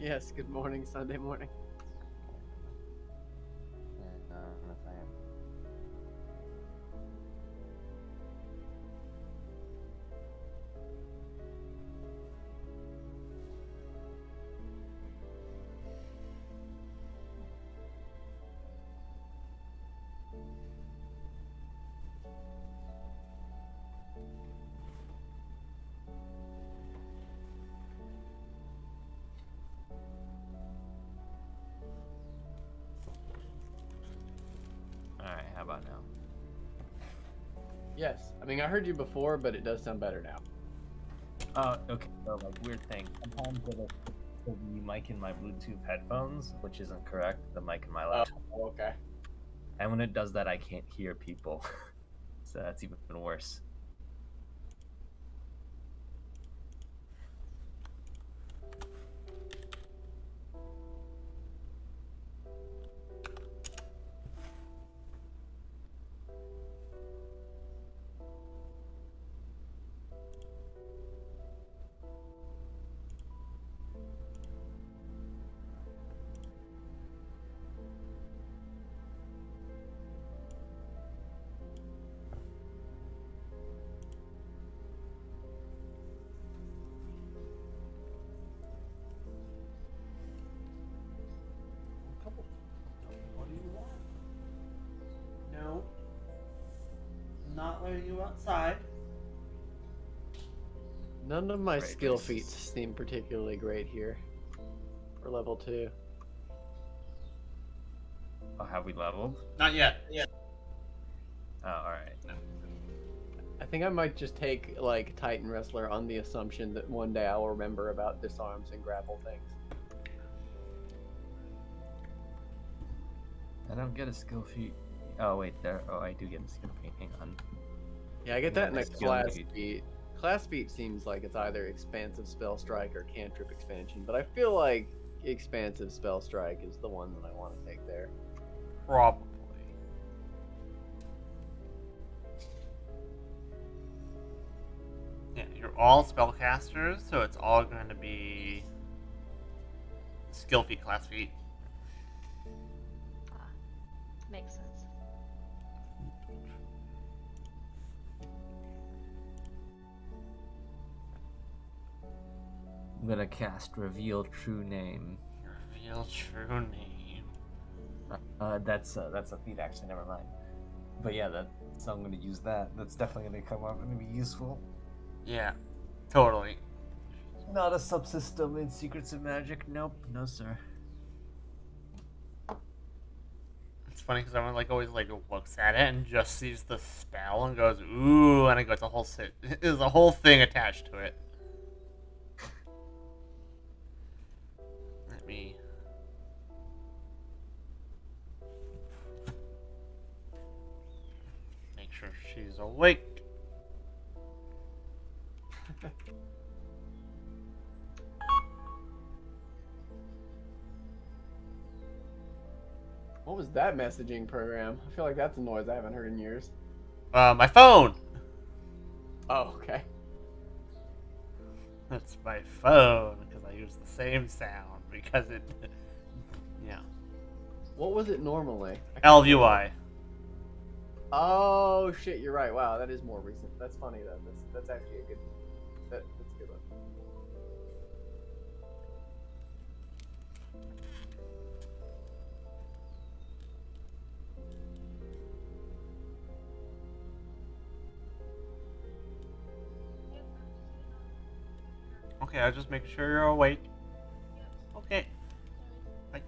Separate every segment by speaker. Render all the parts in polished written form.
Speaker 1: Yes, good morning, Sunday morning.
Speaker 2: Yes, I am. Alright, how about now?
Speaker 1: Yes, I mean I heard you before, but it does sound better now.
Speaker 2: Okay, so like weird thing. Sometimes it'll put the mic in my Bluetooth headphones, which isn't correct, the mic in my laptop.
Speaker 1: Oh, okay.
Speaker 2: And when it does that, I can't hear people. So that's even worse.
Speaker 3: What do you want? No. Not letting you outside.
Speaker 1: None of my
Speaker 2: Right,
Speaker 1: skill
Speaker 2: there's-
Speaker 1: feats seem particularly great here. For level 2.
Speaker 2: Oh, have we leveled?
Speaker 3: Not yet.
Speaker 2: Oh, alright.
Speaker 1: I think I might just take like Titan Wrestler on the assumption that one day I'll remember about disarms and grapple things.
Speaker 2: I don't get a skill feat. Oh, wait, there. Oh, I do get a skill feat. Hang on.
Speaker 1: Yeah, I get
Speaker 2: Yeah,
Speaker 1: that in a
Speaker 2: my skill
Speaker 1: class
Speaker 2: feat.
Speaker 1: feat. Class feat seems like it's either expansive spell strike or cantrip expansion, but I feel like expansive spell strike is the one that I want to take there.
Speaker 3: Probably. Yeah, you're all spellcasters, so it's all going to be skill feat, class feat.
Speaker 4: Ah, makes sense.
Speaker 2: I'm gonna cast Reveal True Name.
Speaker 3: Reveal true name.
Speaker 2: That's a feat, actually. Never mind. But yeah, so I'm gonna use that. That's definitely gonna come up and be useful.
Speaker 3: Yeah, totally.
Speaker 2: Not a subsystem in Secrets of Magic. Nope, no sir.
Speaker 3: It's funny because everyone always looks at it and just sees the spell and goes ooh, and it goes a whole there's a whole thing attached to it. Let me. Make sure she's awake.
Speaker 1: What was that messaging program? I feel like that's a noise I haven't heard in years.
Speaker 3: My phone.
Speaker 1: Oh, okay.
Speaker 3: That's my phone because I use the same sound because it. Yeah.
Speaker 1: What was it normally?
Speaker 3: LVI.
Speaker 1: Oh shit, you're right. Wow, that is more recent. That's funny though. That's actually a good. That's a good one.
Speaker 3: Okay, I'll just make sure you're awake. Okay. Bye.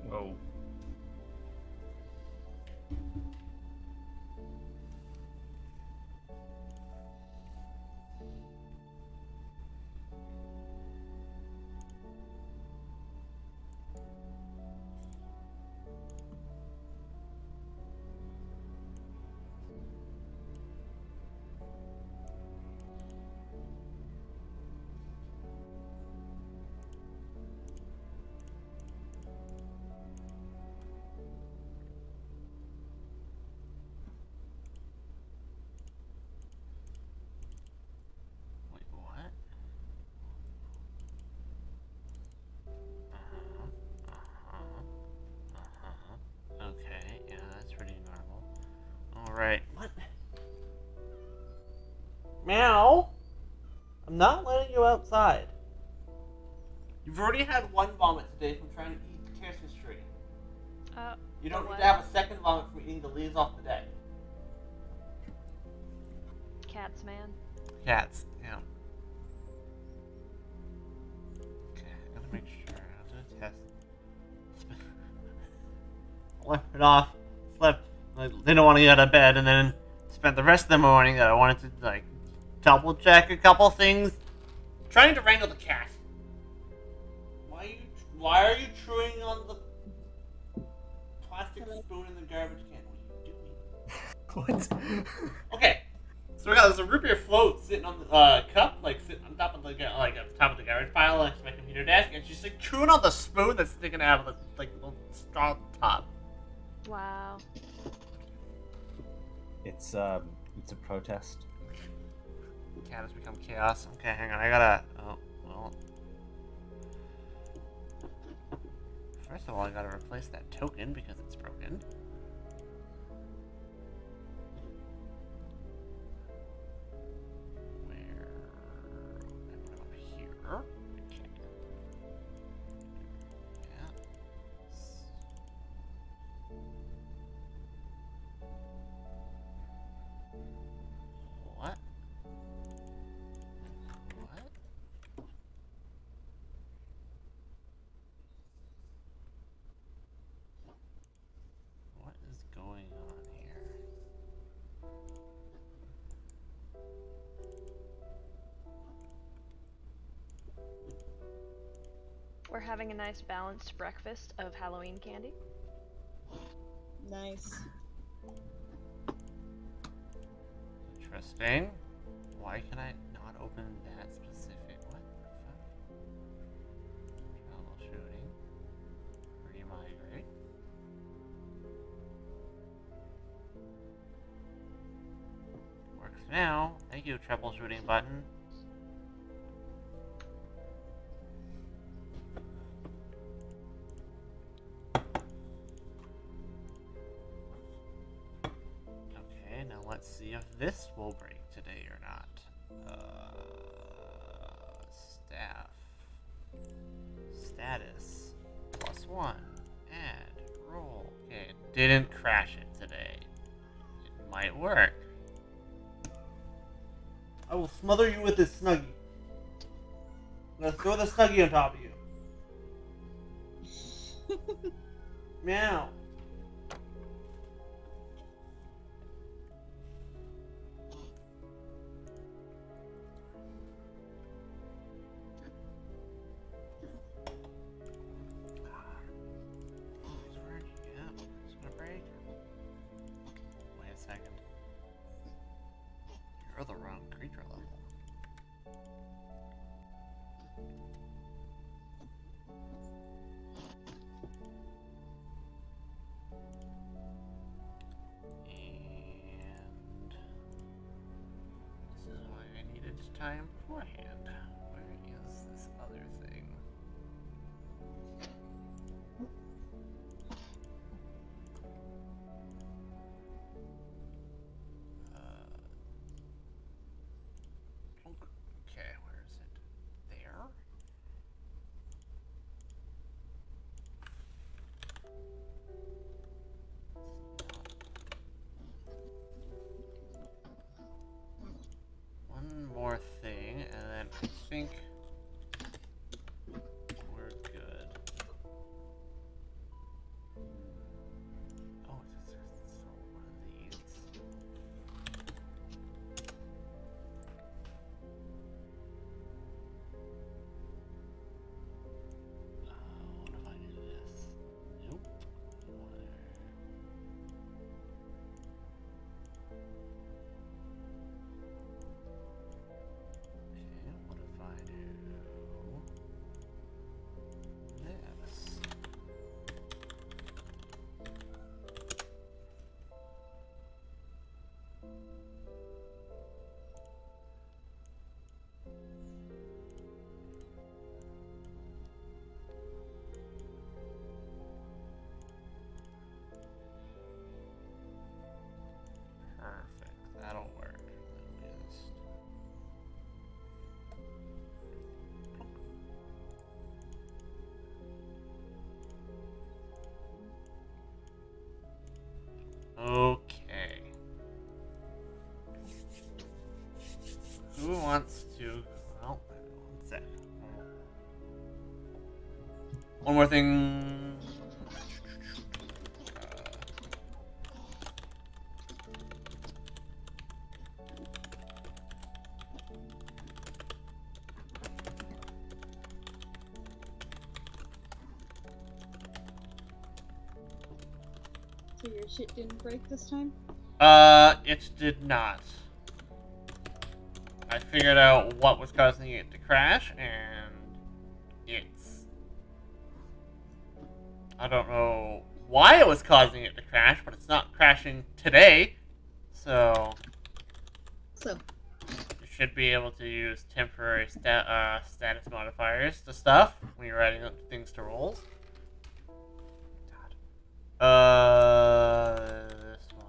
Speaker 2: Whoa.
Speaker 3: Meow. I'm not letting you outside. You've already had one vomit today from trying to eat the Christmas tree. You don't need to have a second vomit from eating the leaves off the deck.
Speaker 4: Cats, man.
Speaker 3: Cats, yeah. Okay, I gotta make sure. I'll do a test. Left it off, slept. I didn't want to get out of bed, and then spent the rest of the morning that I wanted to, like, double check a couple things. Trying to wrangle the cat. Why are you chewing on the plastic spoon in the garbage can? What are you doing?
Speaker 2: What?
Speaker 3: Okay, so we got this root beer float sitting on the cup, like sitting on top of the top of the garbage pile next to my computer desk, and she's like chewing on the spoon that's sticking out of the little straw top.
Speaker 4: Wow.
Speaker 2: It's a protest.
Speaker 3: Cat has become chaos. Okay, hang on, I gotta. Oh well. First of all, I gotta replace that token because it's broken. Where? I put it up here. Okay. Yeah. What? What? What is going on here?
Speaker 4: We're having a nice balanced breakfast of Halloween candy.
Speaker 5: Nice.
Speaker 3: Interesting. Why can I not open that specific? What the fuck? Troubleshooting. Remigrate. Works now. Thank you, troubleshooting button. Okay, now let's see if this will break today or not. Staff. Status. +1. Add. Roll. Okay, it didn't crash it today. It might work. I will smother you with this Snuggie. I'm gonna throw the Snuggie on top of you. Meow. Wait a second. You're the wrong creature level. And this is why I needed time beforehand. Where is this other thing? Okay, where is it? There? One more thing, and then I Who wants to? Well, one sec. One more thing.
Speaker 5: So your shit didn't break this time?
Speaker 3: It did not. I figured out what was causing it to crash, and it's... I don't know why it was causing it to crash, but it's not crashing today, so...
Speaker 5: So?
Speaker 3: You should be able to use temporary status modifiers to stuff when you're writing up things to rolls. This one...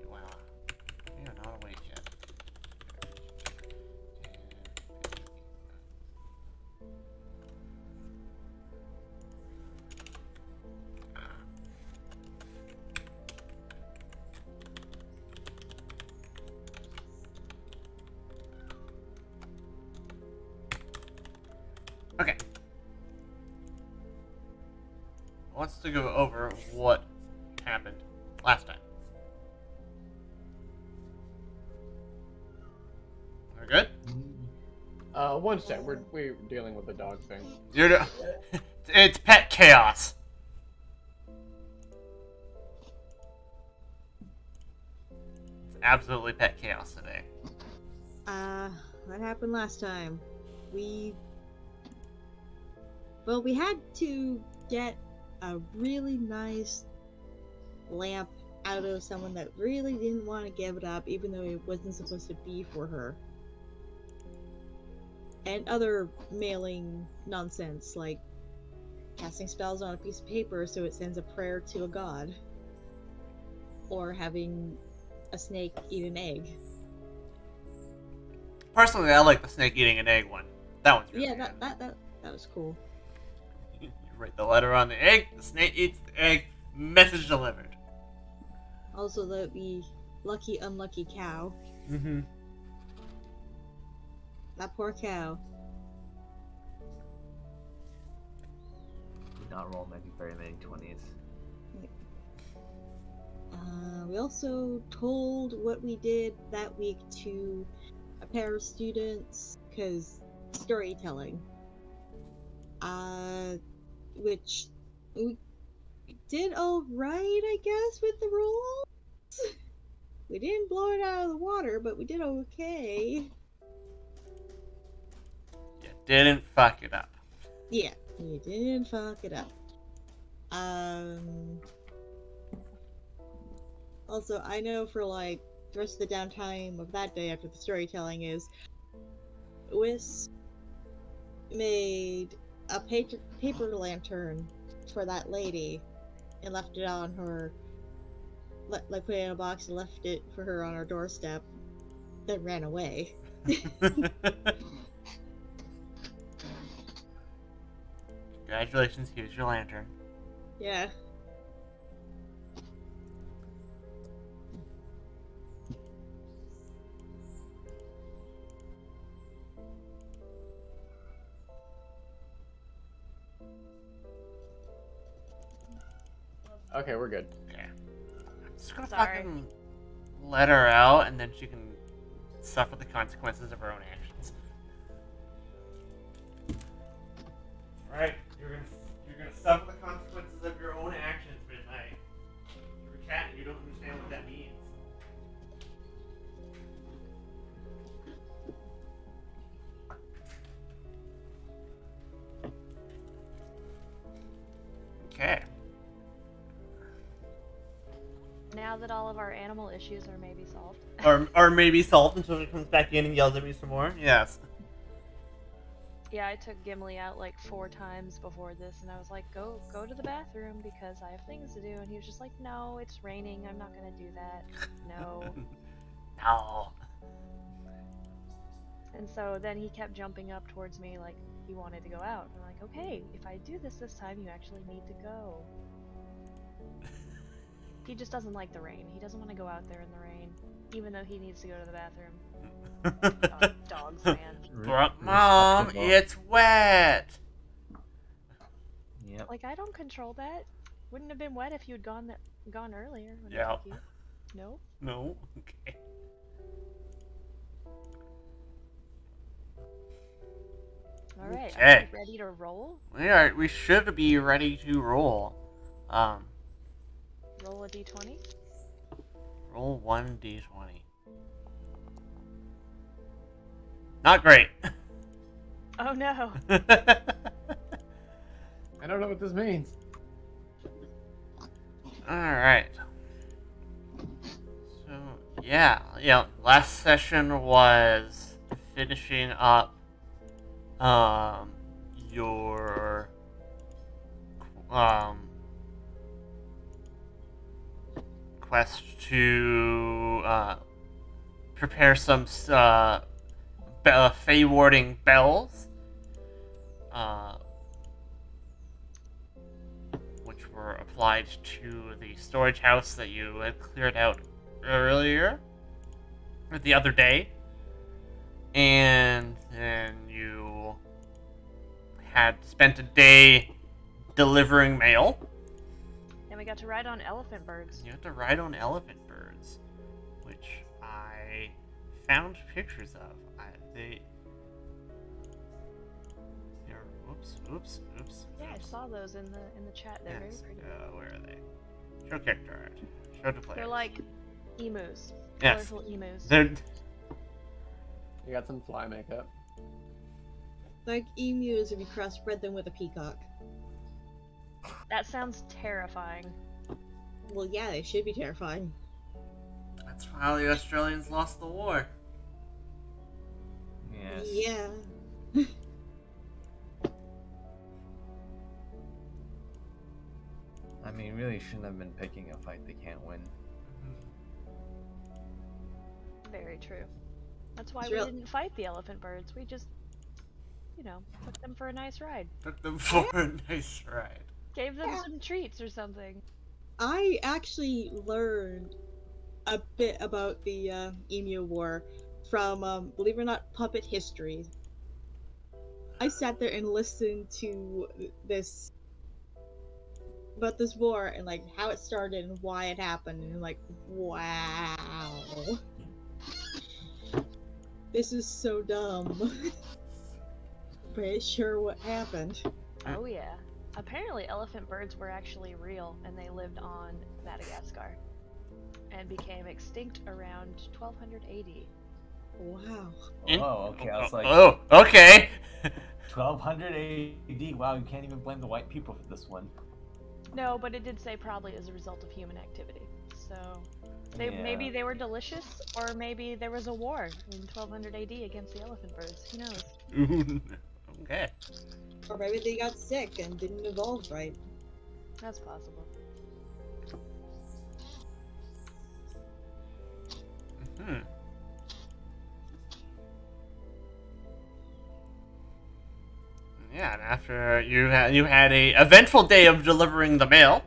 Speaker 3: Wow. We are not awake yet. Okay. Wants to go over what happened last time. We're good?
Speaker 1: One sec. We're dealing with the dog thing.
Speaker 3: It's pet chaos. It's absolutely pet chaos today.
Speaker 5: What happened last time? We had to get a really nice lamp out of someone that really didn't want to give it up, even though it wasn't supposed to be for her. And other mailing nonsense, like casting spells on a piece of paper so it sends a prayer to a god. Or having a snake eat an egg.
Speaker 3: Personally, I like the snake eating an egg one. That one's really good.
Speaker 5: that was cool.
Speaker 3: You write the letter on the egg, the snake eats the egg, message delivered.
Speaker 5: Also, the lucky, unlucky cow.
Speaker 3: Mm-hmm.
Speaker 5: That poor cow.
Speaker 2: Did not roll maybe very many 20s.
Speaker 5: We also told what we did that week to a pair of students, because storytelling. Which we did alright, I guess, with the rolls. We didn't blow it out of the water, but we did okay.
Speaker 3: You didn't fuck it up.
Speaker 5: Yeah, you didn't fuck it up. Also, I know for like the rest of the downtime of that day after the storytelling is Whis made a paper lantern for that lady and left it on her, like put it in a box and left it for her on her doorstep, then ran away.
Speaker 3: Congratulations, here's your lantern.
Speaker 5: Yeah.
Speaker 1: Okay, we're good.
Speaker 3: Okay. I'm just gonna fucking let her out, and then she can suffer the consequences of her own actions. Right? You're gonna suffer the consequences of your own actions, Midnight. You're a cat, and you don't understand what that means. Okay.
Speaker 4: Now that all of our animal issues are maybe solved.
Speaker 3: Or maybe solved until she comes back in and yells at me some more. Yes.
Speaker 4: Yeah, I took Gimli out like 4 times before this, and I was like, go to the bathroom because I have things to do, and he was just like, no, it's raining, I'm not gonna do that. No.
Speaker 3: No.
Speaker 4: And so then he kept jumping up towards me like he wanted to go out. And I'm like, okay, if I do this time, you actually need to go. He just doesn't like the rain. He doesn't want to go out there in the rain, even though he needs to go to the bathroom. Dogs, man.
Speaker 3: But Mom, it's wet.
Speaker 2: Yep.
Speaker 4: Like, I don't control that. Wouldn't have been wet if you had gone earlier.
Speaker 3: Yeah.
Speaker 4: No.
Speaker 3: No. Okay.
Speaker 4: All right.
Speaker 3: Okay.
Speaker 4: Are we ready to roll?
Speaker 3: We should be ready to roll.
Speaker 4: Roll a d20.
Speaker 3: Roll 1d20. Not great.
Speaker 4: Oh no.
Speaker 1: I don't know what this means.
Speaker 3: Alright. So, yeah. Last session was finishing up your quest to prepare some Fey warding bells, which were applied to the storage house that you had cleared out earlier, or the other day, and then you had spent a day delivering mail.
Speaker 4: And we got to ride on elephant birds.
Speaker 3: You had to ride on elephant birds, which I found pictures of. Oops.
Speaker 4: Yeah, I saw those in the chat. They're
Speaker 3: Yes.
Speaker 4: very pretty.
Speaker 3: Where are they? Show character art. Show to players.
Speaker 4: They're like emus.
Speaker 3: Yes.
Speaker 4: Colorful emus.
Speaker 3: They're
Speaker 1: You got some fly makeup.
Speaker 5: Like emus if you crossbred them with a peacock.
Speaker 4: That sounds terrifying.
Speaker 5: Well, yeah, they should be terrifying.
Speaker 3: That's how the Australians lost the war.
Speaker 2: Yes.
Speaker 5: Yeah.
Speaker 2: I mean, really shouldn't have been picking a fight they can't win.
Speaker 4: Very true. That's why
Speaker 5: It's
Speaker 4: we
Speaker 5: real-
Speaker 4: didn't fight the elephant birds. We just, took them for a nice ride.
Speaker 3: Took them for a nice ride.
Speaker 4: Gave them some treats or something.
Speaker 5: I actually learned a bit about the Emu War from, believe it or not, Puppet History. I sat there and listened to this about this war and like how it started and why it happened, and like, wow, this is so dumb. But it's sure what happened.
Speaker 4: Oh yeah. Apparently elephant birds were actually real and they lived on Madagascar and became extinct around 1280.
Speaker 5: Wow.
Speaker 2: Oh, okay. I was like,
Speaker 3: Oh, okay.
Speaker 2: 1200 AD. Wow, you can't even blame the white people for this one.
Speaker 4: No, but it did say probably as a result of human activity. So maybe they were delicious, or maybe there was a war in 1200 AD against the elephant birds. Who knows?
Speaker 3: Okay.
Speaker 5: Or maybe they got sick and didn't evolve right.
Speaker 4: That's possible.
Speaker 3: Yeah, and after you had a eventful day of delivering the mail,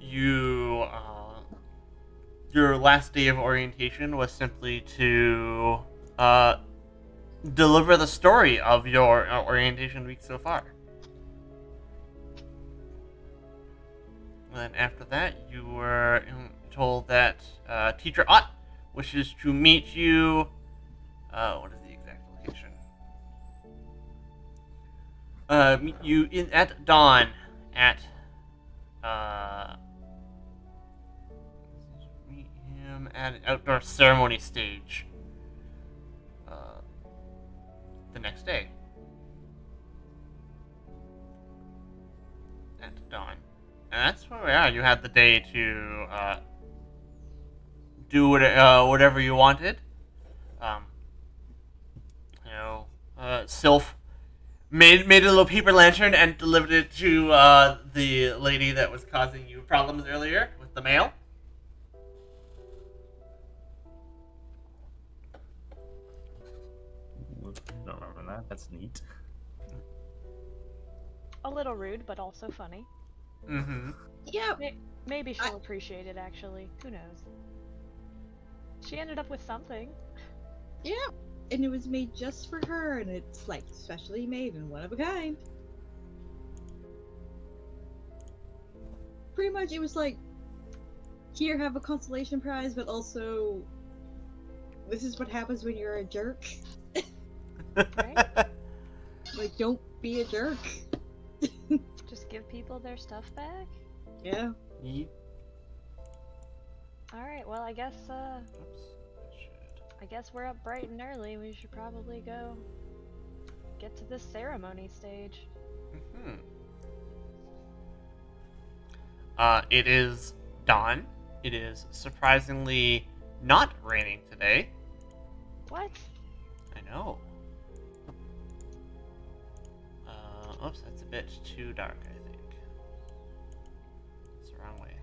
Speaker 3: your last day of orientation was simply to deliver the story of your orientation week so far. And then after that, you were told that Teacher Ott wishes to meet you. What is the exact location? Meet you at dawn at meet him at an outdoor ceremony stage the next day at dawn. And that's where we are. You had the day to do whatever you wanted. Sylph made a little paper lantern and delivered it to the lady that was causing you problems earlier with the mail.
Speaker 2: Don't remember that. That's neat.
Speaker 4: A little rude, but also funny.
Speaker 3: Mm-hmm.
Speaker 5: Yeah.
Speaker 4: Maybe she'll appreciate it, actually. Who knows? She ended up with something.
Speaker 5: Yeah, and it was made just for her, and it's like specially made and one of a kind. Pretty much, it was like, here, have a consolation prize, but also, this is what happens when you're a jerk.
Speaker 4: Right?
Speaker 5: Like, don't be a jerk.
Speaker 4: Just give people their stuff back?
Speaker 5: Yeah.
Speaker 6: Yeet.
Speaker 4: Alright, well, I guess,
Speaker 6: Oops.
Speaker 4: I guess we're up bright and early. We should probably go get to this ceremony stage.
Speaker 6: It is dawn. It is surprisingly not raining today.
Speaker 4: What?
Speaker 6: I know. Oops, that's a bit too dark, I think. It's the wrong way.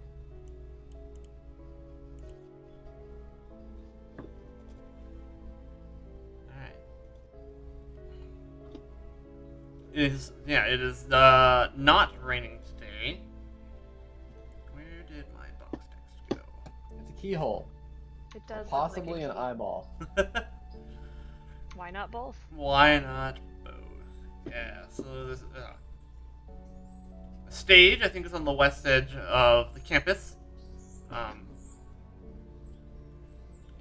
Speaker 6: Alright. It is not raining today. Where did my box text go?
Speaker 1: It's a keyhole.
Speaker 4: It does look
Speaker 1: Possibly
Speaker 4: like
Speaker 1: an
Speaker 4: a key.
Speaker 1: eyeball.
Speaker 4: Why not both?
Speaker 6: Why not both? Yeah, so this the stage, I think, is on the west edge of the campus.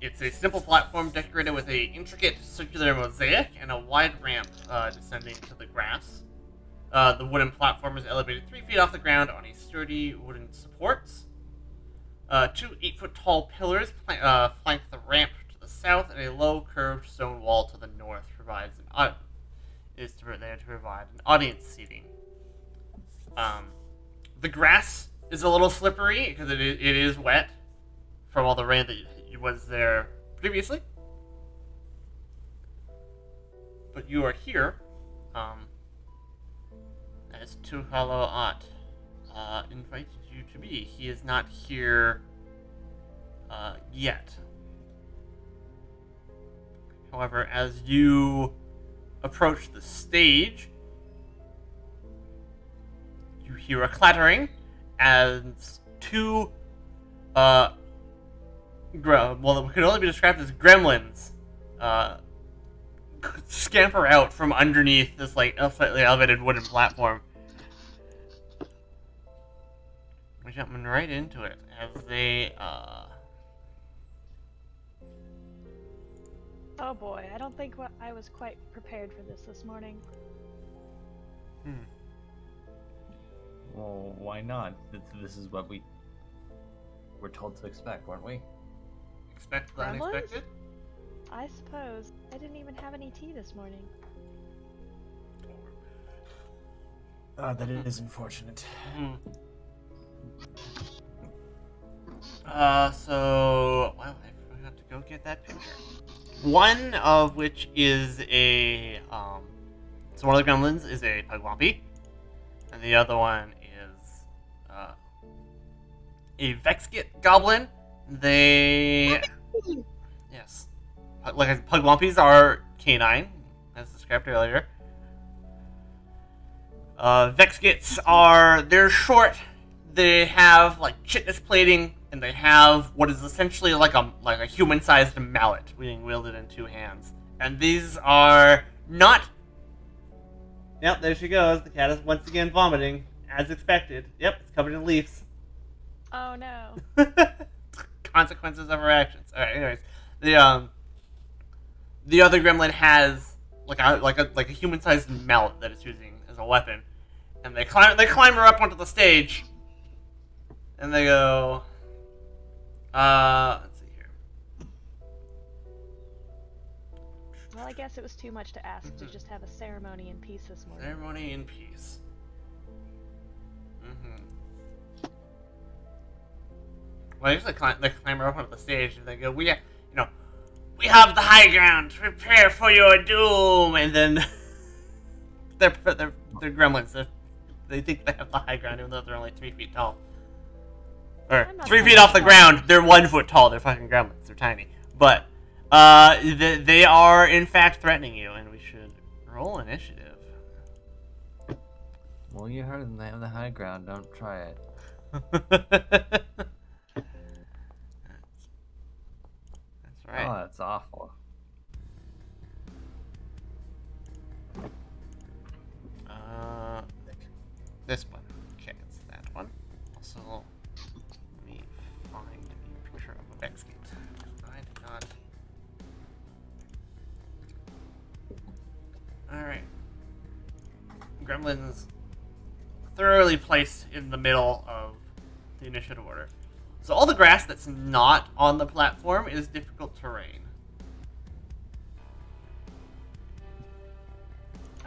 Speaker 6: It's a simple platform decorated with a intricate circular mosaic and a wide ramp descending to the grass. The wooden platform is elevated 3 feet off the ground on a sturdy wooden supports. 2 8-foot-tall pillars flank the ramp to the south, and a low, curved stone wall to the north provides there to provide an audience seating. The grass is a little slippery because it is wet from all the rain that was there previously. But you are here, as Tuhala Ott invited you to be. He is not here yet. However, as you approach the stage, you hear a clattering as 2 what could only be described as gremlins scamper out from underneath this like slightly elevated wooden platform. We're jumping right into it as they
Speaker 4: Oh boy, I don't think I was quite prepared for this morning.
Speaker 2: Well, why not? This is what we were told to expect, weren't we?
Speaker 6: expect the
Speaker 4: Gremlins?
Speaker 6: unexpected.
Speaker 4: I suppose. I didn't even have any tea this morning.
Speaker 2: That is unfortunate.
Speaker 6: So wow, I forgot to go get that picture. One of which is a so one of the gremlins is a pugwampy, and the other one is a Vexgit goblin. They yes, like pugwampies are canine, as described earlier. Vexgits they're short. They have like chitinous plating, and they have what is essentially like a human-sized mallet being wielded in 2 hands. And these are not. Yep, there she goes. The cat is once again vomiting, as expected. Yep, it's covered in leaves.
Speaker 4: Oh no.
Speaker 6: Consequences of her actions. All right. Anyways, the other gremlin has like a human-sized mallet that it's using as a weapon, and they climb her up onto the stage, and they go. Let's see here.
Speaker 4: Well, I guess it was too much to ask to just have a ceremony in peace this morning.
Speaker 6: Ceremony in peace. Well, they climb her up onto the stage, and they go, we have the high ground. Prepare for your doom. And then they're gremlins. They think they have the high ground, even though they're only 3 feet tall. Or 3 feet off the ground. They're 1 foot tall. They're fucking gremlins. They're tiny. But they are in fact threatening you, and we should roll initiative.
Speaker 2: Well, you heard them. They have the high ground. Don't try it.
Speaker 6: That's right.
Speaker 2: Oh, that's awful.
Speaker 6: This one. Okay, it's that one. Also, let me find a picture of a Vex kit. I did not. Alright. Gremlins thoroughly placed in the middle of the initiative order. So all the grass that's not on the platform is difficult terrain.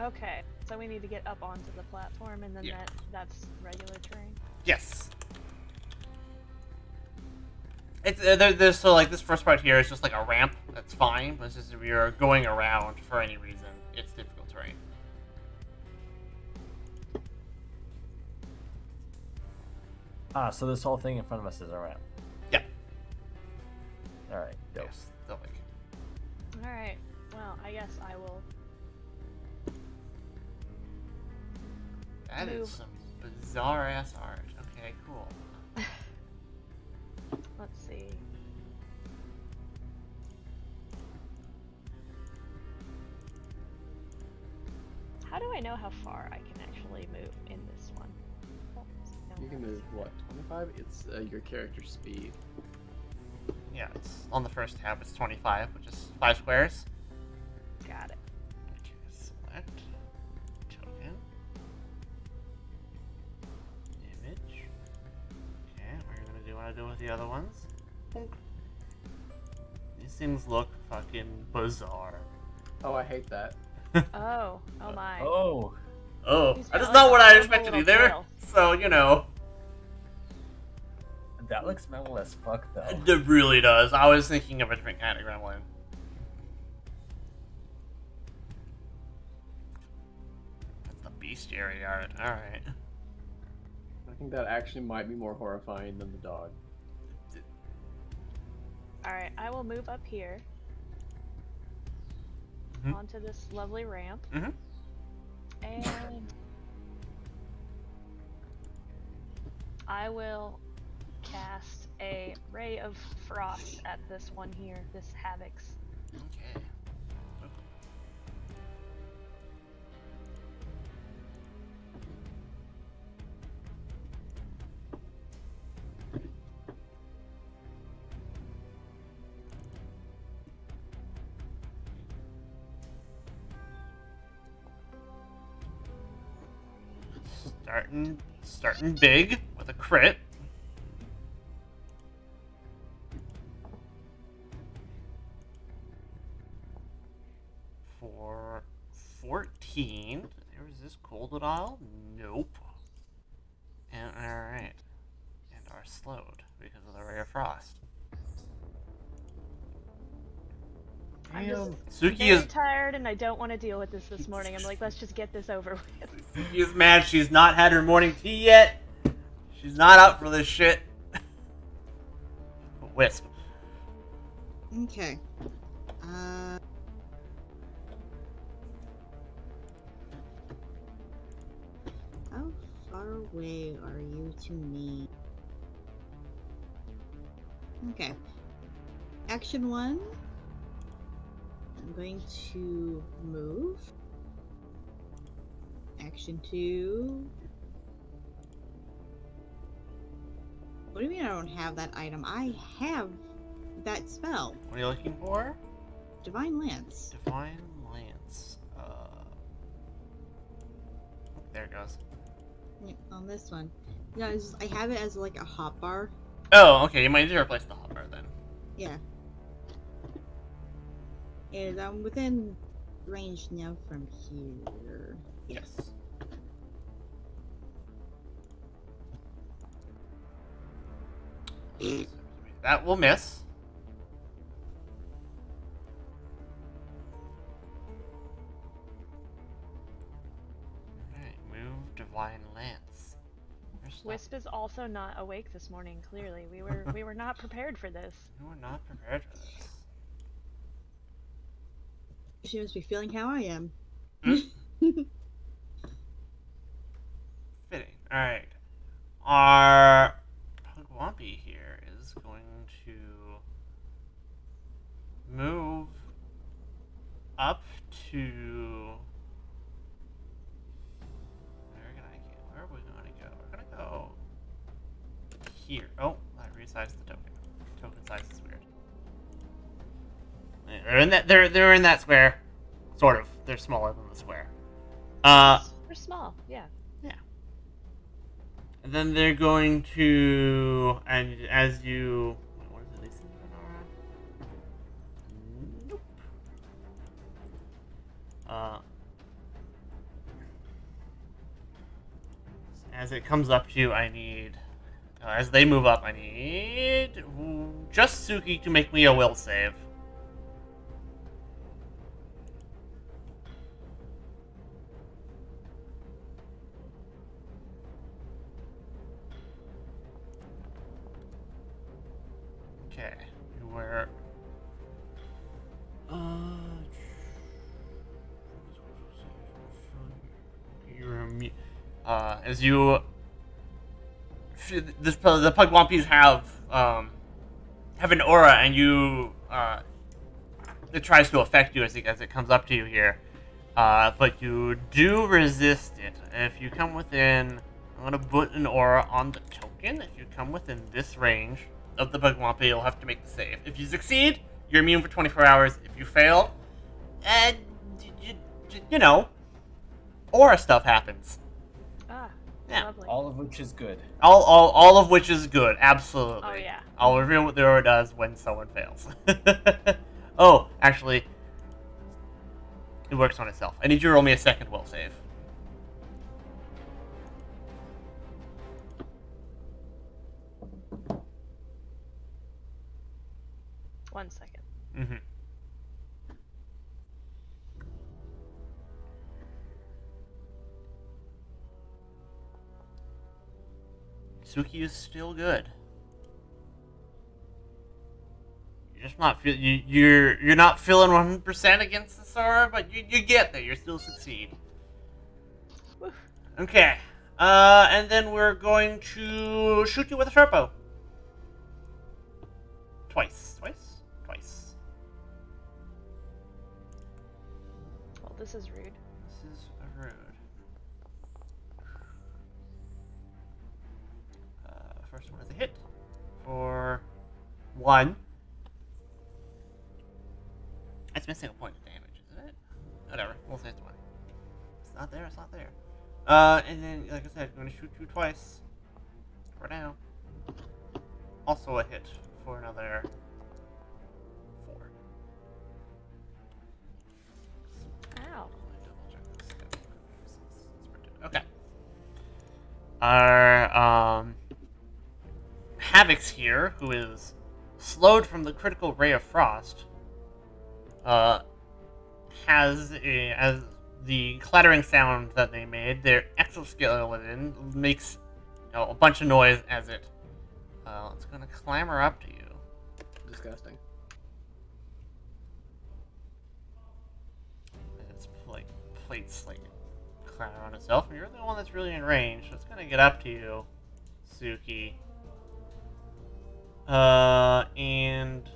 Speaker 4: Okay, so we need to get up onto the platform, and then
Speaker 6: Yeah.
Speaker 4: that's regular terrain.
Speaker 6: Yes. It's there's so like this first part here is just like a ramp. That's fine, but it's just if you're going around for any reason, it's difficult terrain.
Speaker 2: Ah, so this whole thing in front of us is a ramp.
Speaker 6: Yeah.
Speaker 2: Alright, dope.
Speaker 6: Yes. They'll make it.
Speaker 4: Alright, well, I guess I will.
Speaker 6: That
Speaker 4: Move.
Speaker 6: is some bizarre ass art. Okay, cool.
Speaker 4: Let's see. How do I know how far I can actually move in this one? Oh, no.
Speaker 1: You can move, what, 25? It's your character's speed.
Speaker 6: Yeah, it's on the first tab. It's 25, which is 5 squares.
Speaker 4: Got it.
Speaker 6: Okay, select token image. Okay, what are you gonna do? Want to do with the other ones? Bonk. These things look fucking bizarre.
Speaker 1: Oh, I hate that.
Speaker 4: Oh my.
Speaker 2: Oh!
Speaker 6: Oh,
Speaker 4: He's
Speaker 6: that is
Speaker 4: got
Speaker 6: not
Speaker 4: like
Speaker 6: what
Speaker 4: a
Speaker 6: I
Speaker 4: little
Speaker 6: expected
Speaker 4: little
Speaker 6: either.
Speaker 4: tail.
Speaker 6: So, you know.
Speaker 2: That looks metal as fuck, though.
Speaker 6: It really does. I was thinking of a different kind of gremlin. That's the bestiary art. Alright.
Speaker 1: I think that actually might be more horrifying than the dog.
Speaker 4: Alright, I will move up here.
Speaker 6: Mhm.
Speaker 4: Onto this lovely ramp.
Speaker 6: Mhm.
Speaker 4: And I will cast a ray of frost at this one here, this Havoc's.
Speaker 6: Okay. Starting big with a crit. For 14. Is this cold at all? Nope. And alright. And are slowed because of the ray of frost.
Speaker 4: I'm just
Speaker 6: Suki
Speaker 4: very
Speaker 6: is
Speaker 4: tired and I don't want to deal with this morning. I'm like, let's just get this over with.
Speaker 6: Suki is mad she's not had her morning tea yet. She's not up for this shit. Wisp.
Speaker 5: Okay. How far away are you to me? Okay. Action 1. I'm going to move. Action 2. What do you mean I don't have that item? I have that spell.
Speaker 6: What are you looking for?
Speaker 5: Divine Lance.
Speaker 6: Divine Lance. There it goes.
Speaker 5: Yeah, on this one. No, it's just, I have it as like a hotbar.
Speaker 6: Oh, okay. You might need to replace the hotbar then.
Speaker 5: Yeah. And I'm within range now from here.
Speaker 6: Yes. That will miss. Alright, move Divine Lance.
Speaker 4: Wisp is also not awake this morning, clearly. We were not prepared for this.
Speaker 6: You were not prepared for this.
Speaker 5: She must be feeling how I am.
Speaker 6: Fitting. Alright. Are move up to. Where are we going to go? We're going to go here. Oh, I resized the token. Token size is weird. They're in that. They're in that square, sort of. They're smaller than the square.
Speaker 4: They're small, yeah.
Speaker 6: Yeah. And then they're going to, and as you, what is it? They say nope. As it comes up to you, I need. As they move up, I need just Suki to make me a will save. Okay, where? As you, the Pugwampies have an aura, and you, it tries to affect you as it comes up to you here, but you do resist it. If you come within, I'm gonna put an aura on the token. If you come within this range of the Pugwampi, you'll have to make the save. If you succeed, you're immune for 24 hours. If you fail, and you know, aura stuff happens. Yeah.
Speaker 4: Lovely.
Speaker 2: All of which is good.
Speaker 6: All of which is good, absolutely.
Speaker 4: Oh, yeah.
Speaker 6: I'll reveal what the aura does when someone fails. Oh, actually, it works on itself. I need you to roll me a second will save.
Speaker 4: One second.
Speaker 6: Mm-hmm. Suki is still good. You're just not you're not feeling 100% against the Sora, but you get there. You still succeed.
Speaker 4: Woo.
Speaker 6: Okay. And then we're going to shoot you with a short bow. Twice.
Speaker 4: Well, this is rude.
Speaker 6: This is rude. First one is a hit for 1. It's missing a point of damage, isn't it? Whatever, we'll say it's 1. It's not there. And then, like I said, I'm going to shoot you twice for now. Also a hit for another 4.
Speaker 4: Ow.
Speaker 6: Okay. Our Havoc's here, who is slowed from the critical ray of frost, has as the clattering sound that they made, their exoskeleton makes a bunch of noise as it's gonna clamber up to you.
Speaker 1: Disgusting.
Speaker 6: Its plates clatter on itself, and you're the one that's really in range, so it's gonna get up to you, Suki. And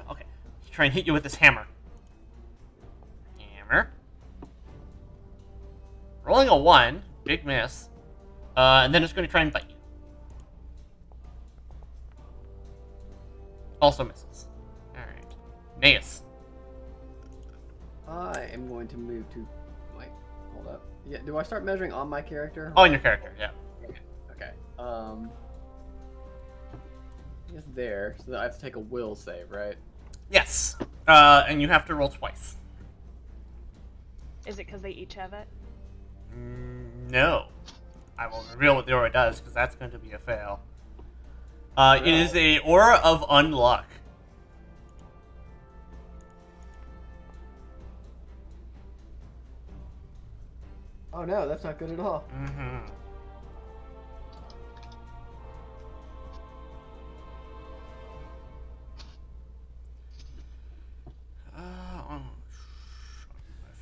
Speaker 6: okay, try and hit you with this hammer. Rolling a 1, big miss. And then it's going to try and bite you. Also misses. Alright. Naeus.
Speaker 1: I am going to move to, hold up. Yeah, do I start measuring on my character?
Speaker 6: Oh, on your character, yeah.
Speaker 1: Okay. I guess there, so I have to take a will save, right?
Speaker 6: Yes. And you have to roll twice.
Speaker 4: Is it because they each have it?
Speaker 6: No. I will reveal what the aura does, because that's going to be a fail. It is a aura of unluck.
Speaker 1: Oh no, that's not good at all.
Speaker 6: Mm-hmm.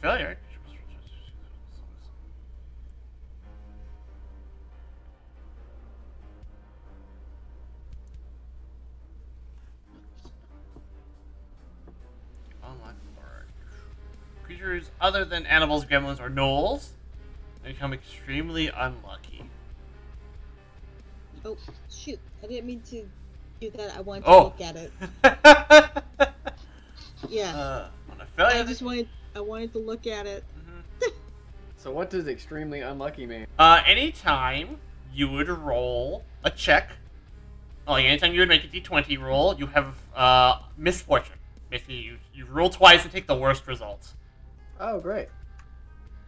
Speaker 6: Failure. creatures other than animals, gremlins, or gnolls become extremely unlucky.
Speaker 5: Oh, shoot. I didn't mean to do that. I wanted to
Speaker 6: Oh.
Speaker 5: look at it. Yeah.
Speaker 6: On a failure,
Speaker 5: I wanted to look at it.
Speaker 1: So what does extremely unlucky mean?
Speaker 6: Anytime you would roll a check, like anytime you would make a d20 roll, you have misfortune. Basically, you roll twice and take the worst results.
Speaker 1: Oh, great.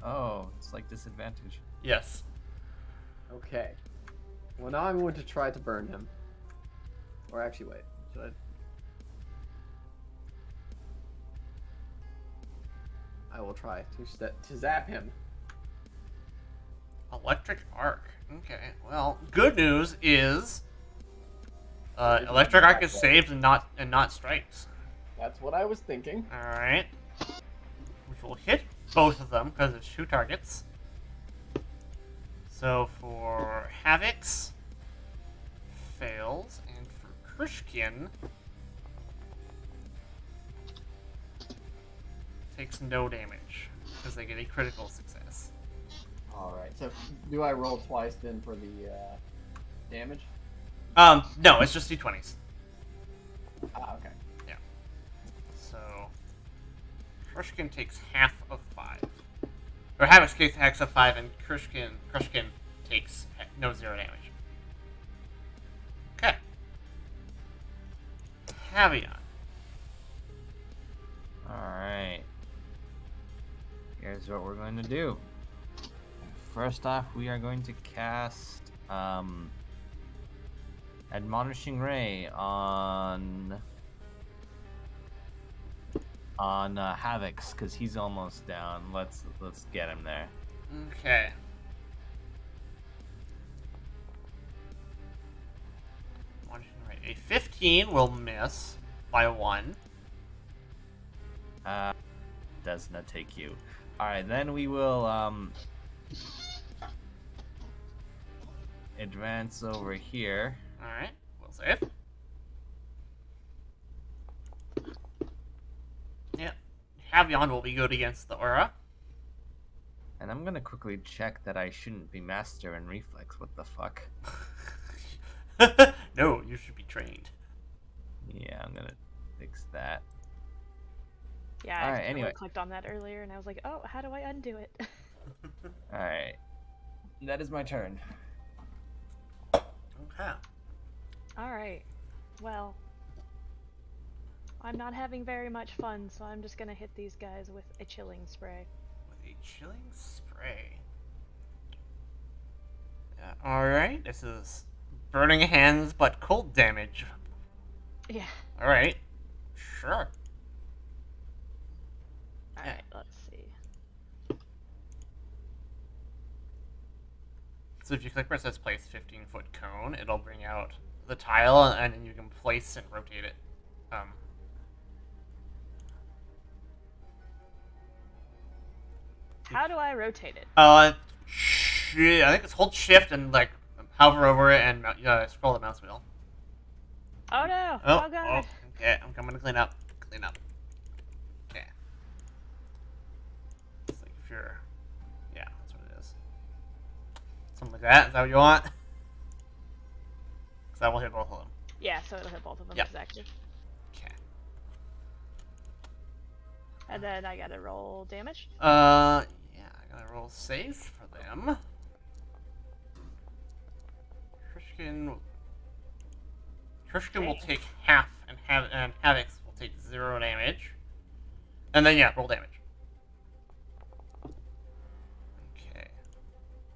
Speaker 2: Oh, it's like disadvantage.
Speaker 6: Yes.
Speaker 1: Okay. Well, now I'm going to try to burn him. Or actually, wait. Should I will try to zap him.
Speaker 6: Electric arc. Okay. Well, good news is electric arc is saved and not strikes.
Speaker 1: That's what I was thinking.
Speaker 6: All right. Which will hit both of them because it's 2 targets. So for Havix, fails, and for Krishkin, takes no damage because they get a critical success.
Speaker 1: Alright, so do I roll twice then for the damage?
Speaker 6: No, it's just d20s.
Speaker 1: Ah, okay.
Speaker 6: Yeah. So, Krishkin takes half of 5. Or Havix takes half of 5, and Krishkin takes no 0 damage. Okay. Tavion.
Speaker 2: Alright. Here's what we're going to do. First off, we are going to cast Admonishing Ray on Havix, because he's almost down. Let's get him there.
Speaker 6: Okay. A 15 will miss by 1.
Speaker 2: Does not take you. Alright, then we will advance over here.
Speaker 6: Alright, we'll save. Yeah. Havion will be good against the aura.
Speaker 2: And I'm gonna quickly check that I shouldn't be master in reflex. What the fuck?
Speaker 6: No, you should be trained.
Speaker 2: Yeah, I'm gonna fix that.
Speaker 4: Yeah,
Speaker 2: Alright,
Speaker 4: I
Speaker 2: anyway.
Speaker 4: clicked on that earlier and I was like, oh, how do I undo it?
Speaker 2: Alright. That is my turn.
Speaker 6: Okay.
Speaker 4: Alright. Well, I'm not having very much fun, so I'm just gonna hit these guys with a chilling spray.
Speaker 6: With a chilling spray. Alright, this is burning hands but cold damage.
Speaker 4: Yeah.
Speaker 6: Alright. Sure.
Speaker 4: Alright, let's see.
Speaker 6: So if you click where it says place 15-foot cone, it'll bring out the tile and then you can place and rotate it.
Speaker 4: How do I rotate it?
Speaker 6: I think it's hold shift and like hover over it and scroll the mouse wheel.
Speaker 4: Oh no!
Speaker 6: Oh,
Speaker 4: Oh god!
Speaker 6: Okay, I'm coming to clean up. Clean up. Okay. It's like if you're... Yeah, that's what it is. Something like that. Is that what you want? Because that will hit both of them.
Speaker 4: Yeah, so it'll hit both of them
Speaker 6: Yep.
Speaker 4: exactly.
Speaker 6: Okay.
Speaker 4: And then I gotta roll damage.
Speaker 6: Yeah, I gotta roll safe for them. Krishkin will take half, and Havix will take 0 damage. And then, yeah, roll damage. Okay.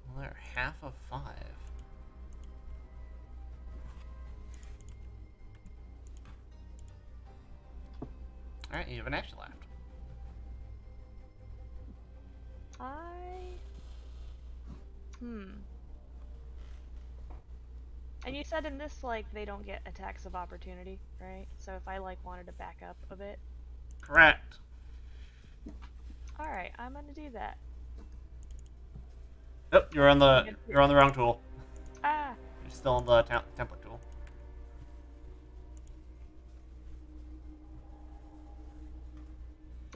Speaker 6: Well, they're half of 5. Alright, you have an action left.
Speaker 4: And you said in this, like, they don't get attacks of opportunity, right? So if I, like, wanted to back up a bit.
Speaker 6: Correct.
Speaker 4: Alright, I'm gonna do that.
Speaker 6: Yep, you're on the wrong tool.
Speaker 4: Ah!
Speaker 6: You're still on the template tool.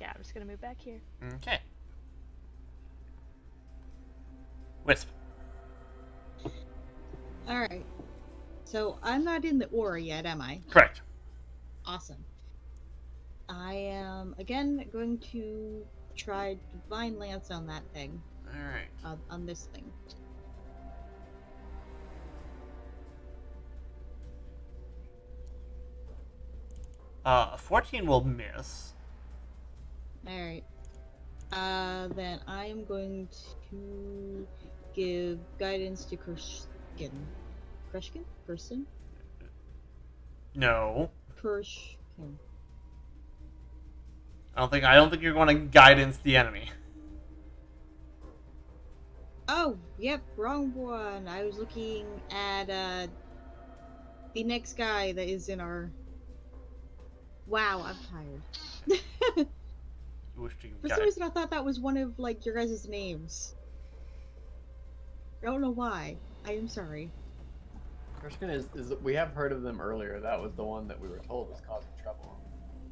Speaker 4: Yeah, I'm just just gonna move back here.
Speaker 6: Okay. Wisp.
Speaker 5: Alright. So I'm not in the aura yet, am I?
Speaker 6: Correct.
Speaker 5: Awesome. I am again going to try Divine Lance on that thing.
Speaker 6: Alright.
Speaker 5: On this thing.
Speaker 6: 14 will miss.
Speaker 5: Alright. Then I am going to give guidance to Kurshkin. Kurshkin? Person?
Speaker 6: No.
Speaker 5: Kurshkin.
Speaker 6: I don't think you're going to guidance the enemy.
Speaker 5: Oh, yep, wrong one. I was looking at the next guy that is in our. Wow, I'm tired.
Speaker 6: You wish to
Speaker 5: For some reason, I thought that was one of like your guys' names. I don't know why. I am sorry.
Speaker 1: Krishkin is we have heard of them earlier. That was the one that we were told was causing trouble.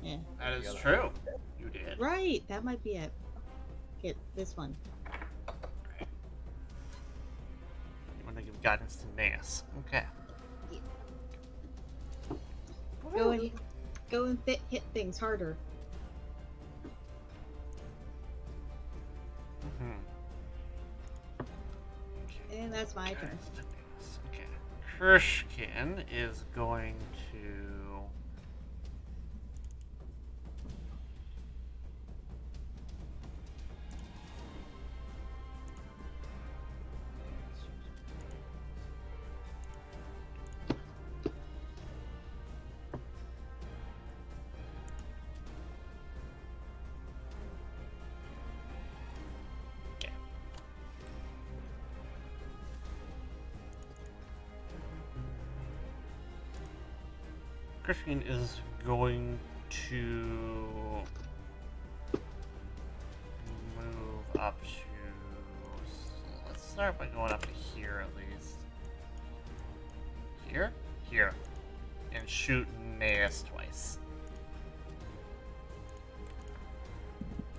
Speaker 5: Yeah.
Speaker 6: That is true. You did.
Speaker 5: Right, that might be it. Get this one.
Speaker 6: You want to give guidance to Naeus. Okay.
Speaker 5: Go and hit things harder.
Speaker 6: Okay.
Speaker 5: And that's my turn.
Speaker 6: Okay. Kurshkin is going to. Krishkin is going to move up to. Let's start by going up to here at least. Here? Here. And shoot Naeus twice.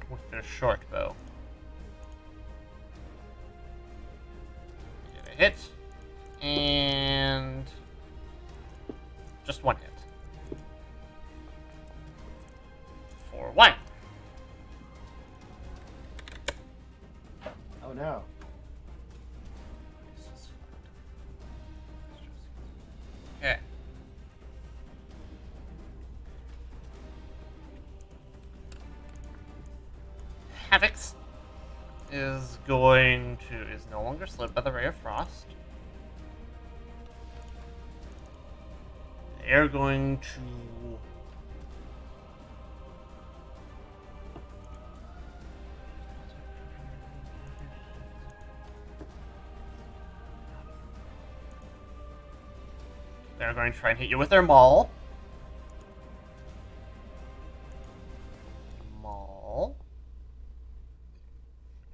Speaker 6: With their short bow. Get a hit. And. Just one hit. For 1.
Speaker 1: Oh no.
Speaker 6: Okay. Havix is no longer slid by the Ray of Frost. They're going to try and hit you with their maul. Maul.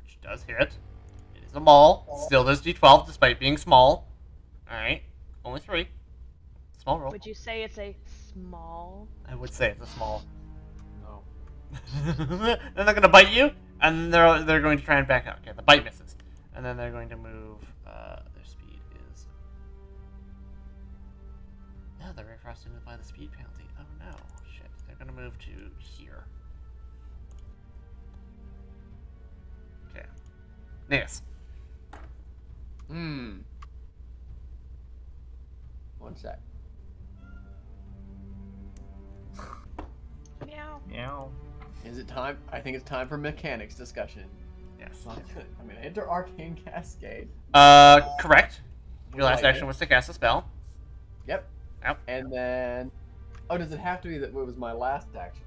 Speaker 6: Which does hit. It is a maul. Still does D12 despite being small. Alright. Only 3. Small roll.
Speaker 4: Would you say it's a small?
Speaker 6: I would say it's a small.
Speaker 1: No.
Speaker 6: Then they're going to bite you, and they're going to try and back out. Okay, the bite misses. And then they're going to move. Their speed is. No, the Ray of Frost didn't apply the speed penalty. Oh no. Shit. They're going to move to here. Okay. Naeus.
Speaker 1: One sec.
Speaker 4: Meow.
Speaker 2: Meow.
Speaker 1: Is it time? I think it's time for mechanics discussion.
Speaker 6: Yes.
Speaker 1: I'm gonna enter Arcane Cascade.
Speaker 6: Correct. Your last action was to cast a spell.
Speaker 1: Yep.
Speaker 6: Yep.
Speaker 1: And then, oh, does it have to be that it was my last action?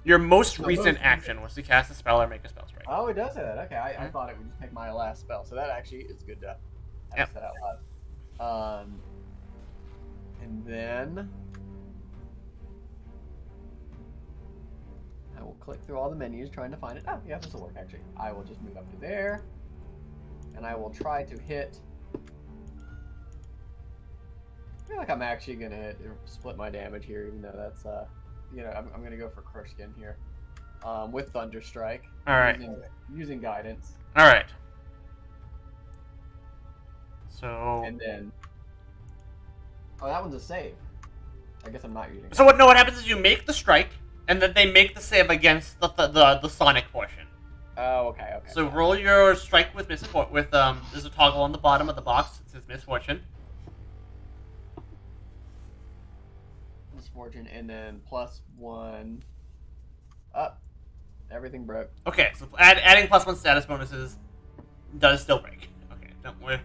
Speaker 6: Your most recent action was to cast a spell or make a spell strike.
Speaker 1: Oh, it does say that. Okay, I thought it would just pick my last spell, so that actually is good to have said out loud. And then I will click through all the menus trying to find it. Oh, yeah, this will work actually. I will just move up to there, and I will try to hit. I feel like I'm actually gonna split my damage here, even though that's I'm gonna go for Kurshkin here. with Thunder Strike.
Speaker 6: All right.
Speaker 1: Using guidance.
Speaker 6: All right. So.
Speaker 1: And then. Oh, that one's a save. I guess I'm not using.
Speaker 6: So what happens is you make the strike, and then they make the save against the sonic portion.
Speaker 1: Oh, okay.
Speaker 6: So roll your strike with there's a toggle on the bottom of the box. It says misfortune.
Speaker 1: Misfortune, and then +1. Up. Everything broke.
Speaker 6: Okay, so adding +1 status bonuses does still break. Okay, don't worry.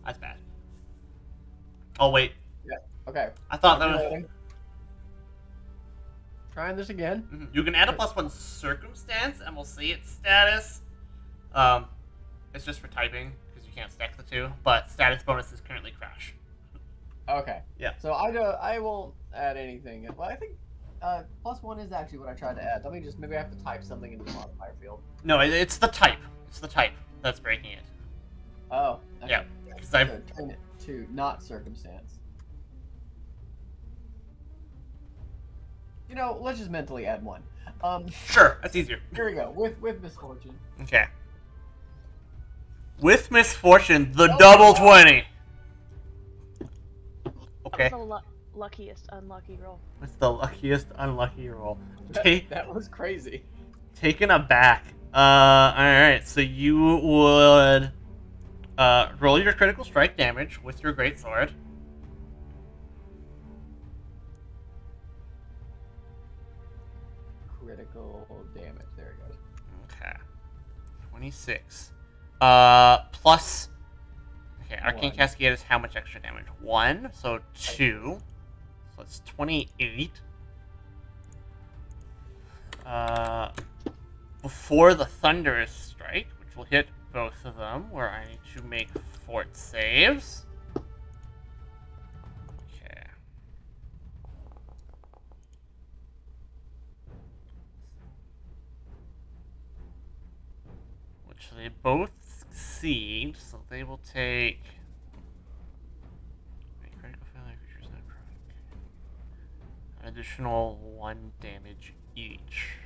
Speaker 6: That's bad. Oh wait.
Speaker 1: Yeah. Okay.
Speaker 6: I thought that was.
Speaker 1: Trying this again.
Speaker 6: You can add a +1 circumstance, and we'll see its status. It's just for typing because you can't stack the two. But status bonus is currently crash.
Speaker 1: Okay.
Speaker 6: Yeah.
Speaker 1: So I won't add anything. Well, I think +1 is actually what I tried to add. Let me just maybe I have to type something into the modifier field.
Speaker 6: No, it's the type. It's the type that's breaking it.
Speaker 1: Oh. Okay.
Speaker 6: Yeah. Because I've
Speaker 1: turn it to not circumstance. You know, let's just mentally add 1.
Speaker 6: Sure, that's easier.
Speaker 1: Here we go. With misfortune.
Speaker 6: Okay. With misfortune, the double 20. Okay.
Speaker 4: That was the luckiest unlucky roll.
Speaker 6: It's the luckiest unlucky roll.
Speaker 1: That was crazy.
Speaker 6: Taken aback. Alright, so you would roll your critical strike damage with your greatsword.
Speaker 1: Critical damage. There it goes.
Speaker 6: Okay. 26. Plus. Okay, Arcane
Speaker 1: 1.
Speaker 6: Cascade is how much extra damage? 1, so 2. So it's 28. Before the Thunderous Strike, which will hit both of them, where I need to make fort saves. Okay. Which they both succeed, so they will take. Critical failure features that an additional 1 damage each.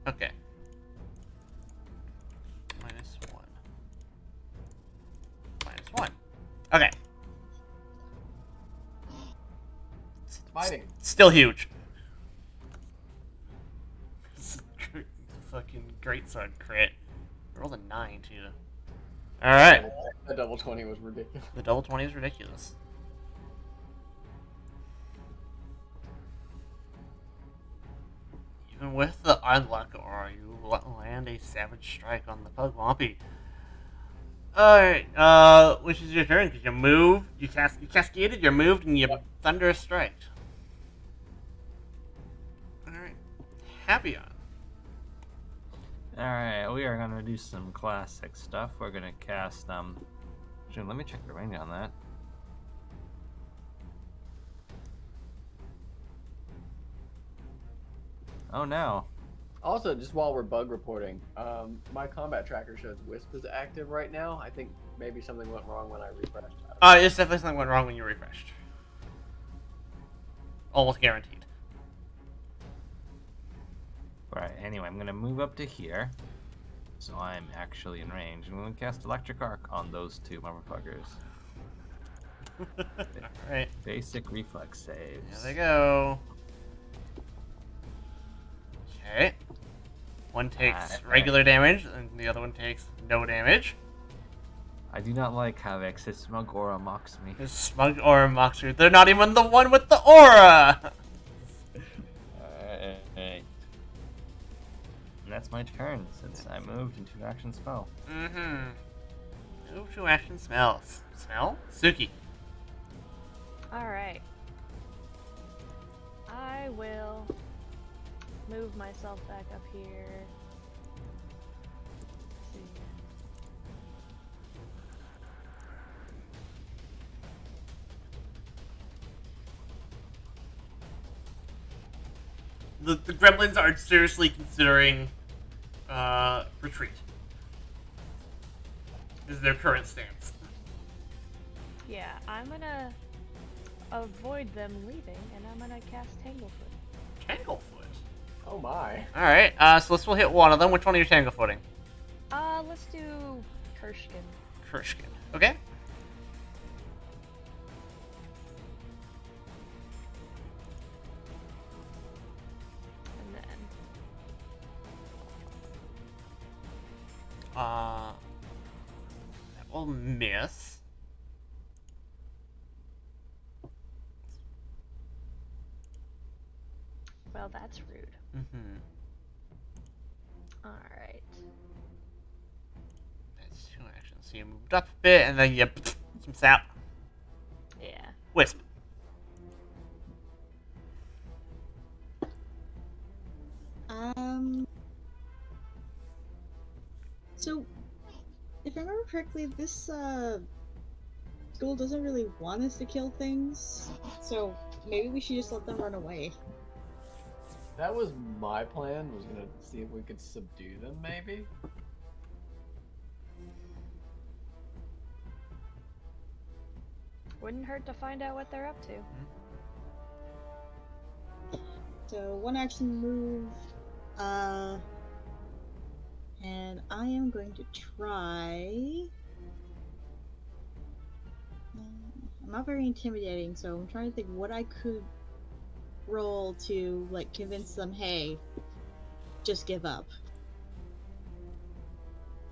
Speaker 6: Okay. -1. -1. Okay.
Speaker 1: Fighting.
Speaker 6: Still huge. Fucking greatsword crit. Rolled a 9 too. Alright.
Speaker 1: The double 20 was ridiculous.
Speaker 6: The double 20 is ridiculous. Even with the unluck aura, you land a savage strike on the Pugwampy. Alright, which is your turn, because you moved, you cascaded, you moved, and you thunderous striked. Alright. Happy on.
Speaker 2: Alright, we are gonna do some classic stuff. We're gonna cast, actually, let me check the range on that. Oh no.
Speaker 1: Also, just while we're bug reporting, my combat tracker shows Wisp is active right now. I think maybe something went wrong when I refreshed.
Speaker 6: It's definitely something went wrong when you refreshed. Almost guaranteed.
Speaker 2: Right, anyway, I'm gonna move up to here. So I'm actually in range. I'm gonna cast Electric Arc on those two motherfuckers.
Speaker 6: Alright.
Speaker 2: Basic reflex saves.
Speaker 6: There they go. Okay. One takes regular damage, and the other one takes no damage.
Speaker 2: I do not like how X's Smug Aura mocks me.
Speaker 6: His Smug Aura mocks you. They're not even the one with the aura!
Speaker 2: Alright. And that's my turn, since I moved into action spell.
Speaker 6: Move to action smells. Smell? Suki.
Speaker 4: Alright. I will move myself back up here. Let's see.
Speaker 6: The gremlins are seriously considering retreat. Is their current stance.
Speaker 4: Yeah, I'm gonna avoid them leaving, and I'm gonna cast Tanglefoot.
Speaker 6: Tanglefoot?
Speaker 1: Oh my.
Speaker 6: Alright, so let's hit one of them. Which one are you tango footing?
Speaker 4: Let's do Kershkin.
Speaker 6: Kershkin. Okay.
Speaker 4: And then
Speaker 6: that will miss.
Speaker 4: well, that's rude.
Speaker 6: Mm-hmm.
Speaker 4: Alright.
Speaker 6: That's 2 actions. So you moved up a bit, and then you some sap.
Speaker 4: Yeah.
Speaker 6: Wisp.
Speaker 5: So, if I remember correctly, this school doesn't really want us to kill things, so maybe we should just let them run away.
Speaker 1: That was my plan, was gonna see if we could subdue them, maybe?
Speaker 4: Wouldn't hurt to find out what they're up to.
Speaker 5: So, one action move, and I am going to try... I'm not very intimidating, so I'm trying to think what I could roll to, like, convince them, hey, just give up.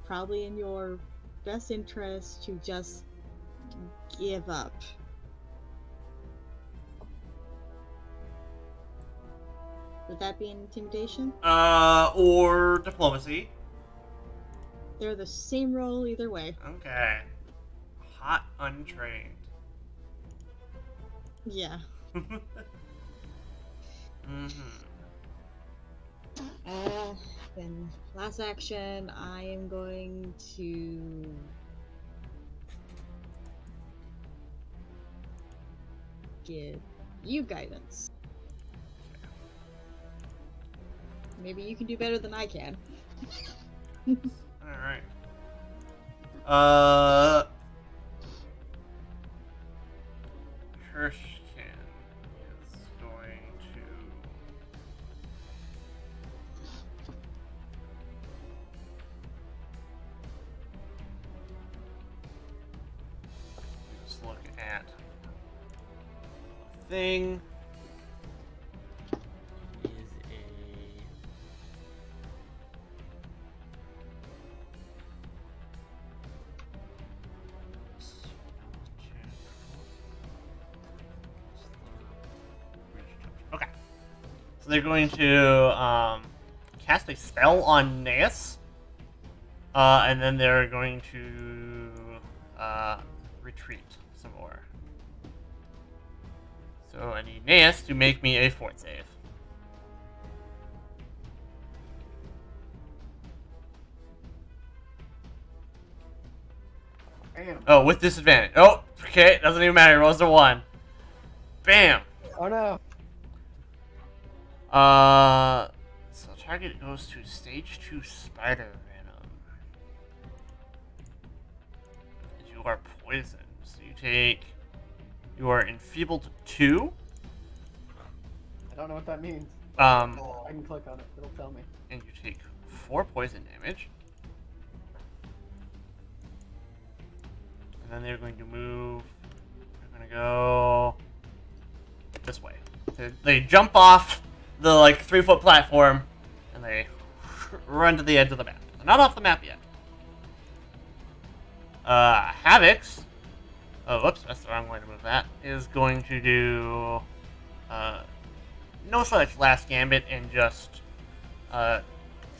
Speaker 5: Probably in your best interest to just give up. Would that be an intimidation?
Speaker 6: Or diplomacy.
Speaker 5: They're the same roll either way.
Speaker 6: Okay. Hot untrained.
Speaker 5: Yeah. Then last action, I am going to give you guidance. Maybe you can do better than I can.
Speaker 6: Alright. Kershkin is going to... Just look at the thing. Okay. So they're going to cast a spell on Naeus. And then they're going to retreat some more. So I need Naeus to make me a fort save.
Speaker 1: Bam.
Speaker 6: Oh, with disadvantage. Oh, okay. Doesn't even matter. Rolls a 1. Bam.
Speaker 1: Oh no.
Speaker 6: So target goes to stage 2 spider venom. You are poisoned. So you are enfeebled 2.
Speaker 1: I don't know what that means.
Speaker 6: I
Speaker 1: can click on it. It'll tell me.
Speaker 6: And you take 4 poison damage. And then they're going to move. They're going to go this way. They jump off the 3-foot platform and they run to the edge of the map. They're not off the map yet. Havix. Oh, whoops, that's the wrong way to move that. Is going to do no such last gambit and just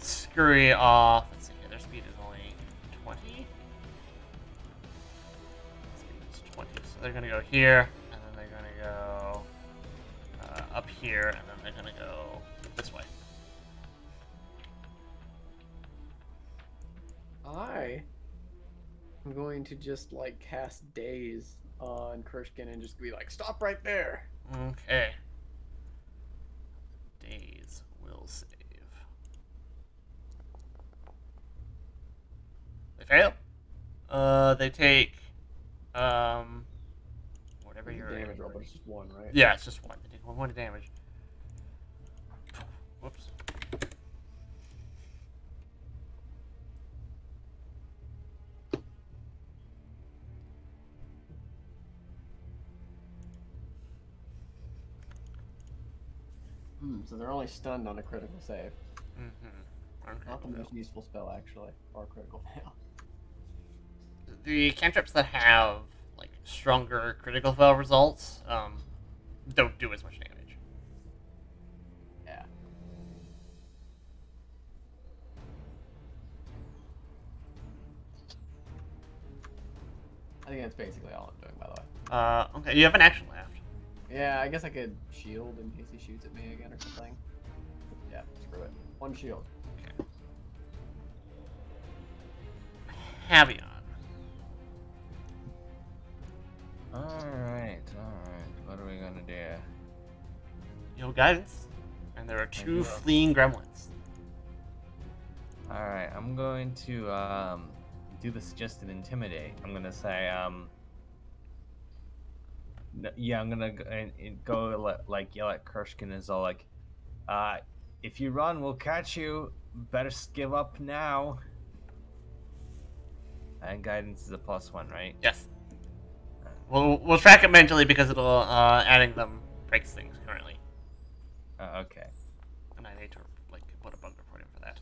Speaker 6: scurry off. Let's see, their speed is only 20. Speed is 20, so they're gonna go here, and then they're gonna go up here, and then they're gonna go this way.
Speaker 1: I'm going to just cast Daze on Kershkin and just be like, stop right there.
Speaker 6: Okay. Daze will save. They fail. They take whatever your
Speaker 1: damage roll, but it's just 1, right?
Speaker 6: Yeah, it's just 1. They take 1 point of damage. Whoops.
Speaker 1: So they're only stunned on a critical save.
Speaker 6: Okay,
Speaker 1: Not the most useful spell, actually, or a critical fail.
Speaker 6: The cantrips that have like stronger critical fail results don't do as much damage.
Speaker 1: Yeah. I think that's basically all I'm doing, by the way.
Speaker 6: Okay, you have an action left.
Speaker 1: Yeah, I guess I could shield in case he shoots at me again or something. Yeah, screw it. One shield.
Speaker 6: Okay. Havion.
Speaker 2: Alright. What are we gonna do?
Speaker 6: You know guidance. And there are two fleeing gremlins.
Speaker 2: Alright, I'm going to do the suggested intimidate. I'm gonna say, yeah, I'm gonna go yell at Kershkin as all like, if you run, we'll catch you. Better give up now. And guidance is a +1, right?
Speaker 6: Yes. We'll track it mentally because it'll adding them breaks things currently.
Speaker 2: Okay.
Speaker 6: And I need to like put a bug report in for that.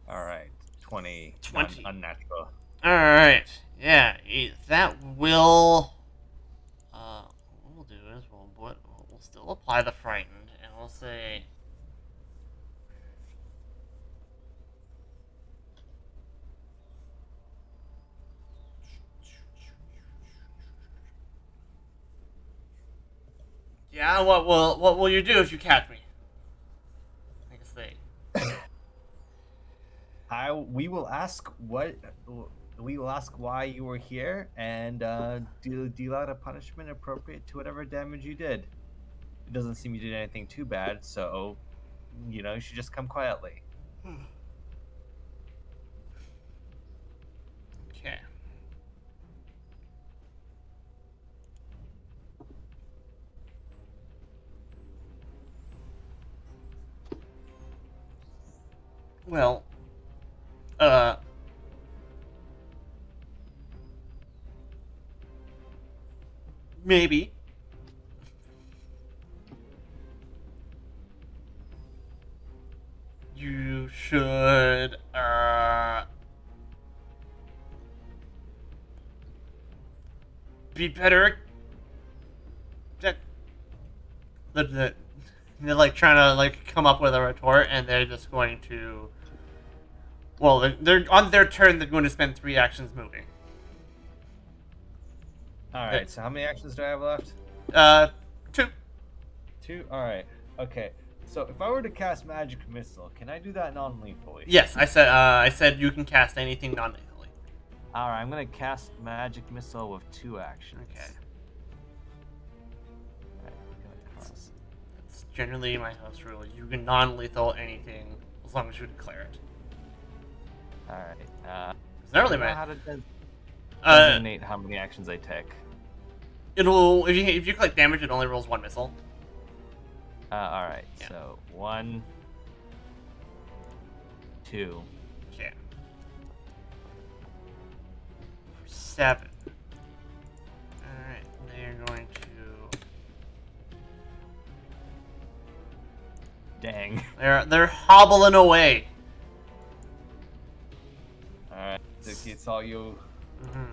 Speaker 2: Alright. 20. Unnatural.
Speaker 6: Alright. Yeah, that will what we'll do is we'll still apply the frightened and we'll say yeah, what will you do if you catch me? I guess they.
Speaker 2: We will ask why you were here and deal out a punishment appropriate to whatever damage you did. It doesn't seem you did anything too bad, so you should just come quietly.
Speaker 6: Okay. Well, maybe. You should, be better. They're like trying to like come up with a retort, and they're just going to. Well, they're on their turn. They're going to spend 3 actions moving.
Speaker 2: All right. So how many actions do I have left?
Speaker 6: 2.
Speaker 2: 2. All right. Okay. So if I were to cast Magic Missile, can I do that non-lethally?
Speaker 6: Yes, I said you can cast anything non-lethally.
Speaker 2: All right. I'm gonna cast Magic Missile with 2 actions.
Speaker 6: Okay.
Speaker 2: All right,
Speaker 6: That's generally my house rule. You can non-lethal anything as long as you declare it.
Speaker 2: All right.
Speaker 6: It's not really
Speaker 2: how to designate how many actions I take.
Speaker 6: It'll if you collect damage, it only rolls 1 missile.
Speaker 2: All right.
Speaker 6: Yeah.
Speaker 2: So 1, 2.
Speaker 6: Yeah. 7. All right. They're going to.
Speaker 2: Dang.
Speaker 6: They're hobbling away.
Speaker 2: All right. It's all you.
Speaker 6: Mm-hmm.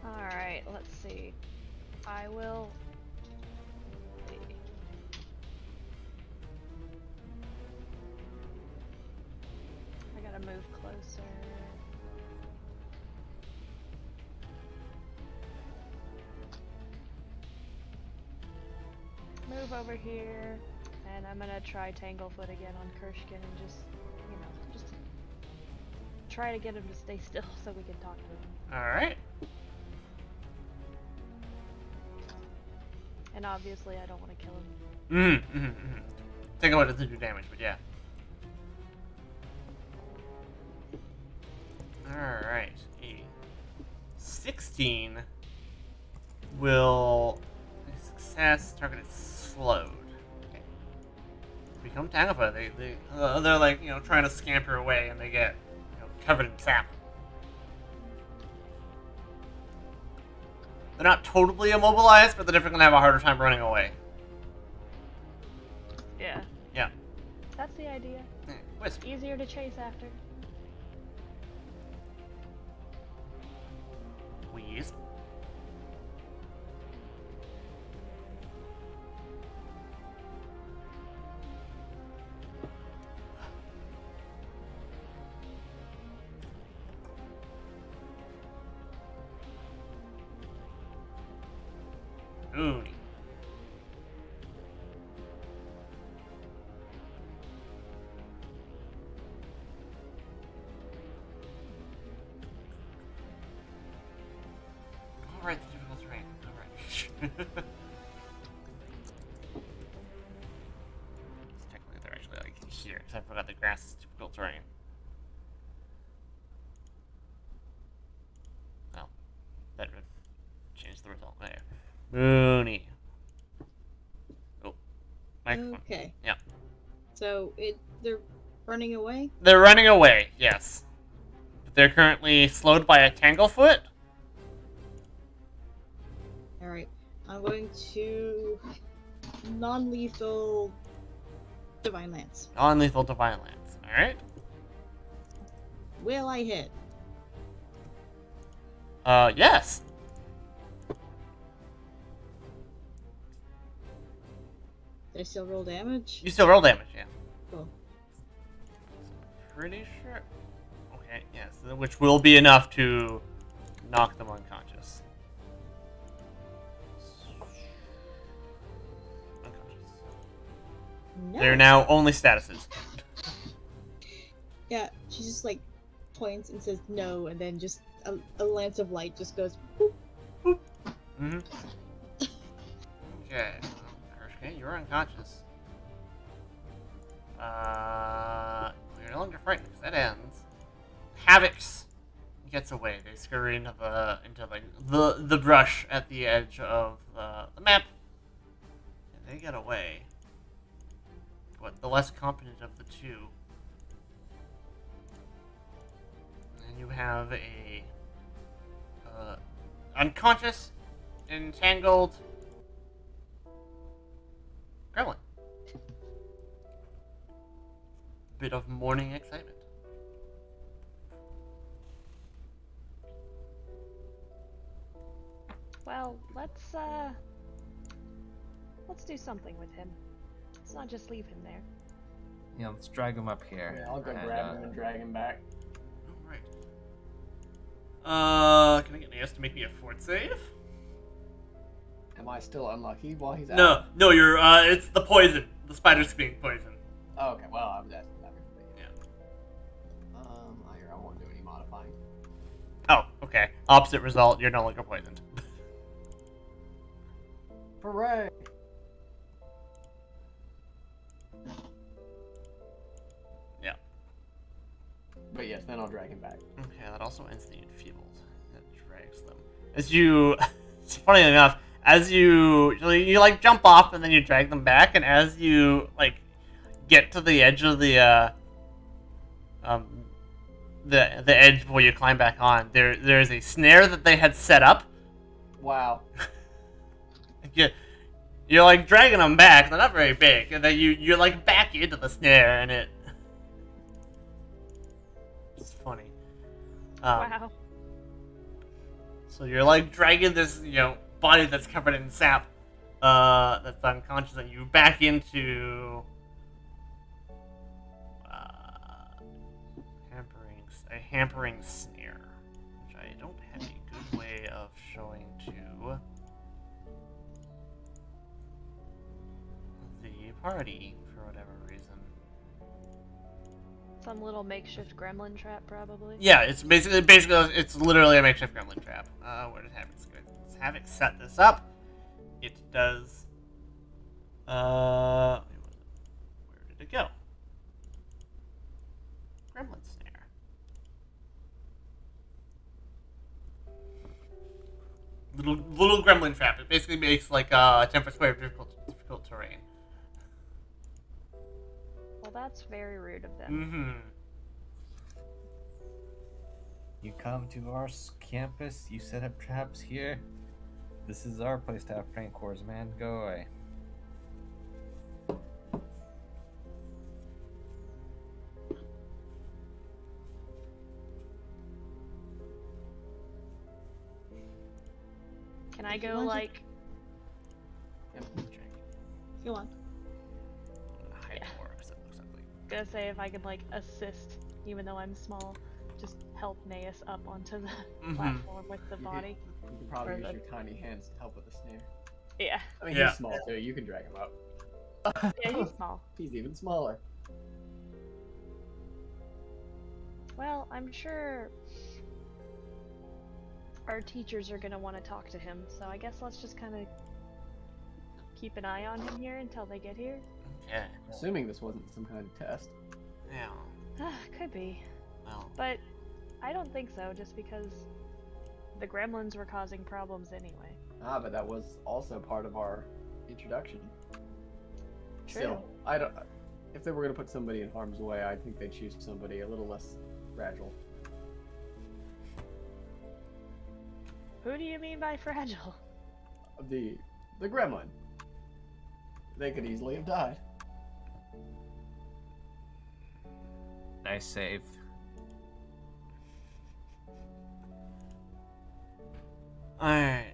Speaker 4: Alright, let's see. I will. I gotta move closer. Move over here, and I'm gonna try Tanglefoot again on Kershkin and just try to get him to stay still so we can talk to him.
Speaker 6: Alright.
Speaker 4: And obviously I don't want to kill him.
Speaker 6: Take a look at the do damage, but yeah. Alright. A 16 will success target is slowed. Okay. Become Tangled. They're like, trying to scamper away and they get covered in sap. They're not totally immobilized, but they're definitely gonna have a harder time running away.
Speaker 4: Yeah.
Speaker 6: Yeah.
Speaker 4: That's the idea.
Speaker 6: Wisp.
Speaker 4: Easier to chase after.
Speaker 6: Wisp. Oonie. Alright, the difficult terrain. Alright. Technically, they're actually like here, because I forgot the grass is difficult terrain. Oh. That would change the result. There. Mooney. Oh. Microphone.
Speaker 5: Okay.
Speaker 6: Yeah.
Speaker 5: So they're running away?
Speaker 6: They're running away, yes. But they're currently slowed by a Tanglefoot.
Speaker 5: Alright. I'm going to non-lethal Divine Lance.
Speaker 6: Non-lethal Divine Lance. Alright.
Speaker 5: Will I hit?
Speaker 6: Yes.
Speaker 5: Did I still roll damage?
Speaker 6: You still roll damage, yeah.
Speaker 5: Cool.
Speaker 6: Pretty sure. Okay, yes, which will be enough to knock them unconscious.
Speaker 5: No.
Speaker 6: They're now only statuses.
Speaker 5: Yeah, she just like points and says no, and then just a lance of light just goes boop.
Speaker 6: Mm-hmm. Okay. Okay, you're unconscious. You're no longer frightened because that ends. Havix gets away. They scurry into the brush at the edge of the map, and they get away. But the less competent of the two. And you have a unconscious, entangled gremlin. Bit of morning excitement.
Speaker 4: Well, let's do something with him. Let's not just leave him there.
Speaker 2: Yeah, let's drag him up here.
Speaker 1: Yeah, I'll go
Speaker 2: and,
Speaker 1: grab him and drag him back.
Speaker 6: Alright. Can I get Naos to make me a fort save?
Speaker 1: Am I still unlucky while he's out?
Speaker 6: No, you're, it's the poison. The spider's being poisoned.
Speaker 1: Oh, okay, well, I'm just...
Speaker 6: Yeah.
Speaker 1: I won't do any modifying.
Speaker 6: Oh, okay. Opposite result, you're no longer poisoned.
Speaker 1: Hooray!
Speaker 6: Yeah.
Speaker 1: But yes, then I'll drag him back.
Speaker 6: Okay, that also ends the enfeebled. That drags them. As you... Funny enough, as you like jump off and then you drag them back, and as you like get to the edge of the edge where you climb back on, there's a snare that they had set up.
Speaker 1: Wow.
Speaker 6: You're like dragging them back. They're not very big, and then you're like back into the snare, and it's funny.
Speaker 4: Wow.
Speaker 6: So you're like dragging this, body that's covered in sap, that's unconscious, and you back into a hampering snare, which I don't have a good way of showing to the party for whatever reason.
Speaker 4: Some little makeshift gremlin trap, probably.
Speaker 6: Yeah, it's basically it's literally a makeshift gremlin trap. Where did Havix go? Does Havix set this up? It does. Where did it go? Gremlin snare. Little gremlin trap. It basically makes like a 10 foot square of difficult terrain.
Speaker 4: Well, that's very rude of them.
Speaker 6: Mm-hmm.
Speaker 2: You come to our campus, you set up traps here. This is our place to have prank wars, man. Go away.
Speaker 4: Can I go, like...
Speaker 5: Go on.
Speaker 6: Hide more, because that looks ugly.
Speaker 4: Gonna say if I could, like, assist, even though I'm small, just help Naeus up onto the platform with the body.
Speaker 1: You can probably use your tiny hands to help with the snare.
Speaker 4: Yeah.
Speaker 1: I mean, he's small too. You can drag him up.
Speaker 4: Yeah, he's small.
Speaker 1: He's even smaller.
Speaker 4: Well, I'm sure our teachers are gonna want to talk to him, so I guess let's just kind of keep an eye on him here until they get here.
Speaker 6: Okay.
Speaker 1: Assuming this wasn't some kind of test.
Speaker 6: Yeah.
Speaker 4: Could be.
Speaker 6: Well.
Speaker 4: But I don't think so, just because the gremlins were causing problems anyway.
Speaker 1: Ah, but that was also part of our introduction.
Speaker 4: True.
Speaker 1: Still, I don't. If they were going to put somebody in harm's way, I think they'd choose somebody a little less fragile.
Speaker 4: Who do you mean by fragile?
Speaker 1: The gremlin. They could easily have died.
Speaker 2: Nice save.
Speaker 6: Alright,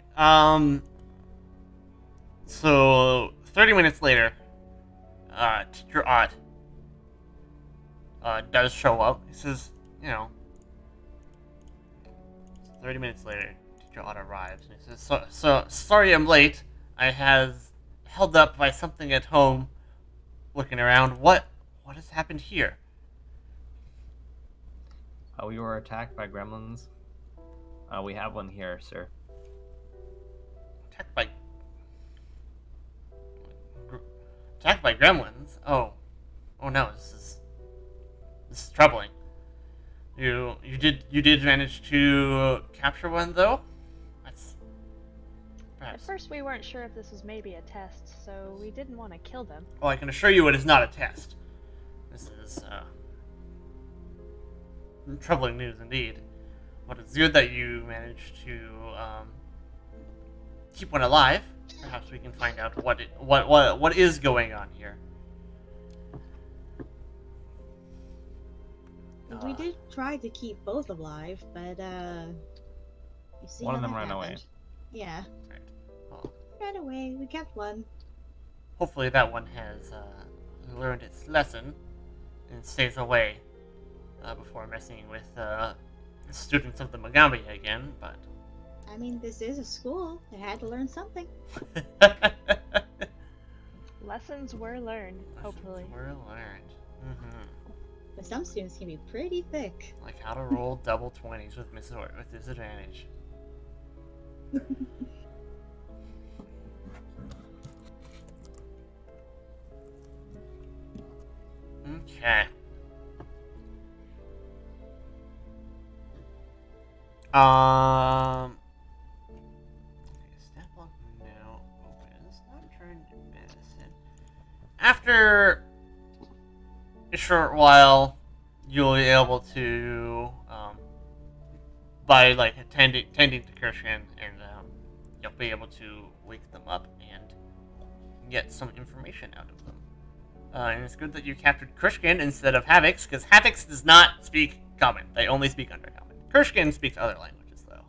Speaker 6: so 30 minutes later, Teacher Ott does show up. He says, 30 minutes later, Teacher Ott arrives, and he says, so sorry I'm late. I has held up by something at home, looking around. What has happened here?
Speaker 2: We were attacked by gremlins. We have one here, sir.
Speaker 6: Attacked by gremlins? Oh no, this is troubling. You did manage to capture one though? That's perhaps.
Speaker 4: At first we weren't sure if this was maybe a test, so we didn't want to kill them.
Speaker 6: Well, I can assure you it is not a test. This is troubling news indeed. But it's good that you managed to keep one alive. Perhaps we can find out what is going on here.
Speaker 5: We did try to keep both alive, but you see
Speaker 2: one
Speaker 5: how
Speaker 2: of them
Speaker 5: that
Speaker 2: ran away.
Speaker 5: happened. Yeah.
Speaker 6: Right. Well,
Speaker 5: Ran away. We kept one.
Speaker 6: hopefully that one has learned its lesson and stays away before messing with students of the Magambi again, but...
Speaker 5: I mean, this is a school. They had to learn something.
Speaker 4: Lessons were learned, hopefully.
Speaker 6: Lessons were learned. Mm-hmm.
Speaker 5: But some students can be pretty thick.
Speaker 6: Like how to roll double 20s with disadvantage. Okay. Stat block now opens. Not turned to medicine. After a short while, you'll be able to, by like tending to Kirshen, and you'll be able to wake them up and get some information out of them. And it's good that you captured Kirshkin instead of Havix, because Havix does not speak Common. They only speak Undercommon. Kirshkin speaks other languages, though.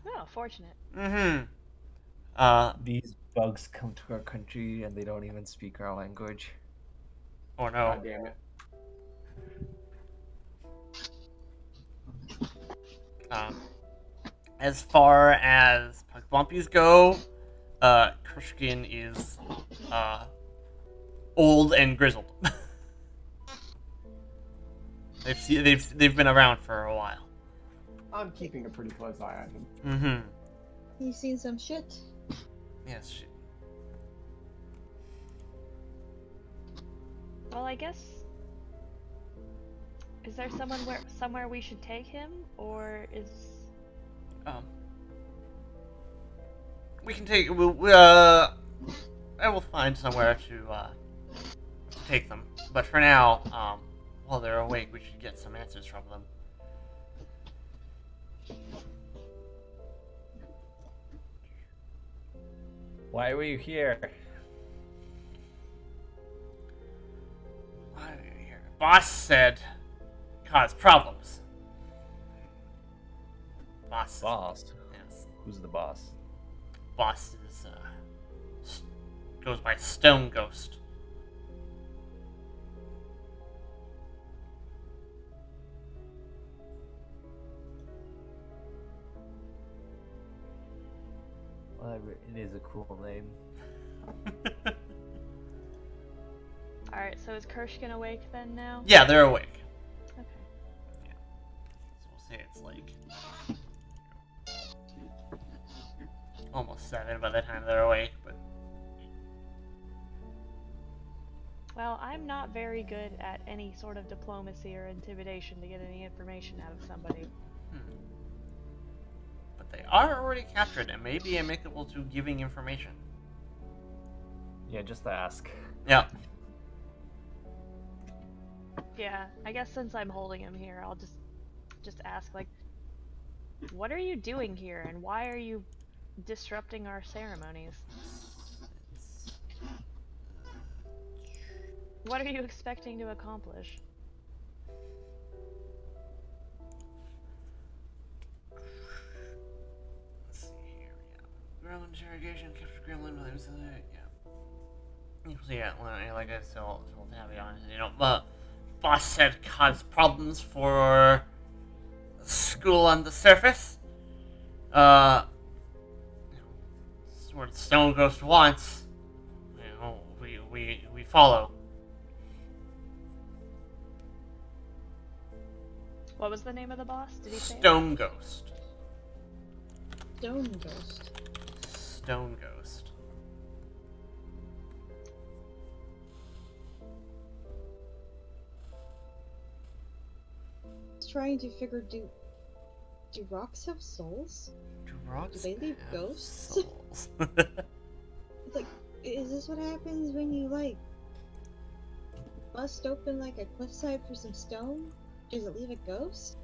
Speaker 4: Oh, fortunate.
Speaker 6: Mm-hmm.
Speaker 2: These bugs come to our country and they don't even speak our language.
Speaker 6: Oh no.
Speaker 1: God damn it.
Speaker 6: As far as Pugbumpies go, Kirshkin is old and grizzled. They've been around for a while.
Speaker 1: I'm keeping a pretty close eye on him.
Speaker 6: Mm-hmm.
Speaker 5: You've seen some shit.
Speaker 6: Yes.
Speaker 4: Well, I guess... Is there somewhere we should take him, or is...
Speaker 6: We can take... I will find somewhere to take them. But for now, while they're awake, we should get some answers from them.
Speaker 2: Why were you here?
Speaker 6: Why are you here? Boss said cause problems. Boss.
Speaker 2: Boss?
Speaker 6: Yes.
Speaker 2: Who's the boss?
Speaker 6: Boss is, goes by Stone Ghost.
Speaker 2: Well, it is a cool name.
Speaker 4: Alright, so is Kershkin awake then now?
Speaker 6: Yeah, they're awake.
Speaker 4: Okay.
Speaker 6: Yeah. So we'll say it's like almost 7 by the time they're awake, but
Speaker 4: Well, I'm not very good at any sort of diplomacy or intimidation to get any information out of somebody.
Speaker 6: but they are already captured and may be amicable to giving information.
Speaker 2: Yeah, just ask.
Speaker 6: Yeah.
Speaker 4: Yeah, I guess since I'm holding him here, I'll just ask, like, what are you doing here, and why are you disrupting our ceremonies? What are you expecting to accomplish?
Speaker 6: Let's see here. Yeah. Gremlin interrogation, captured Gremlin. Yeah. Like I said, I'll be honest. Boss said cause problems for school on the surface. What Stone Ghost wants. We follow.
Speaker 4: What was the name of the boss? Did he say it?
Speaker 6: Stone Ghost.
Speaker 5: Stone Ghost.
Speaker 6: Stone Ghost.
Speaker 5: Trying to figure, do rocks have souls?
Speaker 6: Do rocks
Speaker 5: they leave
Speaker 6: have
Speaker 5: ghosts?
Speaker 6: souls?
Speaker 5: Like, is this what happens when you, like, bust open, like, a cliffside for some stone? Does it leave a ghost?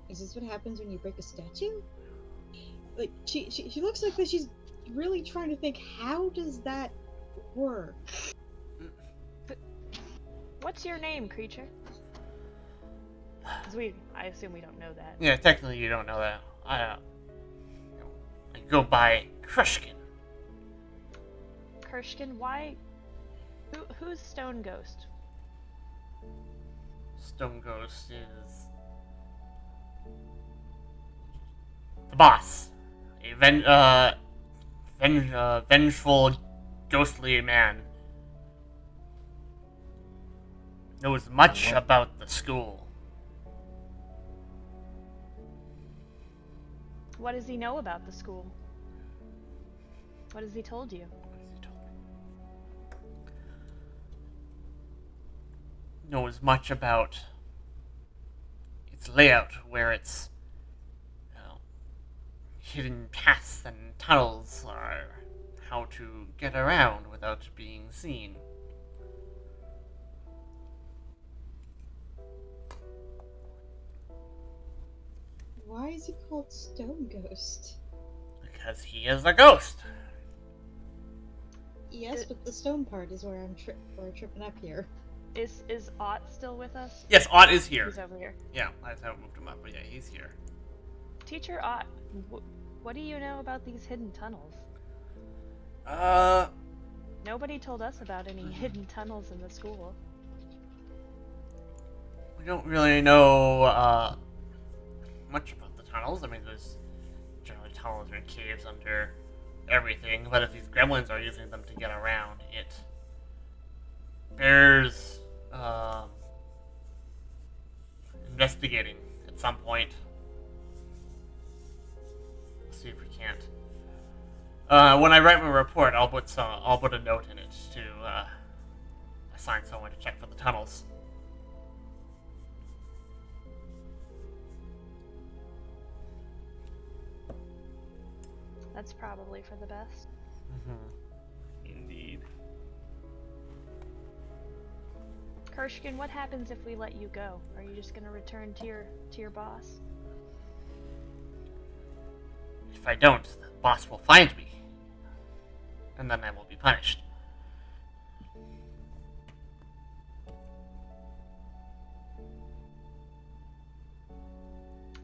Speaker 5: Is this what happens when you break a statue? Like, she looks like that she's really trying to think, how does that work?
Speaker 4: What's your name, creature? Because I assume we don't know that.
Speaker 6: Yeah, technically you don't know that. I go by Krushkin.
Speaker 4: Kershkin, why? Who's Stone Ghost?
Speaker 6: Stone Ghost is the boss. A vengeful, ghostly man. Knows much about the school.
Speaker 4: What does he know about the school? What has he told you?
Speaker 6: Knows much about its layout, where its hidden paths and tunnels are, how to get around without being seen.
Speaker 5: Why is he called Stone Ghost?
Speaker 6: Because he is a ghost.
Speaker 5: Yes, but the stone part is where we're tripping up here.
Speaker 4: Is Ott still with us?
Speaker 6: Yes, Ott is here.
Speaker 4: He's over here.
Speaker 6: Yeah, I haven't moved him up, but yeah, he's here.
Speaker 4: Teacher Ott, what do you know about these hidden tunnels? Nobody told us about any hidden tunnels in the school.
Speaker 6: We don't really know, much about the tunnels. I mean, there's generally tunnels and caves under everything, but if these gremlins are using them to get around, it bears, investigating at some point. Let's see if we can't. When I write my report, I'll put a note in it to assign someone to check for the tunnels.
Speaker 4: That's probably for the best.
Speaker 2: Indeed.
Speaker 4: Kershkin, what happens if we let you go? Are you just gonna return to your boss?
Speaker 6: If I don't, the boss will find me. and then I will be punished.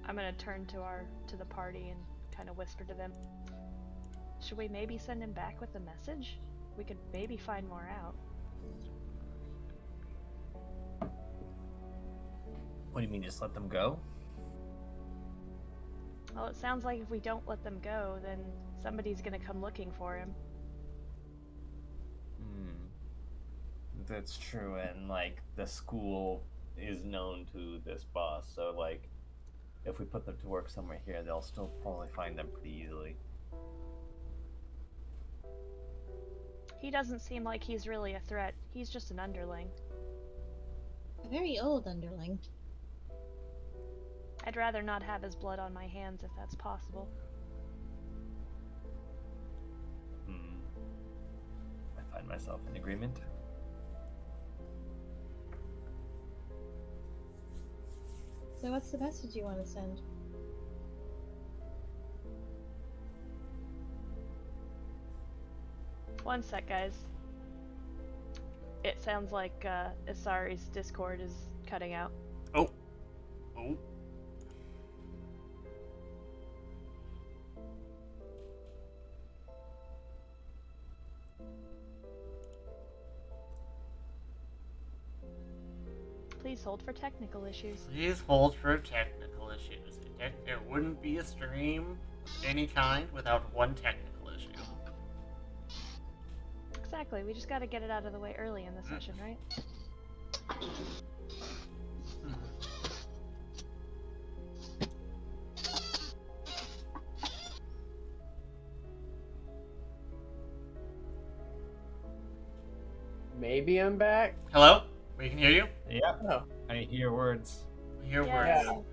Speaker 4: I'm gonna turn to the party and kind of whisper to them. Should we maybe send him back with a message? We could maybe find more out.
Speaker 2: What do you mean, just let them go?
Speaker 4: Well, it sounds like if we don't let them go, then somebody's gonna come looking for him.
Speaker 2: That's true, and like the school is known to this boss, so like if we put them to work somewhere here, they'll still probably find them pretty easily.
Speaker 4: He doesn't seem like he's really a threat. He's just an underling.
Speaker 5: A very old underling.
Speaker 4: I'd rather not have his blood on my hands if that's possible.
Speaker 2: I find myself in agreement.
Speaker 5: So what's the message you want to send?
Speaker 4: One sec, guys. It sounds like Isari's Discord is cutting out.
Speaker 6: Oh.
Speaker 4: Please hold for technical issues.
Speaker 6: Please hold for technical issues. There wouldn't be a stream of any kind without one technical issue.
Speaker 4: Exactly, we just gotta get it out of the way early in the session, right?
Speaker 1: Maybe I'm back.
Speaker 6: Hello? We can hear you?
Speaker 2: Yeah.
Speaker 1: Oh.
Speaker 2: I hear words.
Speaker 6: We hear
Speaker 4: Yeah.
Speaker 6: words.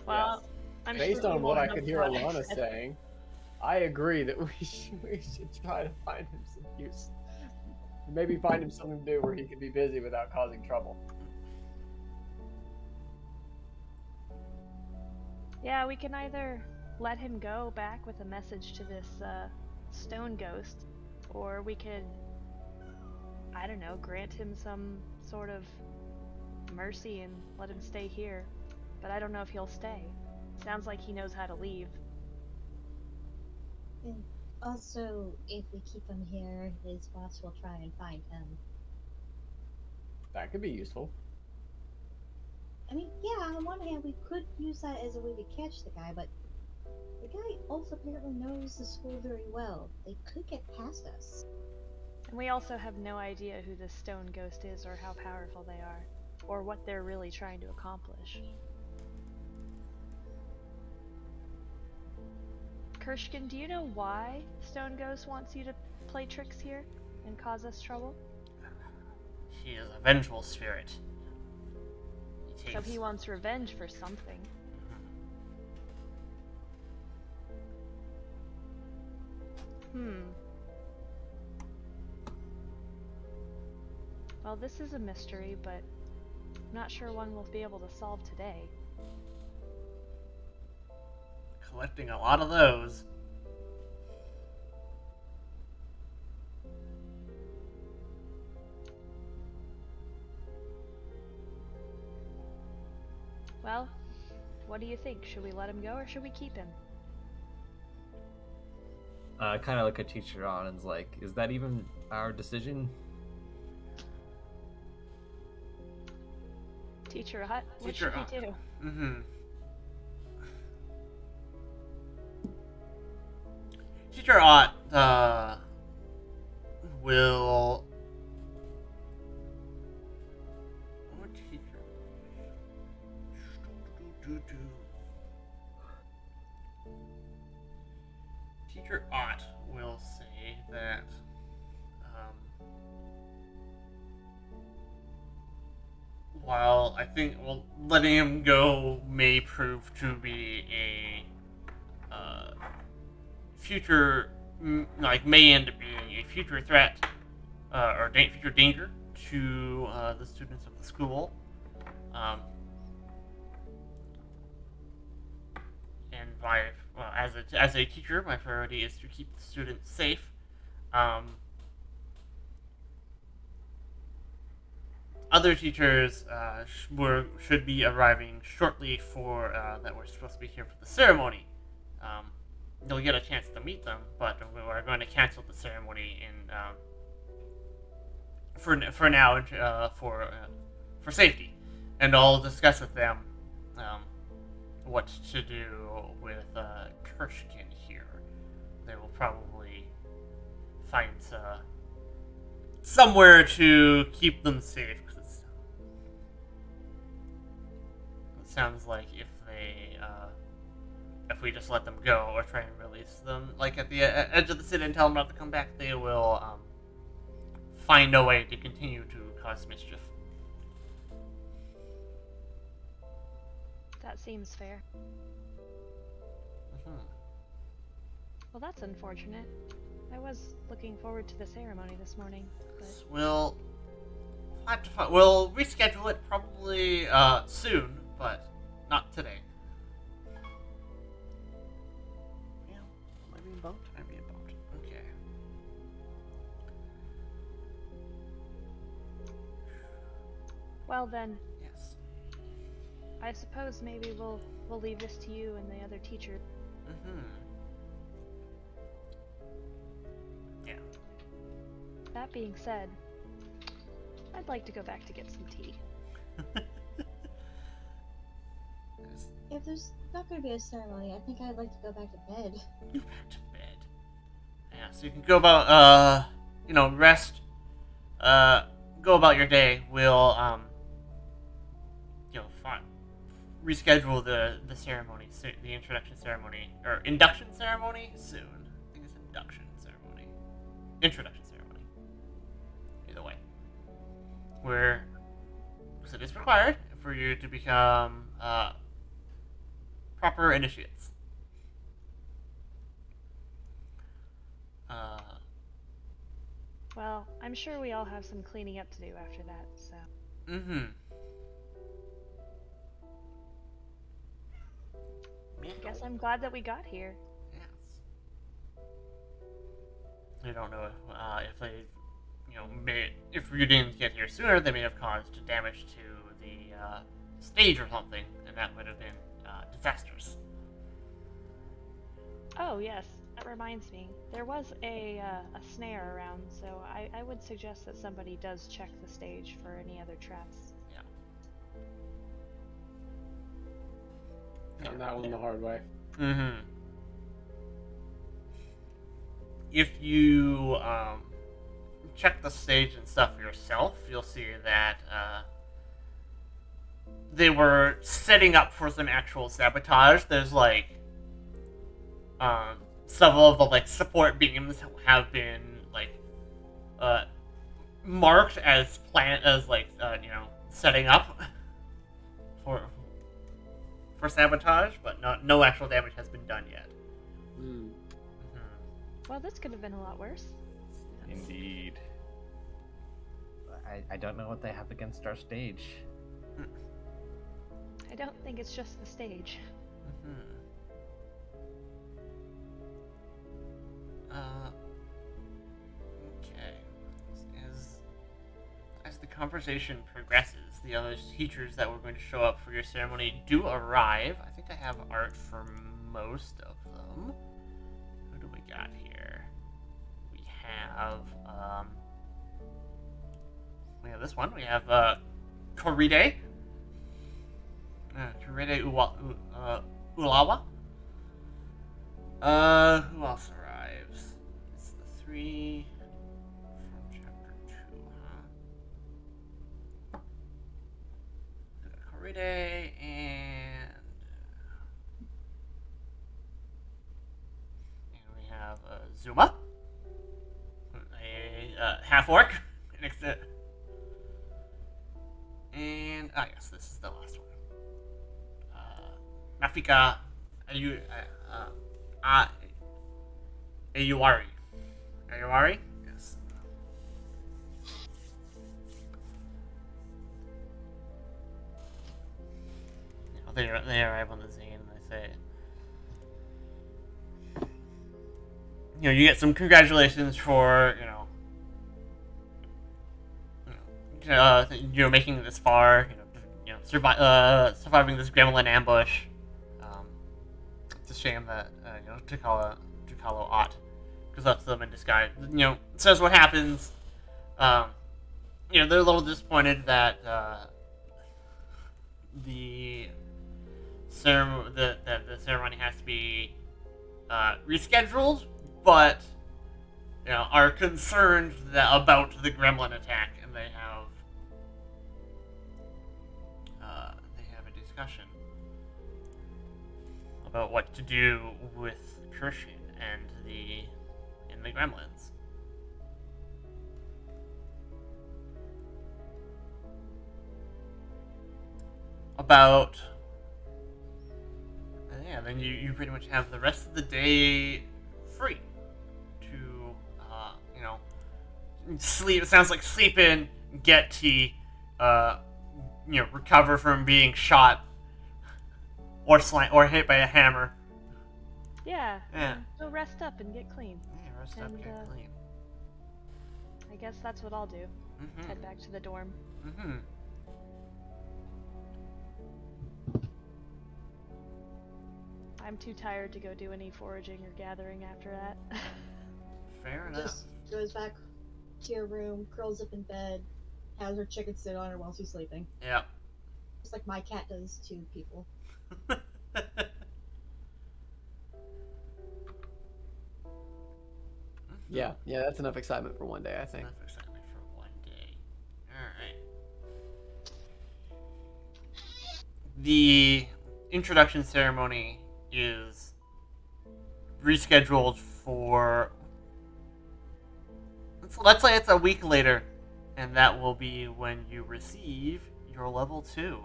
Speaker 4: Well,
Speaker 1: Yes.
Speaker 4: I'm
Speaker 1: Based
Speaker 4: sure
Speaker 1: on what I
Speaker 4: won't
Speaker 1: could hear
Speaker 4: know what I
Speaker 1: Alana
Speaker 4: said.
Speaker 1: saying, I agree that we should try to find him some use. Maybe find him something to do where he can be busy without causing trouble.
Speaker 4: Yeah, we can either let him go back with a message to this stone ghost, or we could, I don't know, grant him some sort of mercy and let him stay here. But I don't know if he'll stay. Sounds like he knows how to leave.
Speaker 5: And also, if we keep him here, his boss will try and find him.
Speaker 1: That could be useful.
Speaker 5: I mean, yeah, on one hand, we could use that as a way to catch the guy, but the guy also apparently knows the school very well. They could get past us.
Speaker 4: And we also have no idea who this stone ghost is or how powerful they are, or what they're really trying to accomplish. Kershkin, do you know why Stone Ghost wants you to play tricks here and cause us trouble?
Speaker 6: She is a vengeful spirit.
Speaker 4: So he wants revenge for something. Well, this is a mystery, but I'm not sure one we'll be able to solve today.
Speaker 6: Collecting a lot of those.
Speaker 4: Well, what do you think? Should we let him go or should we keep him?
Speaker 2: I kind of look at Teacher on and's like, is that even our decision?
Speaker 4: Teacher Hut? What
Speaker 6: Teacher
Speaker 4: should
Speaker 6: Hut.
Speaker 4: we do?
Speaker 6: Teacher Ott will. What teacher? Teacher Ott will say that while I think letting him go may prove to be a future, may end up being a future threat or future danger to the students of the school. And by well, as a teacher, my priority is to keep the students safe. Other teachers should be arriving shortly for that we're supposed to be here for the ceremony. You'll get a chance to meet them, but we're going to cancel the ceremony for now for safety, and I'll discuss with them what to do with Kershkin here. They will probably find somewhere to keep them safe. Cause it sounds like if we just let them go or try and release them, like at the edge of the city and tell them not to come back, they will find a way to continue to cause mischief.
Speaker 4: That seems fair.
Speaker 6: Mm-hmm.
Speaker 4: Well, that's unfortunate. I was looking forward to the ceremony this morning, but...
Speaker 6: We'll reschedule it probably soon, but not today. Yeah, am I being bumped? I'm being bumped. Okay.
Speaker 4: Well then,
Speaker 6: Yes.
Speaker 4: I suppose maybe we'll leave this to you and the other teacher.
Speaker 6: Mm-hmm. Yeah.
Speaker 4: That being said, I'd like to go back to get some tea.
Speaker 5: If there's not going to be a ceremony, I think I'd like to go back to bed.
Speaker 6: Go back to bed. Yeah, so you can go about, rest, go about your day. We'll, reschedule the ceremony, the introduction ceremony, or induction ceremony soon. I think it's induction ceremony. Introduction ceremony. Either way. Because it is required for you to become, proper initiates.
Speaker 4: Well, I'm sure we all have some cleaning up to do after that, so...
Speaker 6: Mm-hmm.
Speaker 4: I guess I'm glad that we got here.
Speaker 6: Yes. I don't know if they, if you didn't get here sooner, they may have caused damage to the stage or something, and that would have been disastrous.
Speaker 4: Oh, yes. That reminds me. There was a snare around, so I would suggest that somebody does check the stage for any other traps.
Speaker 6: Yeah.
Speaker 1: And that one the hard way.
Speaker 6: Mm-hmm. If you check the stage and stuff yourself, you'll see that they were setting up for some actual sabotage. There's several of the support beams have been marked as setting up for sabotage, but no actual damage has been done yet.
Speaker 1: Mm.
Speaker 4: Well, this could have been a lot worse.
Speaker 2: Indeed. I don't know what they have against our stage.
Speaker 4: I don't think it's just the stage.
Speaker 6: Okay. As the conversation progresses, the other teachers that were going to show up for your ceremony do arrive. I think I have art for most of them. Who do we got here? We have this one. We have Koride. Koride Ulawa. Who else arrives? It's the 3 from chapter 2, huh? Koride and we have Zuma, a half-orc, and yes, this is the last one. Mafika Ayuari. Ayuari? Yes. They arrive on the scene and they say, you get some congratulations for making it this far, surviving this gremlin ambush. It's a shame that Takalo ought, because that's them in disguise. Says what happens. They're a little disappointed that the ceremony has to be rescheduled, but are concerned about the gremlin attack, and they have a discussion about what to do with Christian and the gremlins. Then you pretty much have the rest of the day free to sleep. It sounds like sleep in, get tea, recover from being shot or hit by a hammer.
Speaker 4: Yeah. Go rest up and get clean.
Speaker 6: Yeah, rest up and get clean.
Speaker 4: I guess that's what I'll do.
Speaker 6: Mm-hmm.
Speaker 4: Head back to the dorm.
Speaker 6: Mm-hmm.
Speaker 4: I'm too tired to go do any foraging or gathering after that.
Speaker 6: Fair enough.
Speaker 5: Just goes back to your room, curls up in bed, has her chicken sit on her while she's sleeping.
Speaker 6: Yeah.
Speaker 5: Just like my cat does to people.
Speaker 1: Yeah, that's enough excitement for one day, I think.
Speaker 6: Enough excitement for one day. Alright. The introduction ceremony is rescheduled for... Let's say it's a week later, and that will be when you receive your level 2.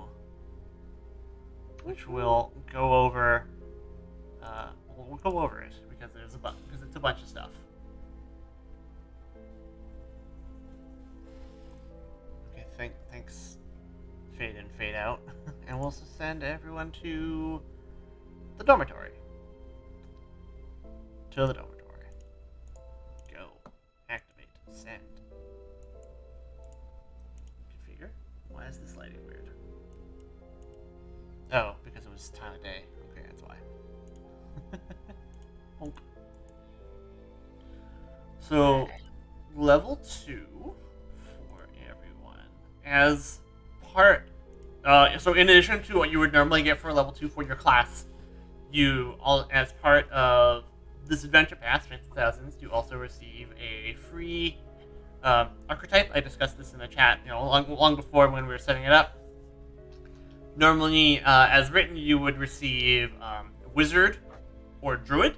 Speaker 6: Which we'll go over... we'll go over it, because it's a bunch of stuff. Thanks, fade in, fade out, and we'll send everyone to the dormitory. To the dormitory. Go. Activate. Send. Configure. Why is this lighting weird? Oh, because it was time of day. Okay, that's why. So, level 2 for everyone. As part... so in addition to what you would normally get for level 2 for your class, as part of this adventure pass, Fantasy Thousands, you also receive a free archetype. I discussed this in the chat, long before when we were setting it up. Normally, as written, you would receive Wizard or Druid.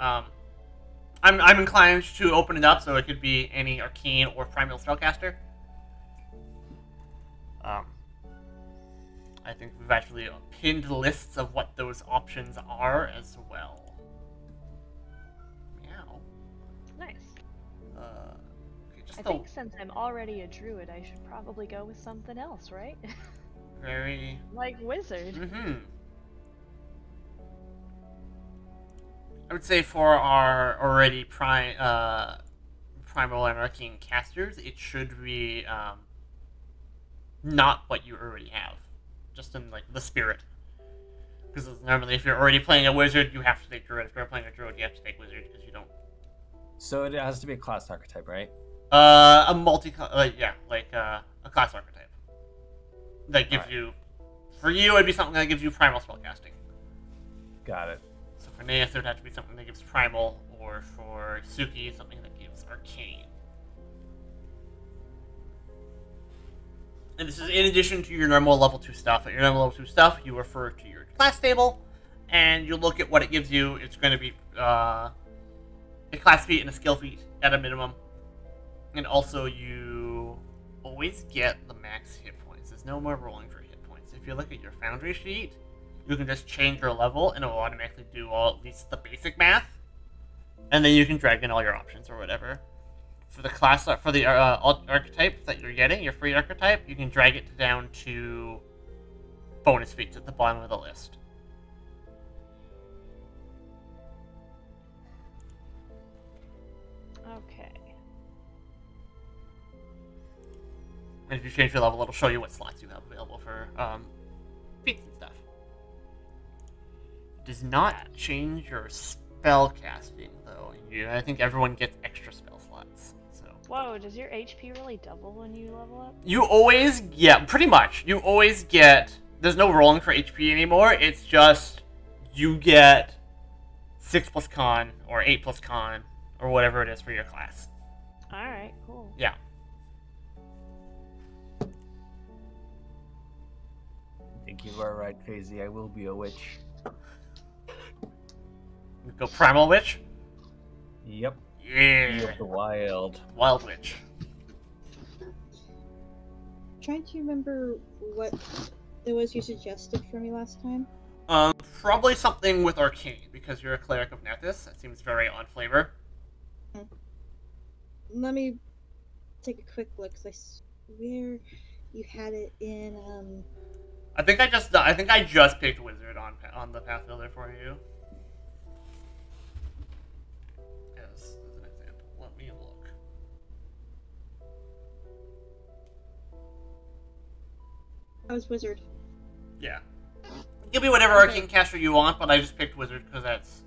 Speaker 6: I'm inclined to open it up so it could be any Arcane or Primal Spellcaster. I think we've actually pinned lists of what those options are as well. Meow.
Speaker 4: Nice.
Speaker 6: Okay,
Speaker 4: I think since I'm already a druid, I should probably go with something else, right?
Speaker 6: Very...
Speaker 4: like wizard.
Speaker 6: Mm-hmm. I would say for our already primal and arcane casters, it should be not what you already have, just in like the spirit. Because normally, if you're already playing a wizard, you have to take druid. If you're playing a druid, you have to take wizard because you don't.
Speaker 2: So it has to be a class archetype, right?
Speaker 6: A class archetype that gives you. For you, it'd be something that gives you primal spellcasting.
Speaker 2: Got it.
Speaker 6: So for Naeus, it would have to be something that gives primal, or for Suki, something that gives arcane. And this is in addition to your normal level 2 stuff. At your normal level 2 stuff, you refer to your class table, and you look at what it gives you. It's going to be a class feat and a skill feat at a minimum. And also, you always get the max hit points. There's no more rolling for hit points. If you look at your Foundry sheet, you can just change your level, and it will automatically do at least the basic math. And then you can drag in all your options or whatever. For the class, for the archetype that you're getting, your free archetype, you can drag it down to bonus feats at the bottom of the list.
Speaker 4: Okay.
Speaker 6: And if you change your level, it'll show you what slots you have available for feats and stuff. It does not change your spell casting, though. I think everyone gets extra spell slots. So.
Speaker 4: Whoa, does your HP really double when you level up?
Speaker 6: You always get, pretty much, you always get, there's no rolling for HP anymore, it's just, you get 6 plus con, or 8 plus con, or whatever it is for your class.
Speaker 4: Alright, cool.
Speaker 6: Yeah.
Speaker 2: I think you are right, Phasey. I will be a witch.
Speaker 6: Go Primal Witch?
Speaker 2: Yep.
Speaker 6: Yeah.
Speaker 2: Of the wild.
Speaker 6: Wild Witch.
Speaker 5: Trying to remember what it was you suggested for me last time.
Speaker 6: Probably something with Arcane, because you're a Cleric of Nethys. That seems very on flavor.
Speaker 5: Let me take a quick look, because I swear you had it in,
Speaker 6: I think I just picked Wizard on the Path Builder for you. As an example. Let me look.
Speaker 5: I was Wizard.
Speaker 6: Yeah. Give me whatever Arcane caster you want, but I just picked Wizard because that's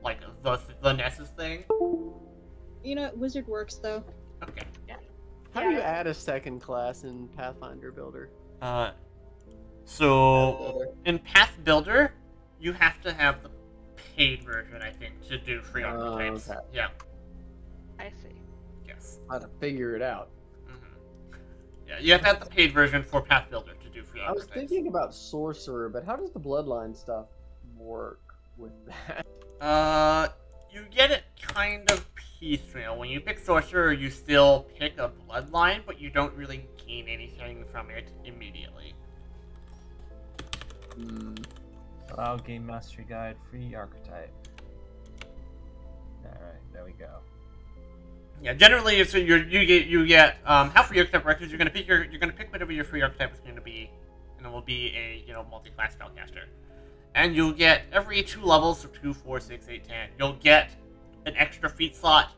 Speaker 6: like the Nessus thing.
Speaker 5: You know, Wizard works though.
Speaker 6: Okay.
Speaker 4: Yeah.
Speaker 1: How do you add a second class in Pathfinder Builder?
Speaker 6: So in Path Builder, you have to have the paid version, I think, to do free archetypes.
Speaker 1: Okay.
Speaker 6: Yeah.
Speaker 4: I see.
Speaker 6: Yes.
Speaker 1: How to figure it out.
Speaker 6: Yeah, you have to have the paid version for Path Builder to do free
Speaker 1: I was
Speaker 6: archetypes.
Speaker 1: thinking about Sorcerer, but how does the Bloodline stuff work with that?
Speaker 6: You get it kind of piecemeal. When you pick Sorcerer, you still pick a Bloodline, but you don't really gain anything from it immediately.
Speaker 2: Allow Game Mastery Guide, free archetype. Alright, there we go.
Speaker 6: Yeah, generally, so you get how free archetype works is you're gonna pick whatever your free archetype is going to be, and it will be a multi-class spellcaster, and you'll get every 2 levels, so 2, 4, 6, 8, 10. You'll get an extra feat slot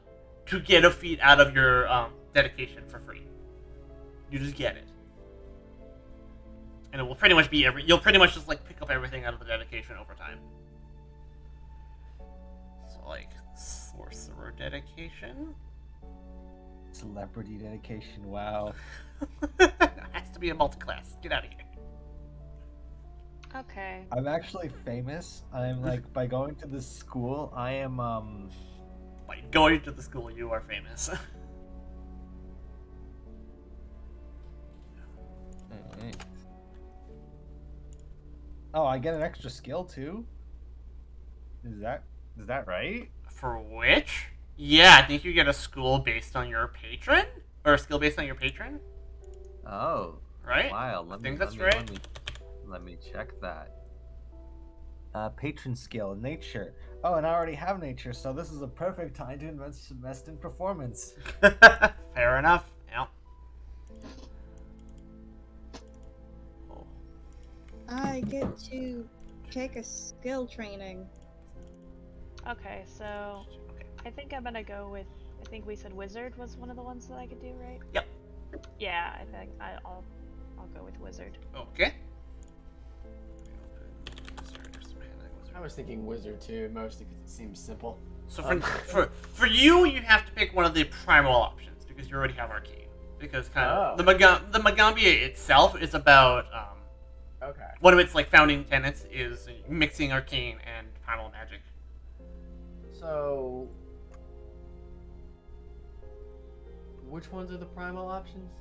Speaker 6: to get a feat out of your dedication for free. You just get it, and it will pretty much be you'll pretty much just like pick up everything out of the dedication over time. So like Sorcerer dedication.
Speaker 2: Celebrity dedication, wow.
Speaker 6: It has to be a multi-class. Get out of here.
Speaker 4: Okay.
Speaker 2: I'm actually famous. I'm like, by going to this school, I am,
Speaker 6: By going to the school, you are famous.
Speaker 2: Alright. Oh, I get an extra skill too? Is that right?
Speaker 6: For which? Yeah, I think you get a school based on your patron? Or a skill based on your patron?
Speaker 2: Oh.
Speaker 6: Right?
Speaker 2: Wow,
Speaker 6: I think that's right.
Speaker 2: Let me check that. Patron skill, nature. Oh, and I already have nature, so this is a perfect time to invest in performance.
Speaker 6: Fair enough. Yeah. Oh.
Speaker 5: I get to take a skill training.
Speaker 4: Okay, so I think I'm gonna go with. I think we said Wizard was one of the ones that I could do, right?
Speaker 6: Yep.
Speaker 4: Yeah, I think I'll go with Wizard.
Speaker 6: Okay.
Speaker 1: I was thinking Wizard too, mostly because it seems simple.
Speaker 6: So for you, you have to pick one of the primal options because you already have Arcane. Because kind of the Magambia itself is about
Speaker 1: Okay.
Speaker 6: one of its like founding tenets is mixing Arcane and primal magic.
Speaker 1: So, which ones are the primal options?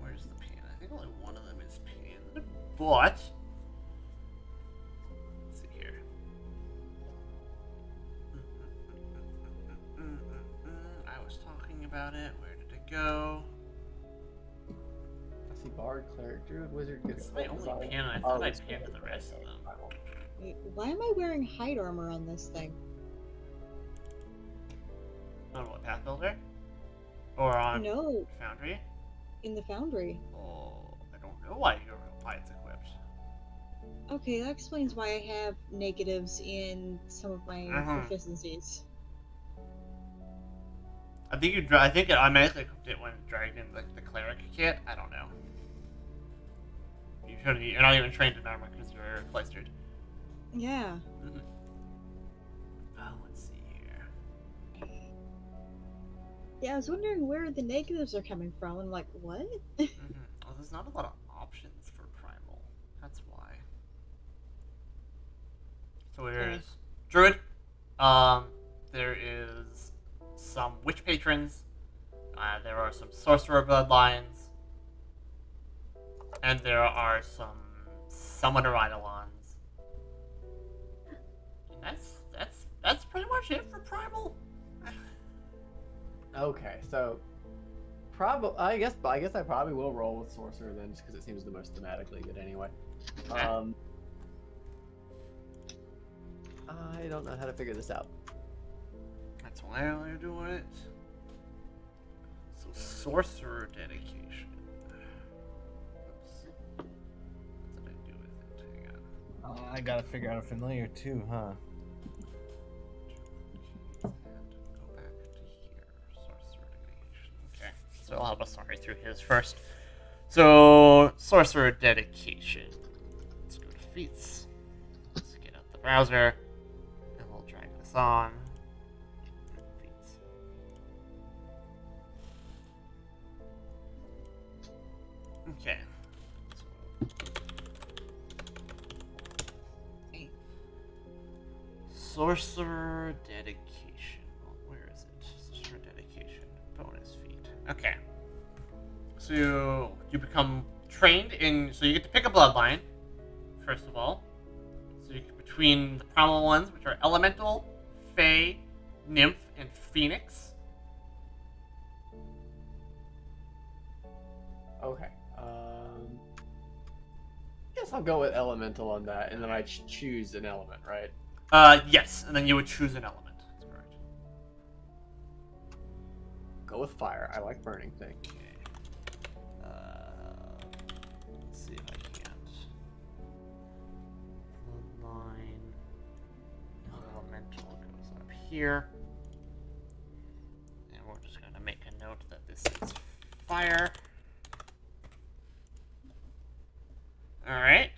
Speaker 6: Where's the pin? I think only one of them is pinned, but let's see here. I was talking about it. Where did it go?
Speaker 1: I see Bard, Cleric, Druid, Wizard, Good
Speaker 6: It's my only pin. I thought I pinned the rest of them.
Speaker 5: Wait, why am I wearing hide armor on this thing?
Speaker 6: On what, Path Builder? Or on
Speaker 5: No,
Speaker 6: Foundry?
Speaker 5: in the Foundry.
Speaker 6: Oh, I don't know why it's equipped.
Speaker 5: Okay, that explains why I have negatives in some of my proficiencies.
Speaker 6: I think it automatically equipped it when it dragged in the cleric kit. I don't know. You're not even trained in armor because you're cloistered.
Speaker 5: Yeah.
Speaker 6: Let's see here.
Speaker 5: Yeah, I was wondering where the negatives are coming from. I'm like, what?
Speaker 6: Well, there's not a lot of options for primal. That's why. So there's druid. There is some witch patrons. There are some sorcerer bloodlines. And there are some summoner eidolons. And that's pretty much it for primal.
Speaker 1: Okay, so probably I guess I probably will roll with sorcerer then, just because it seems the most thematically good anyway.
Speaker 6: Okay.
Speaker 1: I don't know how to figure this out.
Speaker 6: That's why they're doing it. So sorcerer dedication. Oops. What did I do with it? Hang on.
Speaker 2: I gotta figure out a familiar too, huh?
Speaker 6: And go back to here. Sorcerer dedication. Okay. So I'll have a sorry through his first. So sorcerer dedication. Let's go to feats. Let's get out the browser. And we'll drag this on. Feats. Okay. Sorcerer dedication. Well, where is it? Sorcerer dedication. Bonus feat. Okay. So you become trained in. So you get to pick a bloodline. First of all. So you between the primal ones, which are elemental, fae, nymph, and phoenix.
Speaker 1: Okay. Guess I'll go with elemental on that, and then I choose an element, right?
Speaker 6: Yes, and then you would choose an element. That's correct.
Speaker 1: Go with fire. I like burning things.
Speaker 6: Okay. Let's see if I can't. Bloodline. Elemental goes up here. And we're just going to make a note that this is fire. Alright.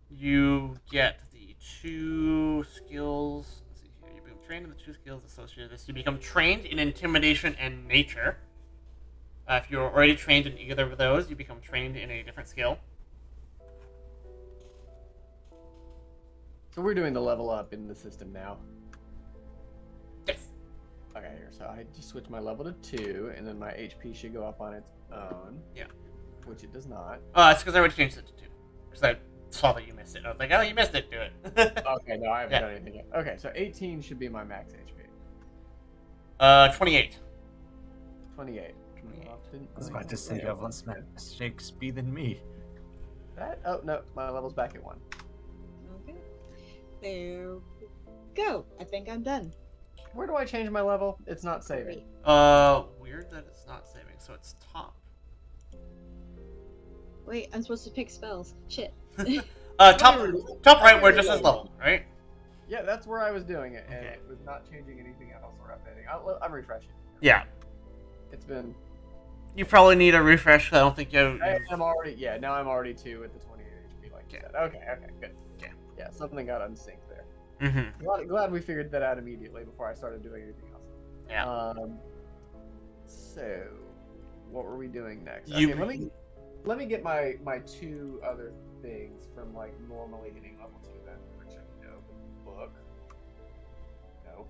Speaker 6: You get the 2 skills. Let's see here. You become trained in the 2 skills associated with this. You become trained in intimidation and nature. If you're already trained in either of those, you become trained in a different skill.
Speaker 1: So we're doing the level up in the system now.
Speaker 6: Yes.
Speaker 1: Okay, here. So I just switched my level to 2, and then my HP should go up on its own.
Speaker 6: Yeah.
Speaker 1: Which it does not.
Speaker 6: It's because I already changed it to 2. Because I saw that you missed it. I was like, oh, you missed it. Do it.
Speaker 1: Okay, no, I haven't done anything yet. Okay, so 18 should be my max HP.
Speaker 6: 28.
Speaker 1: 28.
Speaker 2: I was about to say you have less magic speed than me.
Speaker 1: That? Oh, no, my level's back at 1.
Speaker 5: Okay. There we go. I think I'm done.
Speaker 1: Where do I change my level? It's not saving.
Speaker 6: Weird that it's not saving. So it's top.
Speaker 5: Wait, I'm supposed to pick spells. Shit.
Speaker 6: Top right where it just says level, right?
Speaker 1: Yeah, that's where I was doing it, and
Speaker 6: Okay.
Speaker 1: it was not changing anything else or updating. I'm refreshing.
Speaker 6: Yeah.
Speaker 1: It's been.
Speaker 6: You probably need a refresh. I don't think you.
Speaker 1: I'm already. Yeah, now I'm already 2 with the 28 HP, like you said. Okay, good.
Speaker 6: Okay.
Speaker 1: Yeah, something got unsynced there.
Speaker 6: Mm-hmm.
Speaker 1: Glad we figured that out immediately before I started doing anything else.
Speaker 6: Yeah.
Speaker 1: So, what were we doing next? Okay, let me get my 2 other things from like normally hitting level 2 then, which I know the book. No.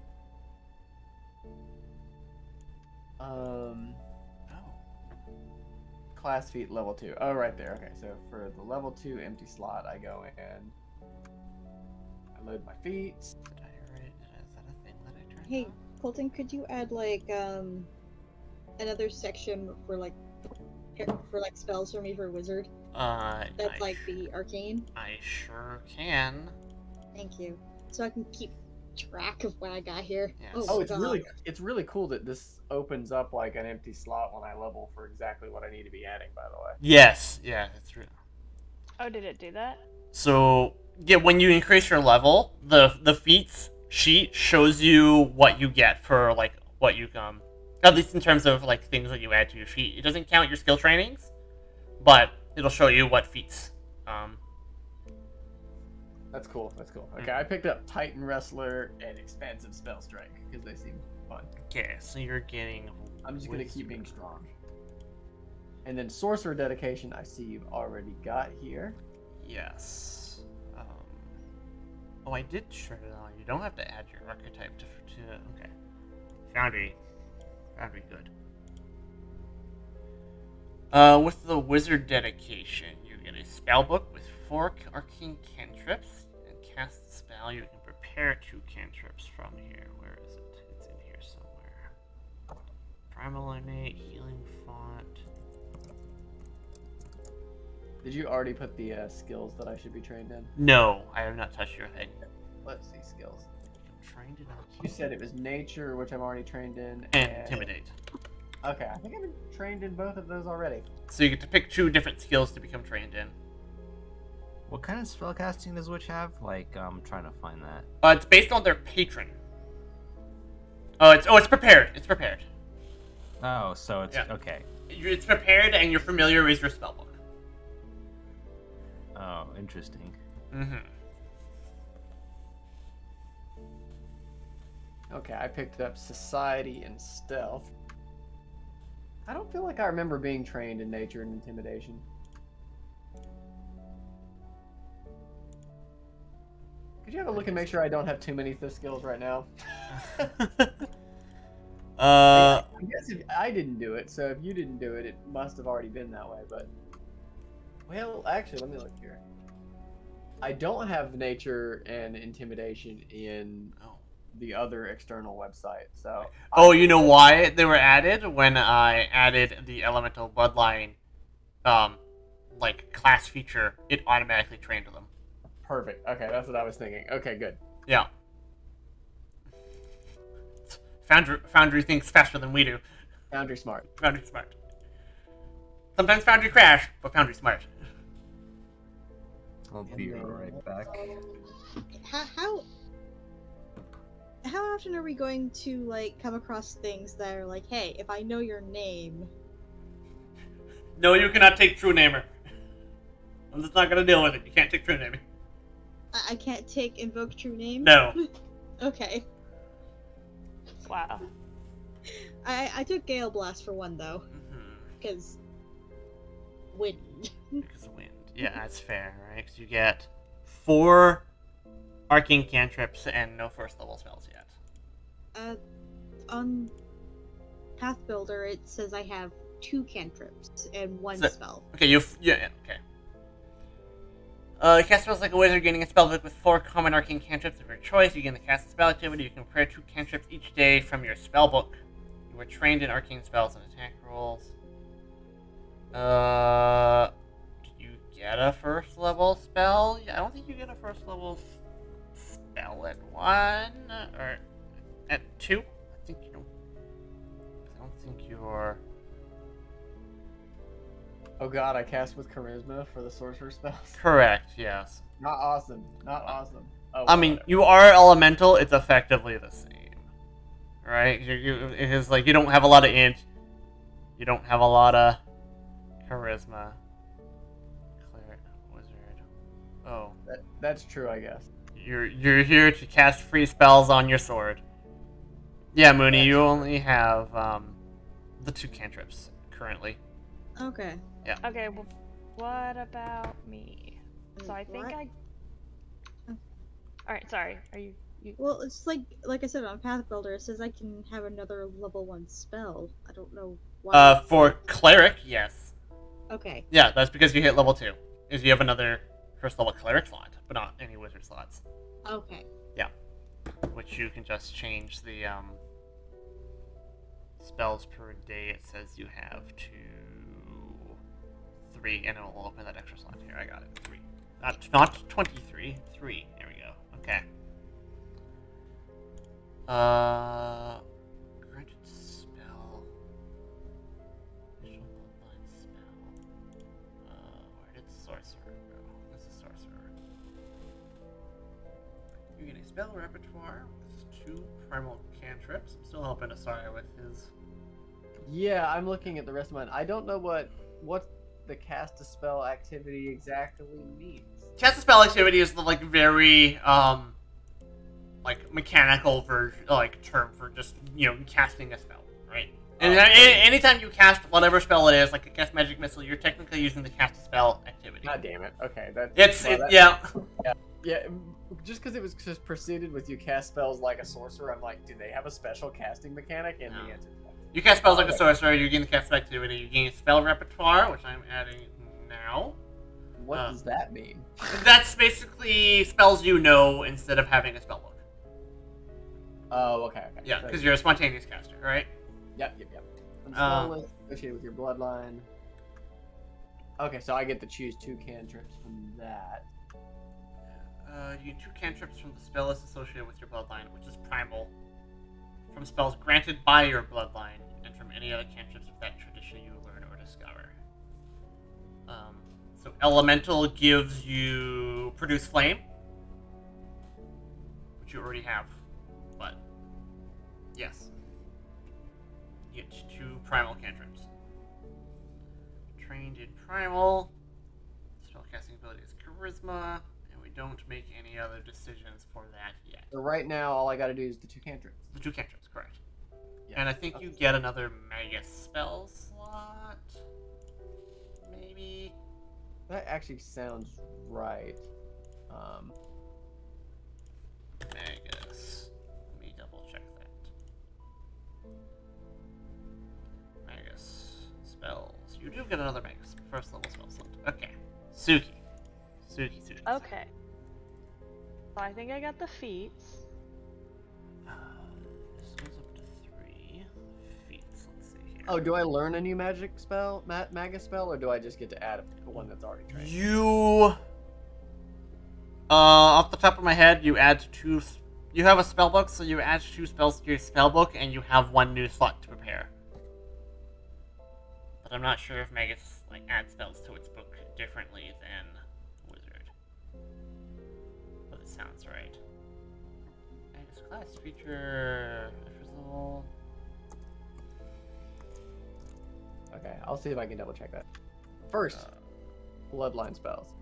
Speaker 1: Class feat level 2. Oh, right there. Okay, so for the level 2 empty slot, I go in. I load my feats.
Speaker 6: Did I write? Is that a thing that I turned
Speaker 5: Hey,
Speaker 6: on?
Speaker 5: Colton, could you add like another section for like spells for me for wizard? That's like the arcane.
Speaker 6: I sure can.
Speaker 5: Thank you. So I can keep track of what I got here.
Speaker 6: Yes.
Speaker 1: Oh,
Speaker 5: God.
Speaker 1: it's really cool that this opens up like an empty slot when I level for exactly what I need to be adding, by the way.
Speaker 6: Yes. Yeah, that's true.
Speaker 4: Oh, did it do that?
Speaker 6: So Yeah, when you increase your level, the feats sheet shows you what you get for like what you at least in terms of like things that you add to your sheet. It doesn't count your skill trainings, but it'll show you what feats.
Speaker 1: That's cool. That's cool. Okay, I picked up Titan Wrestler and Expansive Spell Strike because they seem fun.
Speaker 6: Okay, so you're getting.
Speaker 1: I'm just gonna keep being strong. And then Sorcerer Dedication, I see you've already got here.
Speaker 6: Yes. Oh, I did shred it on. You don't have to add your archetype to okay. Foundry good. With the Wizard Dedication, you get a spell book with 4 arcane cantrips, and cast the spell. You can prepare 2 cantrips from here. Where is it? It's in here somewhere. Primal Innate, Healing Font.
Speaker 1: Did you already put the skills that I should be trained in?
Speaker 6: No, I have not touched your thing.
Speaker 1: Let's see skills.
Speaker 6: I'm trained in Arcane.
Speaker 1: You said it was Nature, which I'm already trained in,
Speaker 6: and Intimidate.
Speaker 1: Okay, I think I've been trained in both of those already.
Speaker 6: So you get to pick 2 different skills to become trained in.
Speaker 2: What kind of spellcasting does Witch have? Like, I'm trying to find that.
Speaker 6: It's based on their patron. It's prepared. It's prepared.
Speaker 2: Oh, so it's okay.
Speaker 6: It's prepared, and you're familiar with your spellbook.
Speaker 2: Oh, interesting.
Speaker 6: Mm-hmm.
Speaker 1: Okay, I picked up Society and Stealth. I don't feel like I remember being trained in Nature and Intimidation. Could you have a look and make sure I don't have too many Thith skills right now? I guess if I didn't do it, so if you didn't do it, it must have already been that way, but... Well, actually, let me look here. I don't have Nature and Intimidation in the other external website, so...
Speaker 6: Oh, you know why they were added? When I added the Elemental Bloodline, like, class feature, it automatically trained them.
Speaker 1: Perfect. Okay, that's what I was thinking. Okay, good.
Speaker 6: Yeah. Foundry thinks faster than we do.
Speaker 1: Foundry smart.
Speaker 6: Foundry smart. Sometimes Foundry crash, but Foundry smart.
Speaker 2: I'll be right back.
Speaker 5: How often are we going to like come across things that are like, hey, if I know your name?
Speaker 6: No, you cannot take True Namer. I'm just not gonna deal with it. You can't take True Naming.
Speaker 5: I can't take Invoke True Name?
Speaker 6: No.
Speaker 5: Okay.
Speaker 4: Wow.
Speaker 5: I took Gale Blast for one though. Because wind.
Speaker 6: Because of wind. Yeah, that's fair, right? Because you get 4 arcane cantrips and no first level spells yet.
Speaker 5: On Path Builder, it says I have 2 cantrips and 1 spell.
Speaker 6: Okay, okay. Cast spells like a wizard, gaining a spellbook with 4 common arcane cantrips of your choice. You gain the cast spell activity. You can prepare 2 cantrips each day from your spellbook. You were trained in arcane spells and attack rolls. Do you get a first level spell? Yeah, I don't think you get a first level spell at 1 or at 2. I think you don't. I don't think you're.
Speaker 1: Oh god, I cast with Charisma for the Sorcerer spells?
Speaker 6: Correct, yes.
Speaker 1: Not awesome. Not awesome. Oh,
Speaker 6: I mean, you are elemental, it's effectively the same. Right? It is like, you don't have a lot of int. You don't have a lot of charisma. Cleric, wizard. Oh.
Speaker 1: That's true, I guess.
Speaker 6: You're here to cast free spells on your sword. Yeah, Mooney, you only have the 2 cantrips currently.
Speaker 5: Okay.
Speaker 6: Yeah.
Speaker 4: Okay, well, what about me? So I think Alright, sorry. Are you...
Speaker 5: Well, it's like I said on Path Builder, it says I can have another level 1 spell. I don't know why.
Speaker 6: For cleric, yes.
Speaker 5: Okay.
Speaker 6: Yeah, that's because you hit level 2. Is you have another first level cleric slot, but not any wizard slots.
Speaker 5: Okay.
Speaker 6: Yeah. Which you can just change the spells per day. It says you have 2, 3, and it'll open that extra slot here. I got it. 3. Not 23. 3. There we go. Okay. Granted spell. Visual bloodline spell. Where did sorcerer go? This is sorcerer. create a spell repertoire with 2 primal cantrips. I'm still helping Asari with his.
Speaker 1: Yeah, I'm looking at the rest of mine. I don't know what the cast a spell activity exactly means.
Speaker 6: Cast a spell activity is the like very like mechanical version, like term for just casting a spell, right? And anytime you cast whatever spell it is, like a cast magic missile, you're technically using the cast a spell activity.
Speaker 1: God damn it! Okay,
Speaker 6: yeah.
Speaker 1: Just because it was just preceded with you cast spells like a sorcerer, I'm like, do they have a special casting mechanic? And the answer is no.
Speaker 6: You cast spells like a sorcerer, you gain the cast activity, you gain spell repertoire, which I'm adding now.
Speaker 1: What does that mean?
Speaker 6: That's basically spells you know instead of having a spell book.
Speaker 1: Oh, okay.
Speaker 6: Yeah, because you're a spontaneous caster, right?
Speaker 1: Yep. And spell list associated with your bloodline. Okay, so I get to choose 2 cantrips from that.
Speaker 6: You get 2 cantrips from the spell list associated with your bloodline, which is primal. From spells granted by your bloodline, and from any other cantrips of that tradition you learn or discover. So elemental gives you produce flame, which you already have, but yes, you get 2 primal cantrips. Trained in primal, spellcasting ability is charisma, and we don't make any other decisions for that yet.
Speaker 1: So right now, all I got to do is the 2 cantrips.
Speaker 6: The 2 cantrips, correct.
Speaker 1: Yeah.
Speaker 6: And I think you get another Magus spell slot. Maybe.
Speaker 1: That actually sounds right.
Speaker 6: Magus. Let me double check that. Magus spells. You do get another Magus first level spell slot. Okay. Suki.
Speaker 4: Okay. So I think I got the feats.
Speaker 6: This goes up to 3 feats. Let's see here.
Speaker 1: Oh, do I learn a new magic spell, Magus spell, or do I just get to add one that's already trained?
Speaker 6: You, off the top of my head, you add 2. You have a spell book, so you add 2 spells to your spell book, and you have 1 new slot to prepare. But I'm not sure if Magus adds spells to its book differently than Wizard. But it sounds right. Magus class feature. Result.
Speaker 1: Okay, I'll see if I can double check that. First, bloodline spells.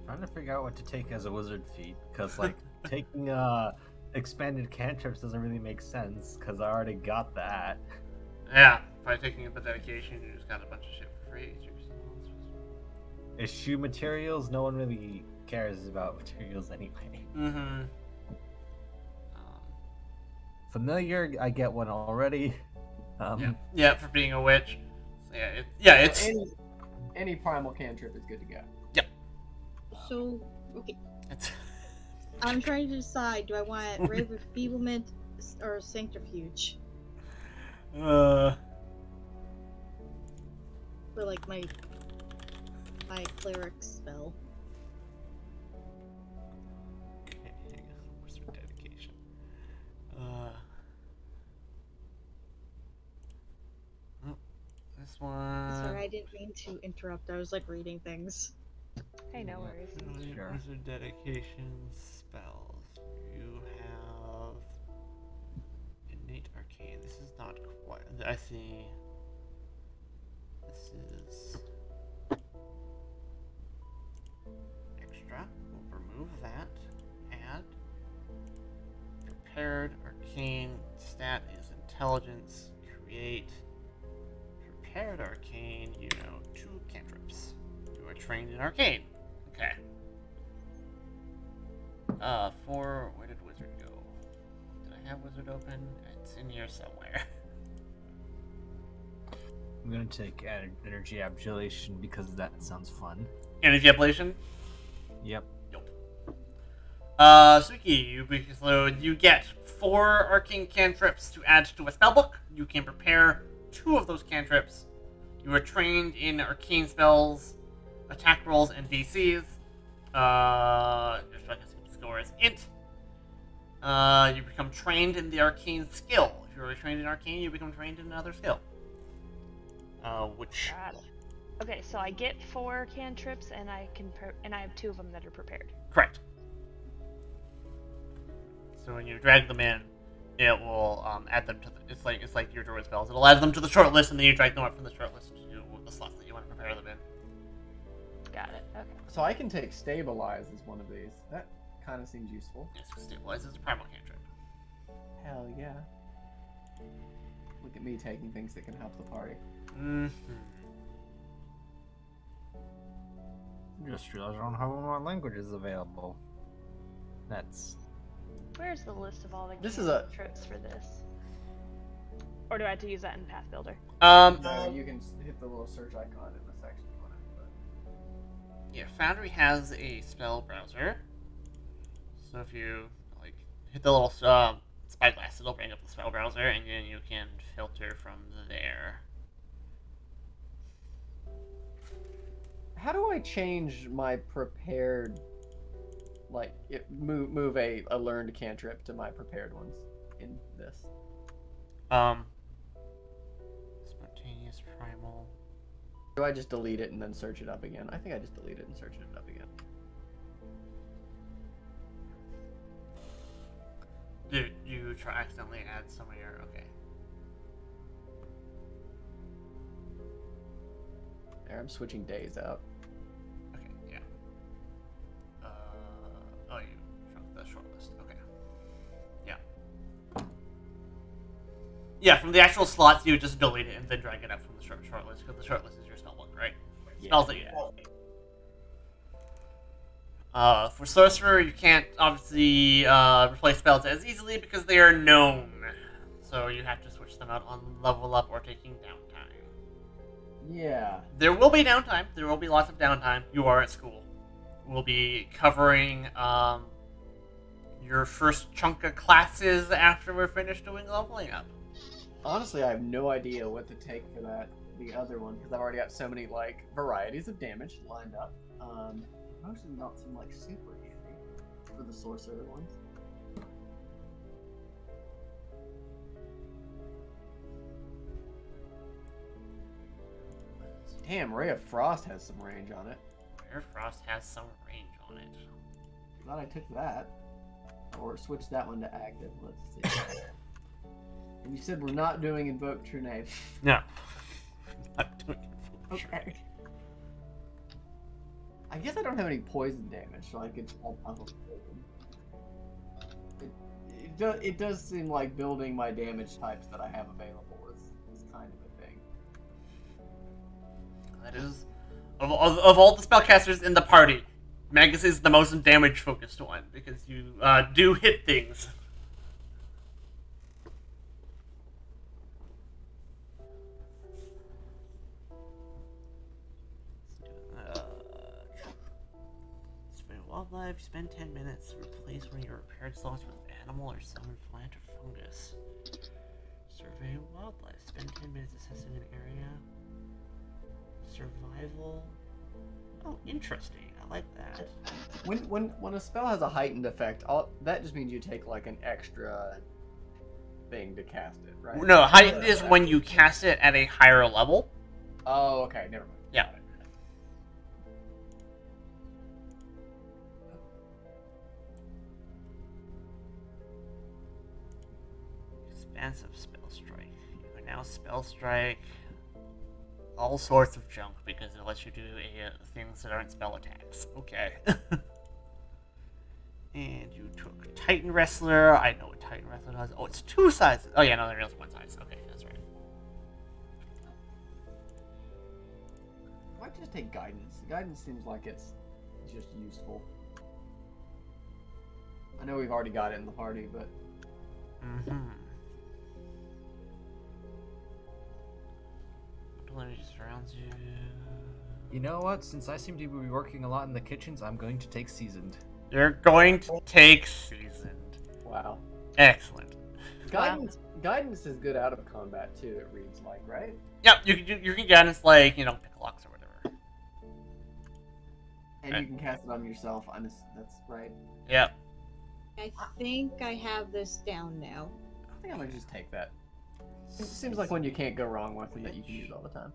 Speaker 2: Trying to figure out what to take as a wizard feat, because taking expanded cantrips doesn't really make sense, because I already got that.
Speaker 6: Yeah, by taking the dedication, you just got a bunch of shit for free.
Speaker 2: Eschew materials, no one really cares about materials anyway.
Speaker 6: Mm-hmm.
Speaker 2: Familiar, I get one already.
Speaker 6: Yeah, for being a witch. So it's
Speaker 1: any primal cantrip is good to go.
Speaker 6: Yep.
Speaker 5: So, okay. I'm trying to decide, do I want Ray of Enfeeblement or Sanctifuge? For my cleric spell.
Speaker 6: Okay, hang on. Where's your dedication? This one.
Speaker 5: Sorry, I didn't mean to interrupt. I was reading things.
Speaker 4: Hey, no worries.
Speaker 6: Sure. Wizard dedication spells. You have innate arcane. This is not quite. I see. This is extra. We'll remove that. Add. Prepared arcane stat is intelligence. Create. Prepared arcane. 2 cantrips. You are trained in arcane. Okay. Where did wizard go? Did I have wizard open? It's in here somewhere.
Speaker 2: I'm gonna take energy abjuration because that sounds fun.
Speaker 6: Energy ablation?
Speaker 2: Yep.
Speaker 6: Suki, you get 4 arcane cantrips to add to a spellbook. You can prepare 2 of those cantrips. You are trained in arcane spells, attack rolls, and DCs. Your spellcasting score is int. You become trained in the arcane skill. If you're already trained in arcane, you become trained in another skill. Which
Speaker 4: Okay, so I get 4 cantrips, and I have 2 of them that are prepared.
Speaker 6: Correct. So when you drag them in, it will add them to the. It's like your druid spells. It'll add them to the short list, and then you drag them up from the short list to the slots that you want to prepare them in.
Speaker 4: Got it. Okay.
Speaker 1: So I can take stabilize as one of these. That kind of seems useful.
Speaker 6: Yes, stabilize is a primal cantrip.
Speaker 1: Hell yeah. Look at me taking things that can help the party.
Speaker 2: Just realized I don't have more languages available. That's.
Speaker 4: Where's the list of all the
Speaker 1: This
Speaker 4: cantrips for this? Or do I have to use that in Path Builder?
Speaker 1: No, you can hit the little search icon in the section you want it. But...
Speaker 6: Yeah, Foundry has a spell browser. So if you hit the little spyglass, it'll bring up the spell browser, and then you can filter from there.
Speaker 1: How do I change my prepared, move a learned cantrip to my prepared ones in this?
Speaker 6: Spontaneous primal.
Speaker 1: Do I just delete it and then search it up again? I think I just delete it and search it up again.
Speaker 6: Did you accidentally add some of your... Okay.
Speaker 1: There, I'm switching days out.
Speaker 6: Okay, yeah. Oh, you shrunk the short list. Okay. Yeah. Yeah, from the actual slots, you would just delete it and then drag it up from the short list, because the short list is your spell book, right?
Speaker 1: Yeah.
Speaker 6: Spells that you add. For Sorcerer, you can't obviously replace spells as easily because they are known. So you have to switch them out on level up or taking downtime.
Speaker 1: Yeah.
Speaker 6: There will be downtime. There will be lots of downtime. You are at school. We'll be covering your first chunk of classes after we're finished doing leveling up.
Speaker 1: Honestly, I have no idea what to take for the other one, because I've already got so many, varieties of damage lined up. Most of them don't seem super handy for the sorcerer ones. Damn, Ray of Frost has some range on it.
Speaker 6: Ray of Frost has some range on it.
Speaker 1: Glad I took that. Or switched that one to active. Let's see. And you said we're not doing Invoke True Name.
Speaker 6: No. Not doing Invoke True
Speaker 1: Okay. I guess I don't have any poison damage, so I could try puzzle poison. It does seem like building my damage types that I have available is kind of a thing.
Speaker 6: That is, of all the spellcasters in the party, Magus is the most damage-focused one, because you do hit things. Wildlife, spend 10 minutes to replace one of your repaired slots with animal or summon plant or fungus. Survey wildlife, spend 10 minutes assessing an area. Survival. Oh, interesting. I like that.
Speaker 1: When a spell has a heightened effect, that just means you take an extra thing to cast it, right?
Speaker 6: No, heightened is when you cast it at a higher level.
Speaker 1: Oh, okay, never mind.
Speaker 6: Yeah. Expansive spell strike. You can now spell strike all sorts of junk because it lets you do things that aren't spell attacks. Okay. And you took Titan Wrestler. I know what Titan Wrestler does. Oh, it's 2 sizes. Oh yeah, no, there is 1 size. Okay, that's right.
Speaker 1: I might just take Guidance. Guidance seems like it's just useful. I know we've already got it in the party, but...
Speaker 6: Energy surrounds you.
Speaker 2: You know what? Since I seem to be working a lot in the kitchens, I'm going to take Seasoned.
Speaker 6: You're going to take Seasoned.
Speaker 1: Wow.
Speaker 6: Excellent.
Speaker 1: Guidance is good out of combat too, it reads like, right?
Speaker 6: Yep, you can guidance pick locks or whatever.
Speaker 1: And you can cast it on yourself. That's right.
Speaker 6: Yep.
Speaker 5: I think I have this down now.
Speaker 1: I think I might just take that. It seems like one you can't go wrong with and that you can use all the time.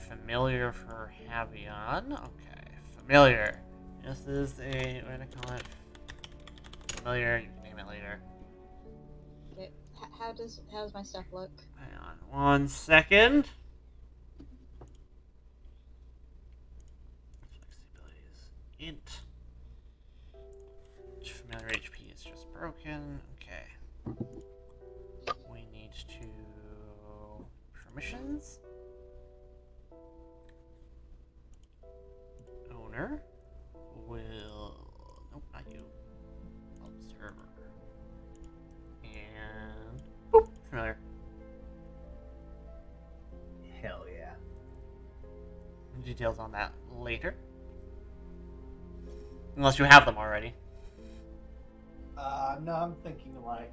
Speaker 6: familiar for Havion. Okay, familiar. This is a, what do I call it? Familiar, you can name it later.
Speaker 5: Okay. How does my stuff look?
Speaker 6: Hang on 1 second. Flexibility is int. Familiar HP is just broken. Okay. We need to permissions. Owner will, nope, not you. Observer. And boop, familiar.
Speaker 2: Hell yeah.
Speaker 6: Details on that later. Unless you have them already.
Speaker 7: No, I'm thinking like.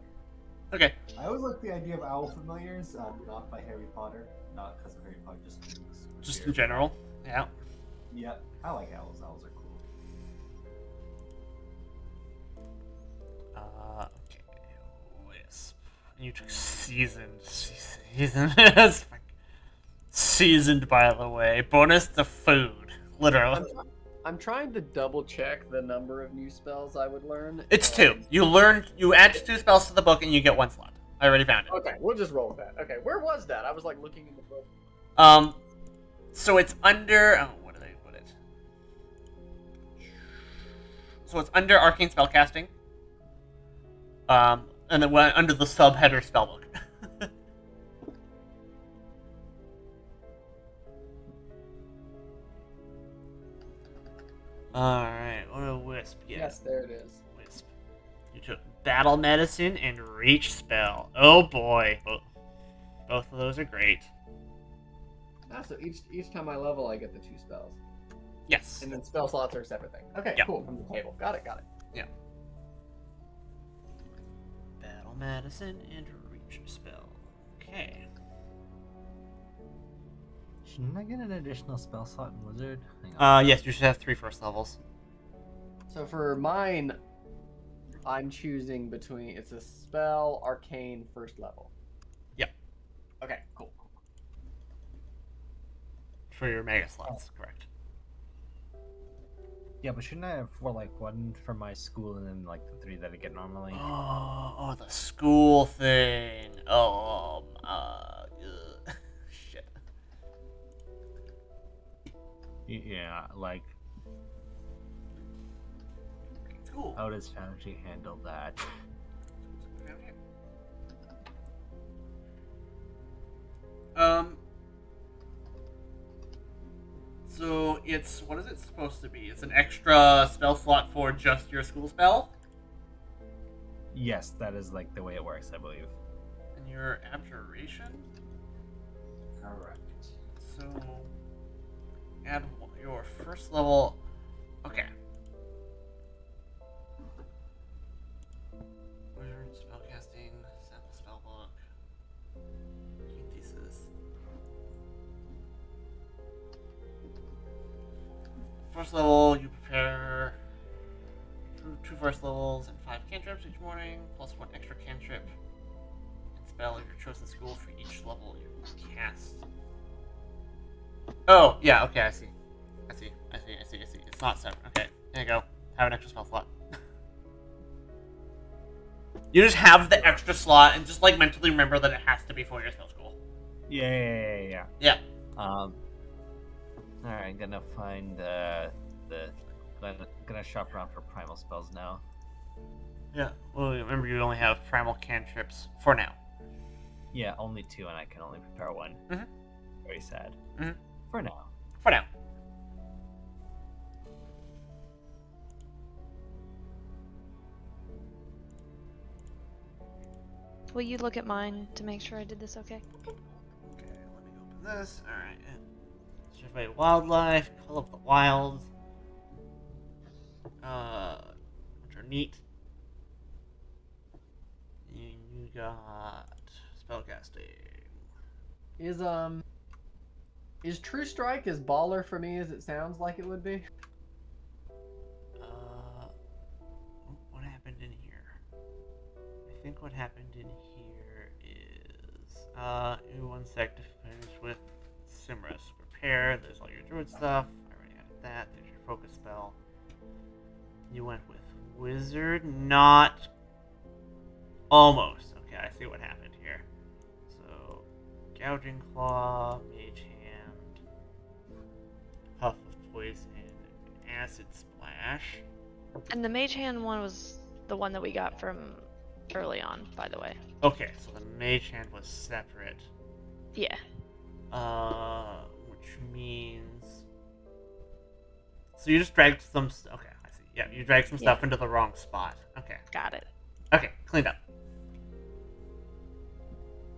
Speaker 6: Okay.
Speaker 7: I always like the idea of owl familiars, not by Harry Potter, not because of Harry Potter,
Speaker 6: Just in general. Yeah.
Speaker 7: Yeah, I like owls. Owls are cool.
Speaker 6: Okay. Wisp. You took seasoned. Seasoned. Seasoned, by the way. Bonus to food. Literally.
Speaker 1: I'm trying to double check the number of new spells I would learn.
Speaker 6: It's 2. You add 2 spells to the book and you get 1 slot. I already found it.
Speaker 1: Okay, we'll just roll with that. Okay, where was that? I was like looking in the book.
Speaker 6: So it's under, oh, what did I put it? So it's under Arcane Spellcasting. And then under the subheader Spellbook. Alright, what a Wisp. Yeah.
Speaker 1: Yes, there it is.
Speaker 6: Wisp. You took Battle Medicine and Reach Spell. Oh boy. Both of those are great.
Speaker 1: Ah, so each time I level, I get the 2 spells.
Speaker 6: Yes.
Speaker 1: And then spell slots are a separate thing. Okay,
Speaker 6: Yep.
Speaker 1: cool. From the table. Got it.
Speaker 6: Yeah. Battle Medicine and Reach Spell. Okay.
Speaker 2: Shouldn't I get an additional spell slot in Wizard? Hang on.
Speaker 6: Yes, you should have 3 first levels.
Speaker 1: So for mine, I'm choosing between, it's a spell, arcane, first level.
Speaker 6: Yep.
Speaker 1: Okay, cool.
Speaker 6: For your mega slots, correct.
Speaker 2: Yeah, but shouldn't I have like 1 for my school and then like the 3 that I get normally?
Speaker 6: Oh, the school thing. Shit.
Speaker 2: Yeah, like
Speaker 6: School.
Speaker 2: how does Foundry handle that?
Speaker 6: So it's, what is it supposed to be? It's an extra spell slot for just your school spell?
Speaker 2: Yes, that is like the way it works, I believe.
Speaker 6: And your abjuration?
Speaker 7: Correct.
Speaker 6: So, add your first level. Okay. Wizard, spellcasting, sample spellbook, key thesis. First level, you prepare 2 first levels and 5 cantrips each morning, plus 1 extra cantrip and spell of your chosen school for each level you cast. Oh, yeah, okay, I see. It's not 7. Okay, there you go. Have an extra spell slot. You just have the extra slot and just like mentally remember that it has to be for your spell school.
Speaker 2: Yeah.
Speaker 6: Yeah.
Speaker 2: Alright, I'm gonna find gonna shop around for primal spells now.
Speaker 6: Yeah. Well, remember you only have primal cantrips for now.
Speaker 2: Yeah, only 2 and I can only prepare 1.
Speaker 6: Mhm.
Speaker 2: Very sad.
Speaker 6: Mhm.
Speaker 2: For now.
Speaker 6: For now.
Speaker 4: Will you look at mine to make sure I did this okay?
Speaker 6: Okay, let me open this. Alright. Survey wildlife, Call of the Wild. Which are neat. And you got spellcasting.
Speaker 1: Is True Strike as baller for me as it sounds like it would be?
Speaker 6: What happened in here? I think what happened in here is 1 sec to finish with Simris. prepared. There's all your druid stuff. I already added that. There's your focus spell. You went with wizard, not almost. Okay, I see what happened here. So, gouging claw, mage hand, puff of poison, acid splash.
Speaker 4: And the mage hand one was the one that we got from early on, by the way.
Speaker 6: Okay, so the mage hand was separate.
Speaker 4: Yeah.
Speaker 6: Which means... So you just dragged some... Okay, I see. Yeah, you dragged some stuff into the wrong spot. Okay.
Speaker 4: Got it.
Speaker 6: Okay, cleaned up.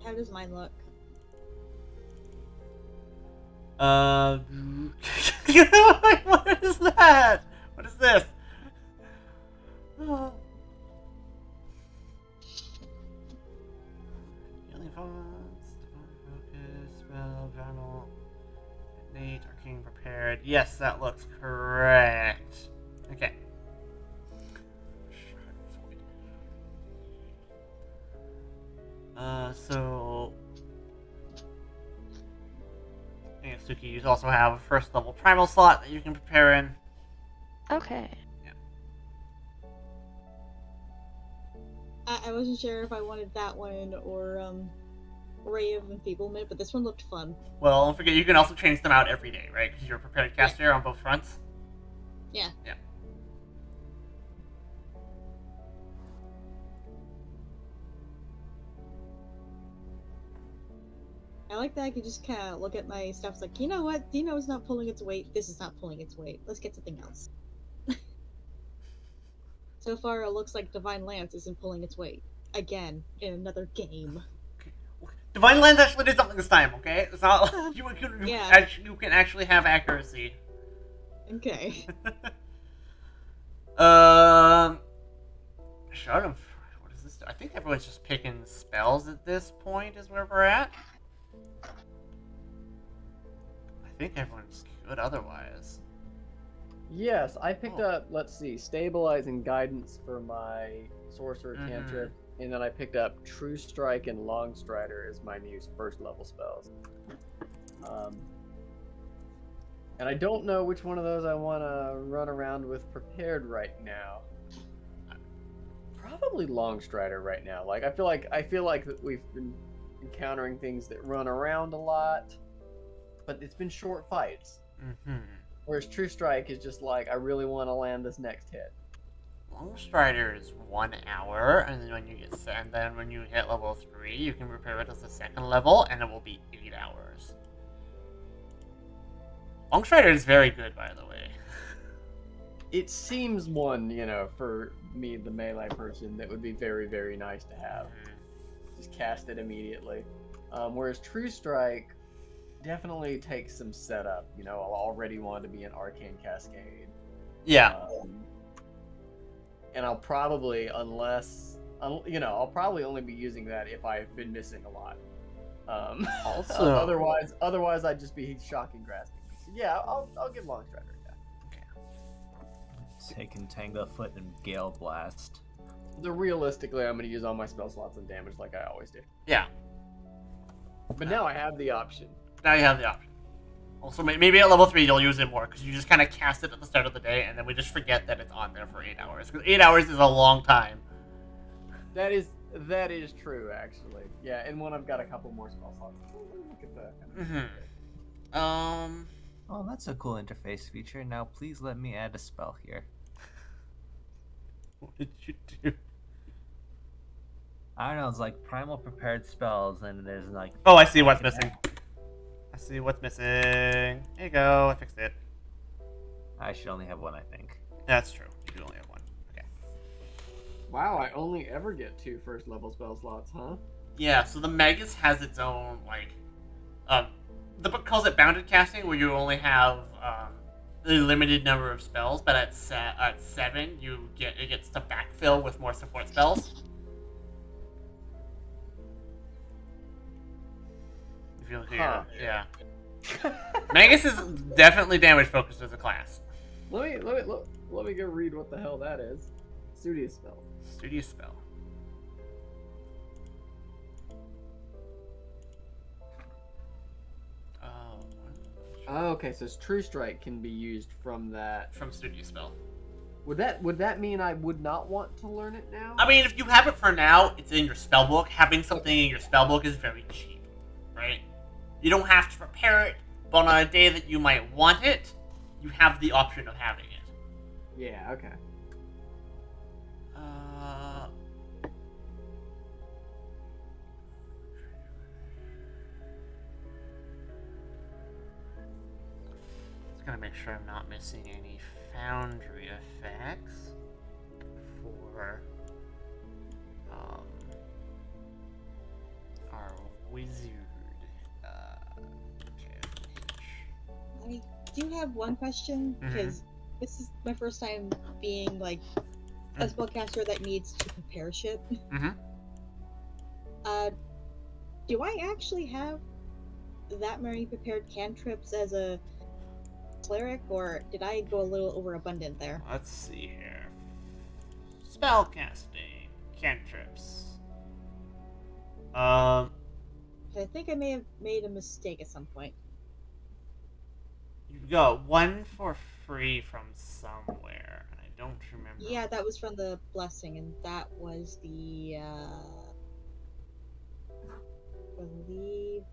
Speaker 5: How does mine look?
Speaker 6: What is that? What is this? Healing fonts, focus, spell, journal, innate, arcane prepared. Yes, that looks correct. Okay. So I guess, Suki, you also have a first level primal slot that you can prepare in.
Speaker 4: Okay.
Speaker 5: I wasn't sure if I wanted that one or Ray of Enfeeblement, but this one looked fun.
Speaker 6: Well, don't forget you can also change them out every day, right? Because you're a prepared caster on both fronts.
Speaker 5: Yeah.
Speaker 6: Yeah.
Speaker 5: I like that I can just kind of look at my stuff. It's like, you know what? Dino's not pulling its weight. This is not pulling its weight. Let's get something else. So far, it looks like Divine Lance isn't pulling its weight. Again, in another game.
Speaker 6: Okay. Divine Lance actually did something this time, okay? It's not like you can actually have accuracy.
Speaker 5: Okay.
Speaker 6: Shut him. What is this? I think everyone's just picking spells at this point is where we're at. I think everyone's good otherwise.
Speaker 1: Yes, I picked up, let's see, Stabilize and Guidance for my Sorcerer cantrip, and then I picked up True Strike and Long Strider as my new first level spells. And I don't know which one of those I want to run around with prepared right now. Probably Long Strider right now. Like I feel like that we've been encountering things that run around a lot, but it's been short fights. Whereas True Strike is just like, I really want to land this next hit.
Speaker 6: Long Strider is 1 hour, and then when you hit level 3, you can prepare it as a second level, and it will be 8 hours. Long Strider is very good, by the way.
Speaker 1: It seems one, for me, the melee person, that would be very, very nice to have. Just cast it immediately. Whereas True Strike definitely takes some setup. I'll already want to be an Arcane Cascade.
Speaker 6: Yeah.
Speaker 1: And I'll probably, I'll probably only be using that if I've been missing a lot.
Speaker 6: Also,
Speaker 1: otherwise I'd just be shocking grasping. So yeah, I'll give Long Strider. Yeah.
Speaker 2: Okay. Taking Tanglefoot and Gale Blast.
Speaker 1: Realistically, I'm going to use all my spell slots and damage like I always do.
Speaker 6: Yeah.
Speaker 1: But now I have the option.
Speaker 6: Now you have the option. Also, maybe at level 3 you'll use it more, because you just kind of cast it at the start of the day, and then we just forget that it's on there for 8 hours. Because 8 hours is a long time.
Speaker 1: That is true, actually. Yeah, and when I've got a couple more spell slots. Look at that.
Speaker 2: Oh, that's a cool interface feature. Now please let me add a spell here.
Speaker 6: What did you do?
Speaker 2: I don't know, it's like primal prepared spells, and there's like...
Speaker 6: Oh, I see what's missing. I see what's missing. There you go, I fixed it.
Speaker 2: I should only have one, I think.
Speaker 6: That's true. You do only have one. Okay.
Speaker 1: Wow, I only ever get 2 first level spell slots, huh?
Speaker 6: Yeah, so the Magus has its own, the book calls it bounded casting, where you only have a limited number of spells, but at 7, it gets to backfill with more support spells. If you look here, yeah. Magus is definitely damage focused as a class.
Speaker 1: Let me go read what the hell that is. Studious spell.
Speaker 6: Studious spell.
Speaker 1: Oh, okay, so True Strike can be used from that.
Speaker 6: From Studio Spell.
Speaker 1: Would that mean I would not want to learn it now?
Speaker 6: I mean, if you have it for now, it's in your spellbook. Having something in your spellbook is very cheap, right? You don't have to prepare it, but on a day that you might want it, you have the option of having it.
Speaker 1: Yeah, okay.
Speaker 6: Just gonna make sure I'm not missing any Foundry effects for our wizard.
Speaker 5: I do have one question, because this is my first time being like a spellcaster that needs to prepare shit. Do I actually have that many prepared cantrips as a cleric, or did I go a little overabundant there?
Speaker 6: Let's see here. Spellcasting cantrips.
Speaker 5: I think I may have made a mistake at some point.
Speaker 6: You got one for free from somewhere, and I don't remember.
Speaker 5: Yeah, that was from the blessing, and that was the I believe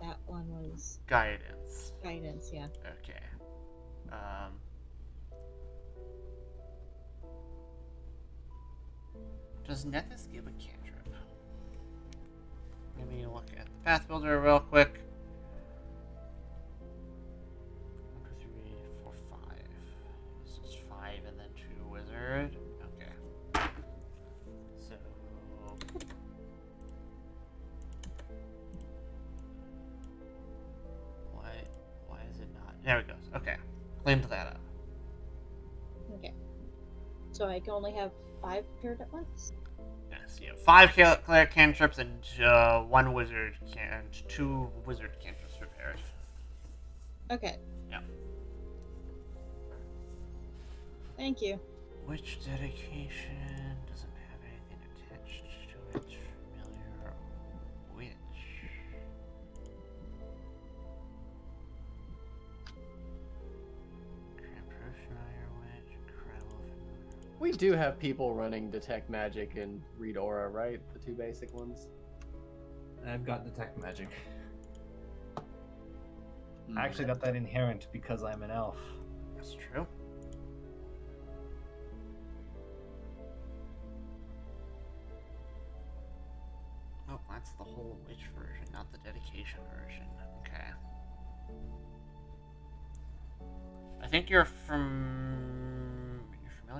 Speaker 5: that one was
Speaker 6: Guidance.
Speaker 5: Guidance, yeah.
Speaker 6: Okay. Does Nethys give a cantrip? Let me look at the Path Builder real quick. 1, 2, 3, 4, 5. This is 5 and then 2 wizard. Okay. So why is it not? There it goes. Okay. Cleaned that up.
Speaker 5: Okay. So I can only have 5 prepared at once?
Speaker 6: Yes, you have 5 cleric cantrips and 1 wizard and 2 wizard cantrips prepared.
Speaker 5: Okay.
Speaker 6: Yeah.
Speaker 5: Thank you.
Speaker 6: Which dedication doesn't have anything attached to it? Familiar witch.
Speaker 1: We do have people running Detect Magic and Read Aura, right? The 2 basic ones.
Speaker 2: I've got Detect Magic. I actually got that inherent because I'm an elf.
Speaker 6: That's true. Oh, that's the whole witch version, not the dedication version. Okay. I think your familiar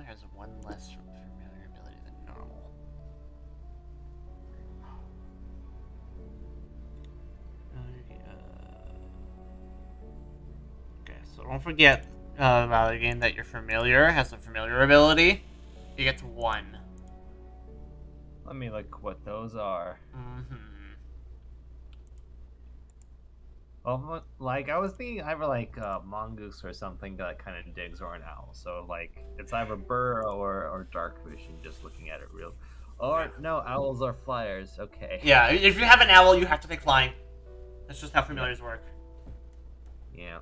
Speaker 6: has 1 less familiar ability than normal. Okay, so don't forget about the game that your familiar has a familiar ability. He gets 1.
Speaker 2: Let me look what those are. Well, like, I was thinking either like mongoose or something that kind of digs, or an owl. So like, it's either burr or dark vision. Just looking at it real. Or no, owls are flyers. Okay.
Speaker 6: Yeah, if you have an owl, you have to take flying. That's just how familiars work.
Speaker 2: Yeah.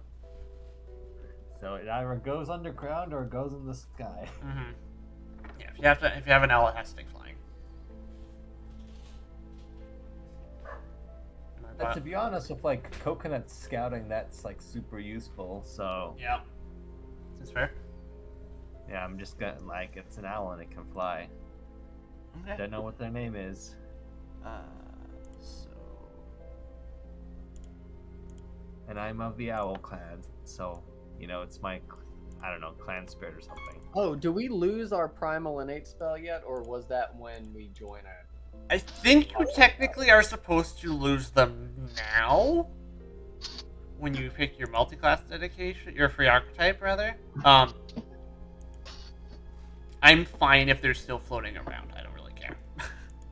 Speaker 2: So it either goes underground or it goes in the sky.
Speaker 6: Yeah, if you have an owl, it has to take flying.
Speaker 2: But to be honest, with like coconut scouting, that's like super useful. So
Speaker 6: yeah, seems fair.
Speaker 2: Yeah, I'm just gonna like, it's an owl and it can fly.
Speaker 6: Okay.
Speaker 2: Don't know what their name is. And I'm of the owl clan, so you know it's my, I don't know, clan spirit or something.
Speaker 1: Oh, do we lose our primal innate spell yet, or was that when we join it?
Speaker 6: I think you technically are supposed to lose them now. When you pick your multi-class dedication, your free archetype, rather. I'm fine if they're still floating around. I don't really care.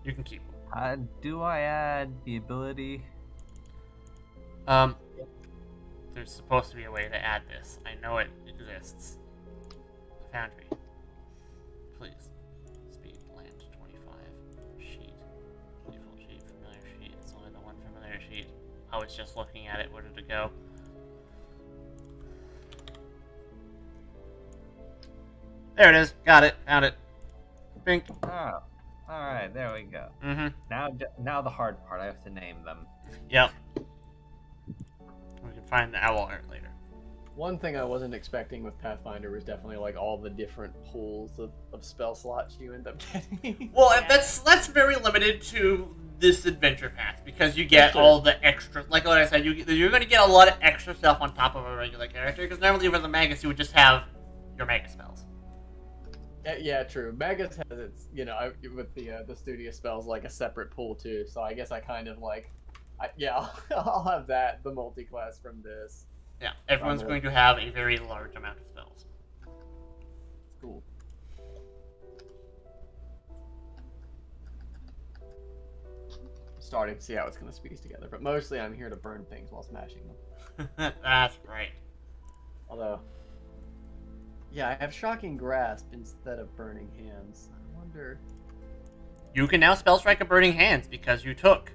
Speaker 6: You can keep them.
Speaker 2: Do I add the ability?
Speaker 6: There's supposed to be a way to add this. I know it exists. Foundry. Please. Speed, land, 25. Sheet. Default sheet, familiar sheet. It's only the one familiar sheet. I was just looking at it. Where did it go? There it is. Got it. Found it. Bink.
Speaker 2: Oh, all right. There we go. Now the hard part. I have to name them.
Speaker 6: Yep. We can find the owl art later.
Speaker 1: One thing I wasn't expecting with Pathfinder was definitely like all the different pools of spell slots you end up getting.
Speaker 6: Well, that's very limited to this adventure pack because you get all the extra. Like what I said, you're going to get a lot of extra stuff on top of a regular character. Because normally with a Magus, you would just have your Magus spells.
Speaker 1: Yeah, true. Magus has its, with the studio spells like a separate pool too. So I guess I kind of like, I'll have that, the multi-class from this.
Speaker 6: Yeah, everyone's going to have a very large amount of spells.
Speaker 1: Cool. Starting to see how it's going to squeeze together, but mostly I'm here to burn things while smashing them.
Speaker 6: That's right.
Speaker 1: Although, yeah, I have Shocking Grasp instead of Burning Hands. I wonder...
Speaker 6: You can now spell strike a Burning Hands because you took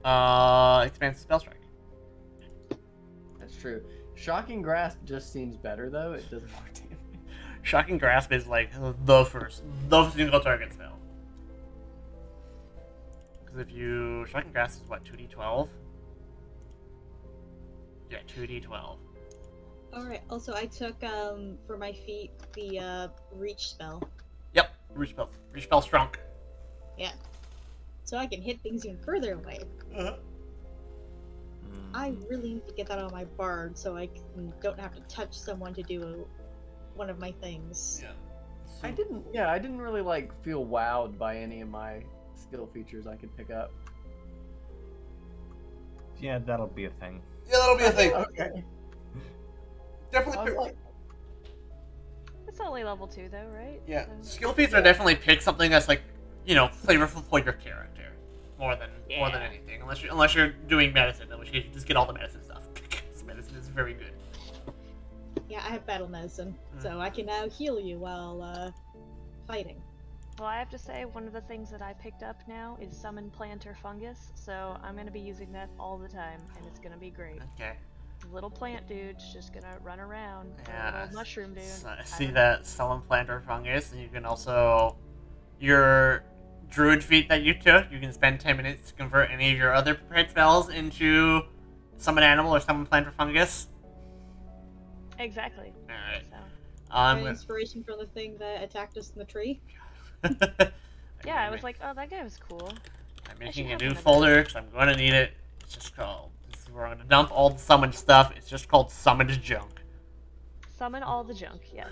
Speaker 6: Expansive Spell Strike.
Speaker 1: That's true. Shocking Grasp just seems better, though. It does more damage.
Speaker 6: Shocking Grasp is like the single target spell. Because if you... Shocking Grasp is what, 2d12? Yeah, 2d12.
Speaker 5: Alright, also I took, for my feet, the, Reach spell.
Speaker 6: Yep, Reach spell strong.
Speaker 5: Yeah. So I can hit things even further away. I really need to get that on my bard so I don't have to touch someone to do one of my things.
Speaker 6: Yeah.
Speaker 1: I didn't really, like, feel wowed by any of my skill features I could pick up.
Speaker 2: Yeah, that'll be a thing.
Speaker 6: Yeah, that'll be a thing.
Speaker 1: Okay.
Speaker 6: Definitely.
Speaker 4: It's only level 2 though, right?
Speaker 6: Yeah,
Speaker 4: So...
Speaker 6: skill feats are definitely pick something that's like, flavorful for your character more than anything. Unless you're doing medicine, in which case you just get all the medicine stuff. Medicine is very good.
Speaker 5: Yeah, I have battle medicine, so I can now heal you while fighting.
Speaker 4: Well, I have to say, one of the things that I picked up now is Summon Planter Fungus, so I'm going to be using that all the time, and it's going to be great.
Speaker 6: Okay.
Speaker 4: Little plant dude's just going to run around.
Speaker 6: Yeah.
Speaker 4: Little mushroom dude.
Speaker 6: I see that Summon Planter Fungus, and you can also... Your druid feat that you took, you can spend 10 minutes to convert any of your other prepared spells into Summon Animal or Summon Planter Fungus.
Speaker 4: Exactly.
Speaker 6: Alright.
Speaker 4: So.
Speaker 5: Inspiration from the thing that attacked us in the tree.
Speaker 4: Yeah, I was like, oh, that guy was cool.
Speaker 6: I'm making a new folder because I'm going to need it. It's just called... We're going to dump all the summoned stuff. It's just called Summoned Junk.
Speaker 4: Summon all the junk, yes.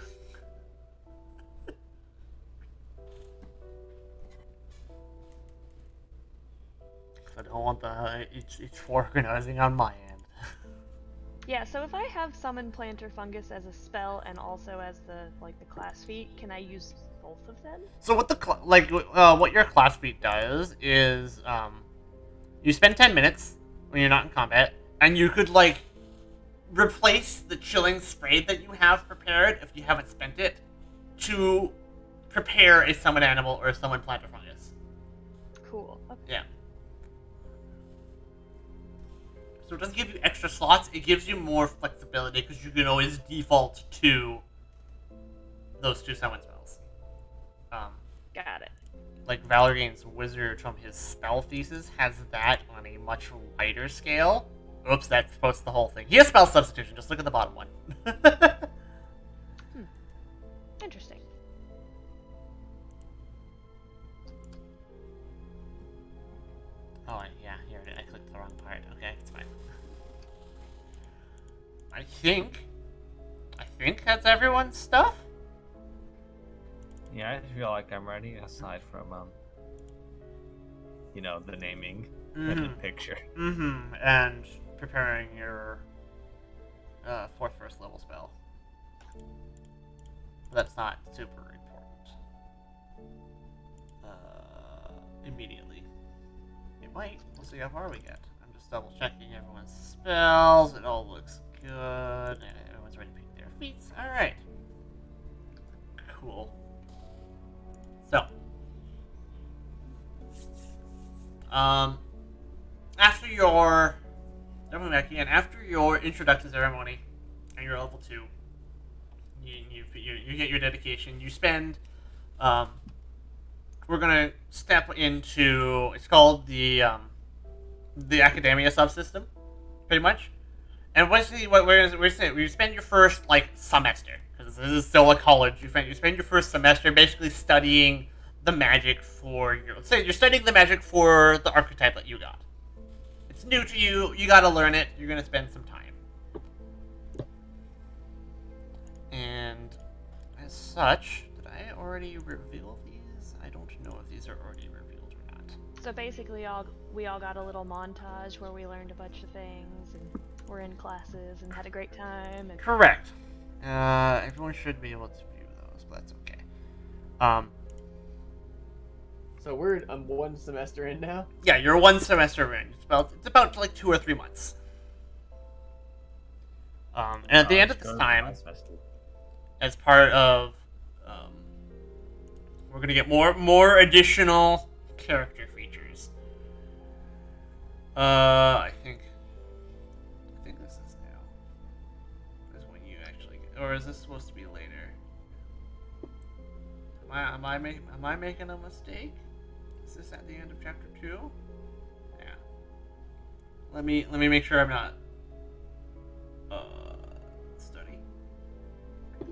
Speaker 6: I don't want it's organizing on my end.
Speaker 4: Yeah, so if I have Summon Planter Fungus as a spell and also as the class feat, can I use both of them?
Speaker 6: So what what your class feat does is you spend 10 minutes when you're not in combat, and you could replace the chilling spray that you have prepared if you haven't spent it to prepare a summon animal or a summon planter fungus.
Speaker 4: Cool. Okay.
Speaker 6: Yeah. So it doesn't give you extra slots, it gives you more flexibility because you can always default to those two summon spells.
Speaker 4: Got it.
Speaker 6: Like Valerian's Wizard from his Spell Thesis has that on a much lighter scale. Oops, that posts the whole thing. He has Spell Substitution, just look at the bottom one.
Speaker 4: Interesting.
Speaker 6: Oh, yeah, here it is. I clicked the wrong part. Okay, it's fine. I think that's everyone's stuff.
Speaker 2: Yeah, I feel like I'm ready, aside from, the naming and the picture.
Speaker 6: And preparing your fourth first level spell. That's not super important. Immediately. It might. We'll see how far we get. I'm just double checking everyone's spells. It all looks good. And everyone's ready to pick their feats. Alright. Cool. So. After your introduction ceremony and your level 2, you get your dedication. You spend. We're gonna step into. It's called the academia subsystem, pretty much. And basically, what we're saying, we spend your first like semester, because this is still a college. You spend your first semester basically studying the magic for your. Let's say you're studying the magic for the archetype that you got. It's new to you. You got to learn it. You're gonna spend some time. And as such, did I already reveal these? I don't know if these are already revealed or not.
Speaker 4: So basically, we all got a little montage where we learned a bunch of things and we're in classes and had a great time. And...
Speaker 6: Correct. Everyone should be able to view those, but that's okay.
Speaker 1: So we're one semester in now?
Speaker 6: Yeah, you're one semester in. It's about like 2 or 3 months. And at the end of this time, as part of, we're gonna get more additional character features. I think this is now. This is when you actually get, or is this supposed to be later? Am I making a mistake? Is this at the end of chapter 2? Yeah. Let me make sure I'm not.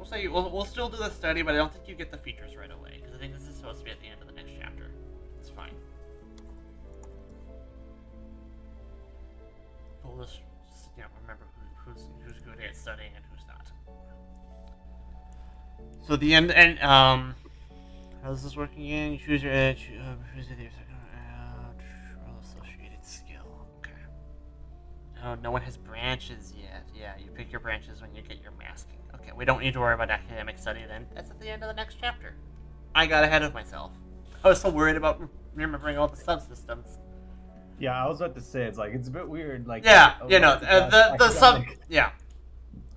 Speaker 6: Study. We'll still do the study, but I don't think you get the features right away because I think this is supposed to be at the end of the next chapter. It's fine. We'll just remember who's good at studying and who's not. So the end and how's this working again? You choose your edge. Choose your second associated skill. Okay. Oh, no one has branches yet. Yeah, you pick your branches when you get your masking. Okay, we don't need to worry about academic study then. That's at the end of the next chapter. I got ahead of myself. I was so worried about remembering all the subsystems.
Speaker 2: Yeah, I was about to say it's a bit weird. Like
Speaker 6: yeah, the sub. Yeah,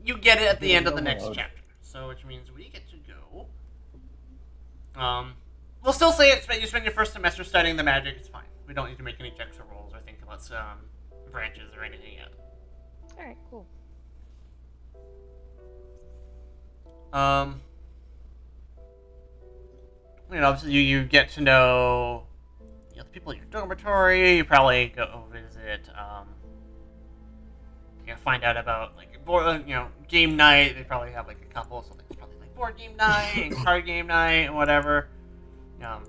Speaker 6: you get it at the end of the next chapter. So which means we get to go. We'll still say it. You spend your first semester studying the magic. It's fine. We don't need to make any checks or rolls or think about branches or anything yet.
Speaker 4: All right, cool.
Speaker 6: Obviously you get to know, the people in your dormitory. You probably go visit, find out about game night. They probably have like a couple, so it's probably like board game night and card game night and whatever.
Speaker 5: I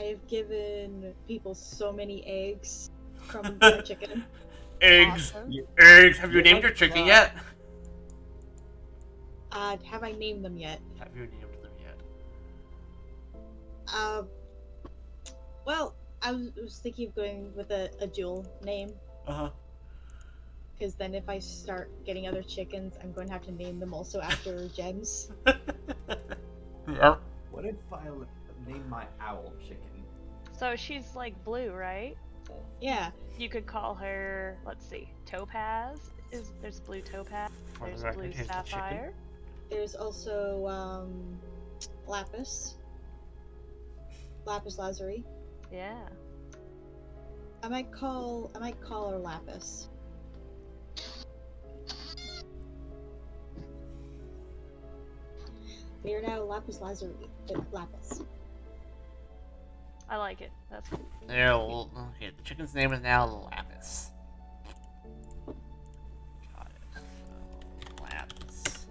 Speaker 5: have given people so many eggs from the chicken.
Speaker 6: Eggs.
Speaker 4: Awesome.
Speaker 6: Eggs. Have you named your chicken yet?
Speaker 5: Have I named them yet?
Speaker 6: Have you named them yet?
Speaker 5: Well, I was thinking of going with a dual name.
Speaker 6: Uh-huh.
Speaker 5: Because then if I start getting other chickens, I'm going to have to name them also after gems.
Speaker 6: Yeah.
Speaker 7: What if I name my owl chicken?
Speaker 4: So she's like blue, right?
Speaker 5: Yeah.
Speaker 4: You could call her, let's see, Topaz. There's blue Topaz. There's blue Sapphire.
Speaker 5: There's also Lapis. Lapis Lazuli.
Speaker 4: Yeah.
Speaker 5: I might call her Lapis. We are now Lapis Lazuli. Lapis.
Speaker 4: I like it. That's cool.
Speaker 6: Okay, the chicken's name is now Lapis. Got it. So, Lapis.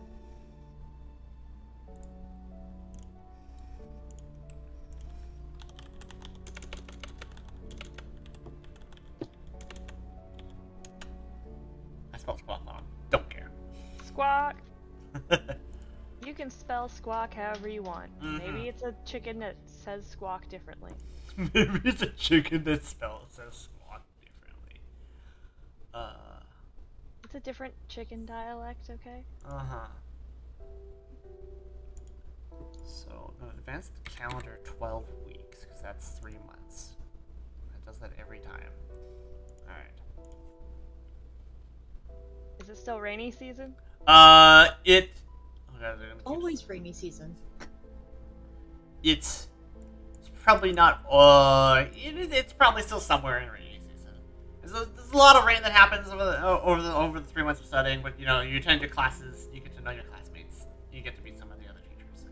Speaker 6: I spelled squawk wrong. Don't care.
Speaker 4: Squawk. You can spell squawk however you want.
Speaker 6: Mm-hmm.
Speaker 4: Maybe it's a chicken that says squawk differently.
Speaker 6: Maybe it's a chicken that says squawk differently.
Speaker 4: It's a different chicken dialect, okay?
Speaker 6: Uh-huh. So, I'm going to advance the calendar 12 weeks, because that's 3 months. That does that every time. Alright.
Speaker 4: Is it still rainy season?
Speaker 5: Always rainy season.
Speaker 6: It's probably not, it's probably still somewhere in rainy season. There's a lot of rain that happens over the 3 months of studying, but you know, you attend your classes, you get to know your classmates, you get to meet some of the other teachers.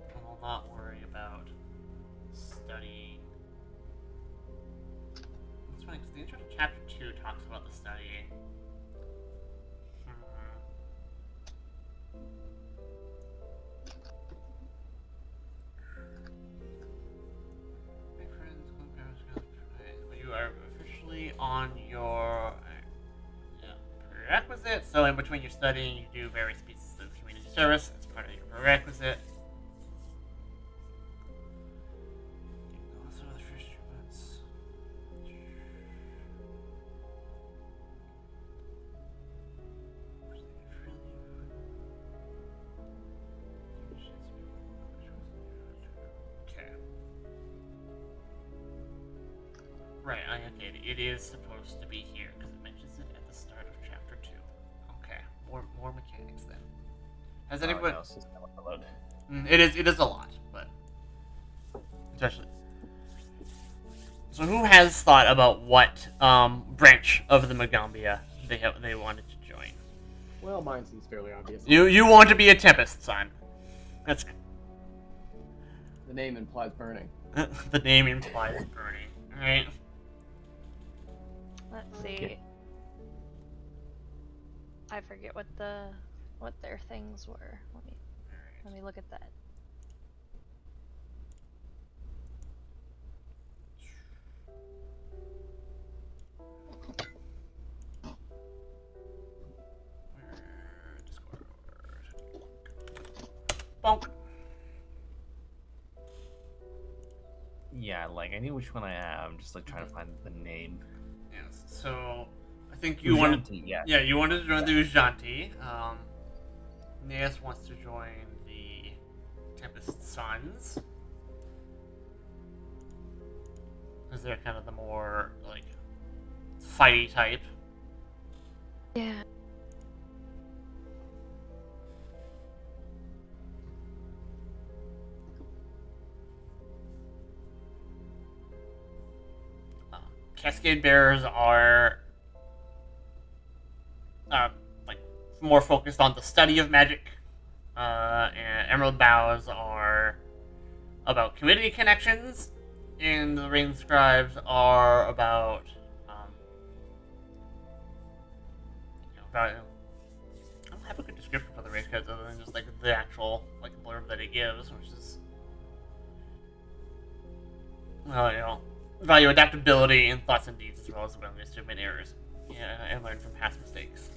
Speaker 6: I will not worry about studying. It's funny because the intro to chapter 2 talks about the studying. You are officially on your prerequisite, so in between your studying, you do various pieces of community service as part of your prerequisite. Also, the first 2 months. Okay. Right, okay, it is supposed to be here, because it mentions it at the start of chapter 2. Okay, more mechanics then. Has anyone... No, it is a lot, but... Especially... So who has thought about what branch of the Magambia they wanted to join?
Speaker 1: Well, mine seems fairly obvious.
Speaker 6: You want to be a Tempest, son. That's...
Speaker 1: The name implies burning.
Speaker 6: The name implies burning, alright?
Speaker 4: Let's see. I forget what their things were. Let me look at that.
Speaker 6: Bonk.
Speaker 2: Yeah, like I knew which one I am. I'm just like trying to find the name.
Speaker 6: Yes. So I think you wanted. Yeah, you wanted to join the Ujanti. Neas wants to join the Tempest Sons because they're kind of the more like fighty type.
Speaker 4: Yeah.
Speaker 6: Cascade Bearers are like more focused on the study of magic, and Emerald Boughs are about community connections, and the Rain Scribes are about I don't have a good description for the Rain Scribes other than just like the actual like blurb that it gives, which is value adaptability in thoughts and deeds, as well as the willingness to admit errors, and learn from past mistakes.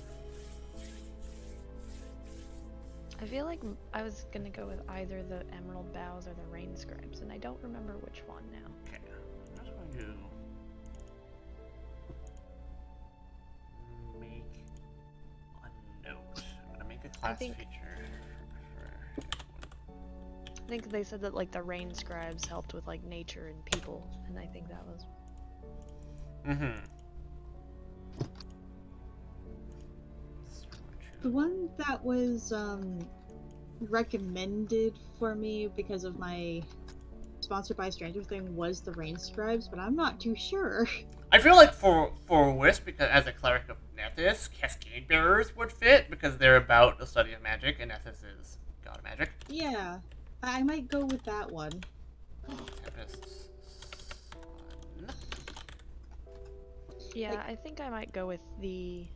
Speaker 4: I feel like I was gonna go with either the Emerald Boughs or the Rain Scribes, and I don't remember which one now.
Speaker 6: Okay, I'm just going to make a note. I'm gonna make a class feature.
Speaker 4: I think they said that like the Rain Scribes helped with like nature and people, and I think that was.
Speaker 5: The one that was recommended for me because of my sponsored by Stranger Thing was the Rain Scribes, but I'm not too sure.
Speaker 6: I feel like for Wisp, because as a cleric of Nethys, Cascade Bearers would fit because they're about the study of magic, and Nethys is god of magic.
Speaker 5: Yeah. I might go with that one.
Speaker 6: Tempest's Son.
Speaker 4: Yeah, I think I might go with the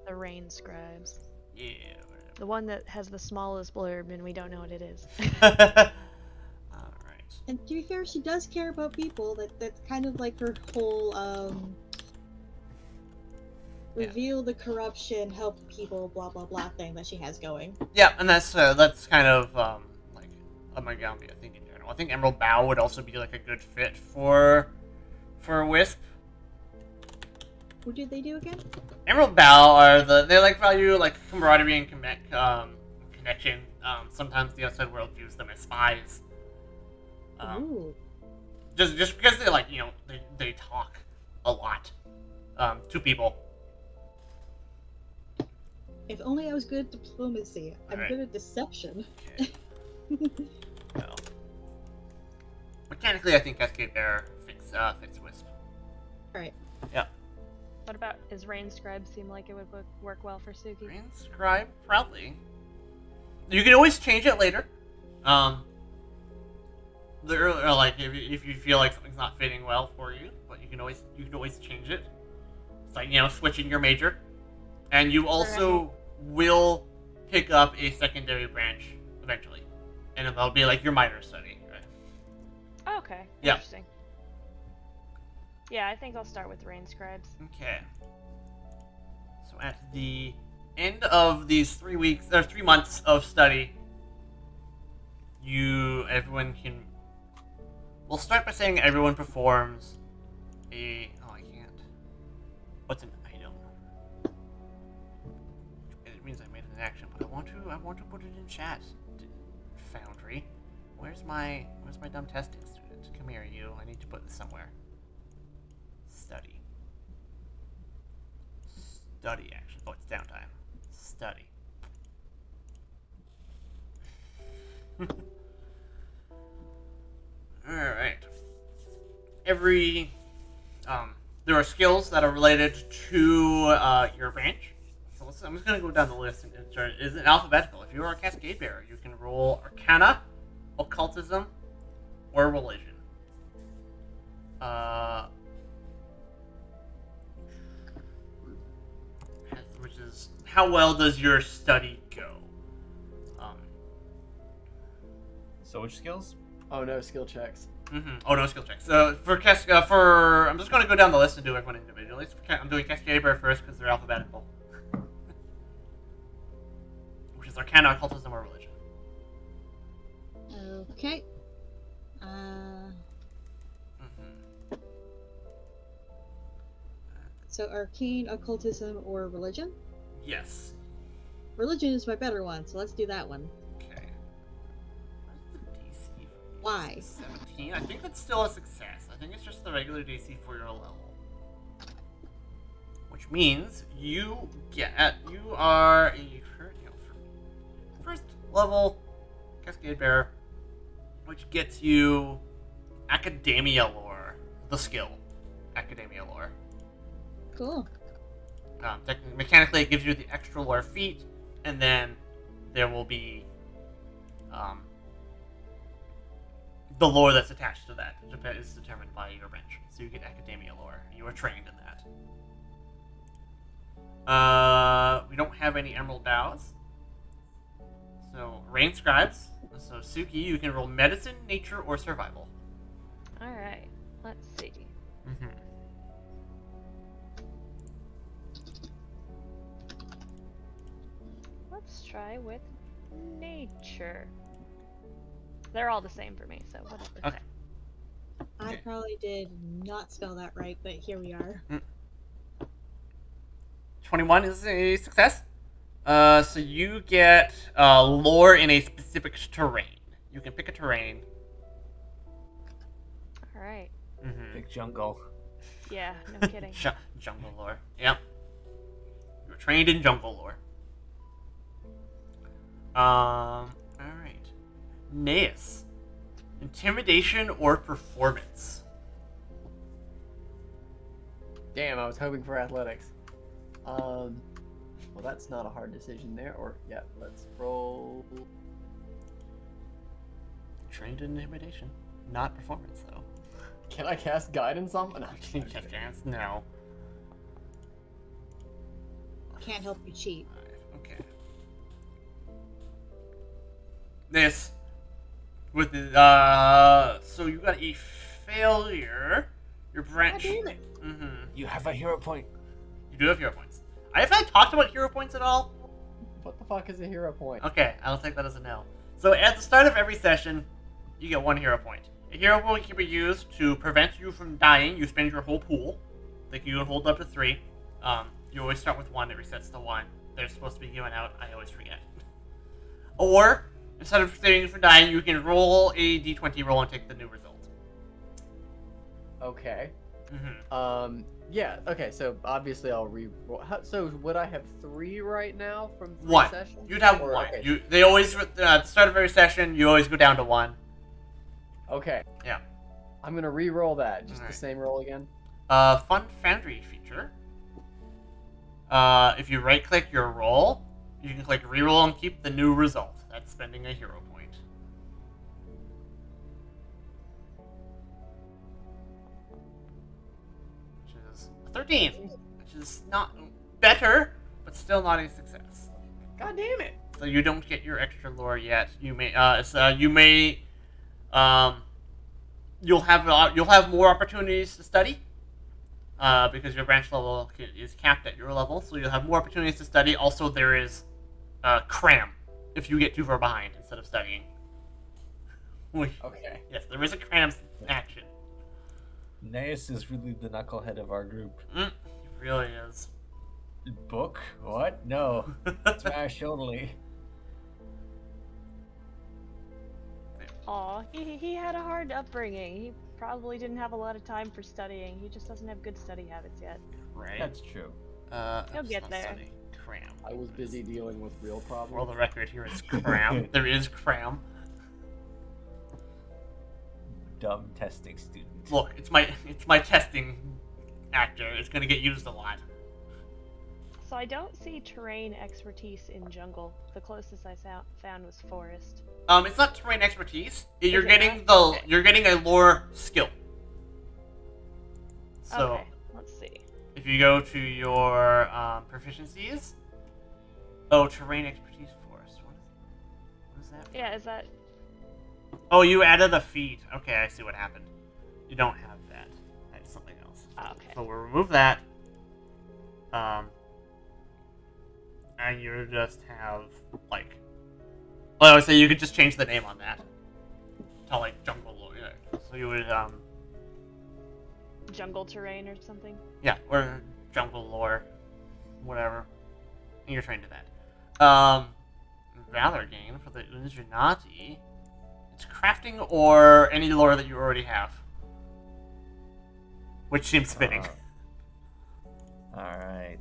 Speaker 4: Rain Scribes.
Speaker 6: Yeah.
Speaker 4: The one that has the smallest blurb and we don't know what it is.
Speaker 6: Alright.
Speaker 5: And to be fair, she does care about people. That's kind of like her whole reveal the corruption, help people, blah blah blah thing that she has going.
Speaker 6: Yeah, and that's kind of like a Magambia, I think, in general. I think Emerald Bough would also be like a good fit for Wisp.
Speaker 5: What did they do again?
Speaker 6: Emerald Bough are they like value like camaraderie and connection. Sometimes the outside world views them as spies. Just because they like they talk a lot to people.
Speaker 5: If only I was good at diplomacy. I'm good at deception.
Speaker 6: Okay. Well, Mechanically, I think Cascade Bear fits Wisp.
Speaker 5: Alright.
Speaker 6: Yeah.
Speaker 4: What about, is Rain Scribe seem like it would work well for Suki?
Speaker 6: Rain Scribe, probably. You can always change it later. Like if you feel like something's not fitting well for you, but you can always change it. It's like, you know, switching your major, and you also will pick up a secondary branch eventually, and that'll be like your minor study, right?
Speaker 4: Okay.
Speaker 6: Yeah.
Speaker 4: Interesting. Yeah, I think I'll start with Rain Scribes.
Speaker 6: Okay. So at the end of these 3 months of study, everyone can. We'll start by saying everyone performs a. Oh, I can't. What's an item? It means I made an action, but I want to put it in chat. Foundry, where's my dumb testing student? Come here, you. I need to put this somewhere. Study action. Oh, it's downtime. Study. Alright. There are skills that are related to your branch. So I'm just going to go down the list. Is it alphabetical? If you are a Cascade Bearer, you can roll Arcana, Occultism, or Religion. Which is, how well does your study go?
Speaker 2: So which skills?
Speaker 1: Oh no, skill checks.
Speaker 6: Oh, no skill checks. So I'm just going to go down the list and do everyone individually. I'm doing Cascade Bear first because they're alphabetical. Which is Arcana, Occultism, or Religion.
Speaker 5: Okay. So Arcane, Occultism, or Religion?
Speaker 6: Yes.
Speaker 5: Religion is my better one, so let's do that one.
Speaker 6: Okay. What's the DC?
Speaker 5: Why?
Speaker 6: 17. I think that's still a success. I think it's just the regular DC for your level. Which means you are a first level Cascade Bearer, which gets you Academia Lore, the skill. Academia Lore.
Speaker 5: Cool.
Speaker 6: Mechanically, it gives you the extra lore feat, and then there will be the lore that's attached to that is determined by your branch. So you get Academia Lore. You are trained in that. We don't have any Emerald Bows. So, Rain Scribes. So, Suki, you can roll Medicine, Nature, or Survival.
Speaker 4: Alright, let's see. Let's try with Nature. They're all the same for me, so whatever.
Speaker 6: Okay.
Speaker 5: I probably did not spell that right, but here we are.
Speaker 6: 21 is a success. So you get lore in a specific terrain. You can pick a terrain.
Speaker 4: Alright.
Speaker 2: Big jungle.
Speaker 4: Yeah, no kidding.
Speaker 6: Jungle lore. Yep. You're trained in jungle lore. Alright. Naeus. Intimidation or performance?
Speaker 1: Damn, I was hoping for athletics. Well, that's not a hard decision there. Yeah, let's roll.
Speaker 6: Trained in intimidation, not performance though.
Speaker 1: Can I cast guidance on? No, I'm kidding.
Speaker 6: No.
Speaker 5: Can't help you cheat.
Speaker 6: Okay. This with the so you got a failure. Your branch.
Speaker 2: You have a hero point.
Speaker 6: You do have hero points. Have I talked about hero points at all?
Speaker 1: What the fuck is a hero point?
Speaker 6: Okay, I'll take that as a no. So at the start of every session, you get 1 hero point. A hero point can be used to prevent you from dying. You spend your whole pool. Like you can hold up to 3. You always start with 1. It resets to 1. They're supposed to be given out. I always forget. Or instead of saving you from dying, you can roll a d20 roll and take the new result.
Speaker 1: Okay. Yeah. Okay. So obviously I'll re-roll. So would I have 3 right now from 3
Speaker 6: 1.
Speaker 1: sessions?
Speaker 6: You'd have
Speaker 1: or,
Speaker 6: 1.
Speaker 1: Okay.
Speaker 6: They always at the start of every session. You always go down to 1.
Speaker 1: Okay.
Speaker 6: Yeah.
Speaker 1: I'm gonna re-roll that. Just the same roll again.
Speaker 6: Fun Foundry feature. If you right-click your roll, you can click re-roll and keep the new result. That's spending a hero point. Which is a 13, which is not better, but still not a success.
Speaker 1: God damn it!
Speaker 6: So you don't get your extra lore yet. You may, you'll have more opportunities to study. Because your branch level is capped at your level, so you'll have more opportunities to study. Also, there is cram if you get too far behind instead of studying.
Speaker 1: Okay.
Speaker 6: Yes, there is a cram action.
Speaker 2: Naeus is really the knucklehead of our group.
Speaker 6: He really is.
Speaker 2: Book? What? No. Smash only.
Speaker 4: Aw, he had a hard upbringing. He probably didn't have a lot of time for studying. He just doesn't have good study habits yet.
Speaker 6: Right.
Speaker 2: That's true.
Speaker 4: He'll get there.
Speaker 6: Study. Cram.
Speaker 1: I was busy dealing with real problems.
Speaker 6: Well, the record here is cram. There is cram.
Speaker 2: Dumb testing student.
Speaker 6: Look, it's my testing actor. It's gonna get used a lot.
Speaker 4: So I don't see terrain expertise in jungle. The closest I found was forest.
Speaker 6: It's not terrain expertise. You're getting
Speaker 4: Okay.
Speaker 6: you're getting a lore skill. So
Speaker 4: Okay, let's see.
Speaker 6: if you go to your proficiencies, terrain expertise forest. What is that?
Speaker 4: Yeah, is that...
Speaker 6: Oh, you added a feat. Okay, I see what happened. You don't have that. That's something else.
Speaker 4: Oh, okay.
Speaker 6: So we'll remove that. And you just have, like... Well, I would say you could just change the name on that. To, like, jungle lore. Yeah. So you would,
Speaker 4: Jungle terrain or something?
Speaker 6: Yeah, or jungle lore. Whatever. And you're trained to that. Valor gain for the Unjanati. It's crafting or any lore that you already have. Which seems fitting.
Speaker 2: Alright.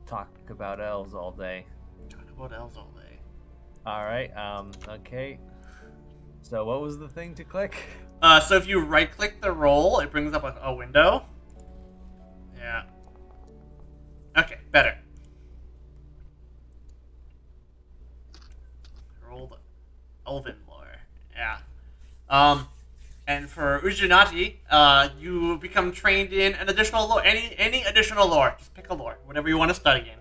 Speaker 2: Talk about elves all day.
Speaker 6: Talk about elves all day.
Speaker 2: Alright, okay. So what was the thing to click?
Speaker 6: So if you right-click the roll, it brings up a window. Yeah. Okay, better. Roll the elven lore. Yeah. And for Ujinati, you become trained in an additional lore. Any additional lore. Just pick a lore. Whatever you want to study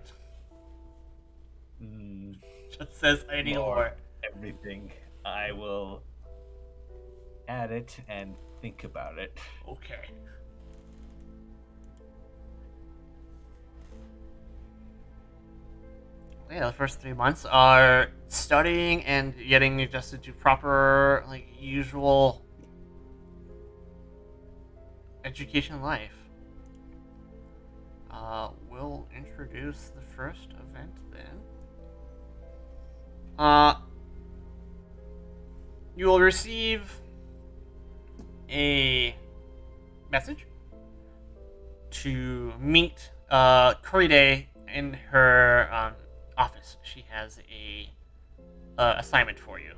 Speaker 6: in. Just says any lore.
Speaker 2: Everything. I will add it and think about it.
Speaker 6: Okay. Yeah, the first 3 months are studying and getting adjusted to proper, like, usual education life. We'll introduce the first event then. You will receive a message to meet Coride in her office. She has a assignment for you.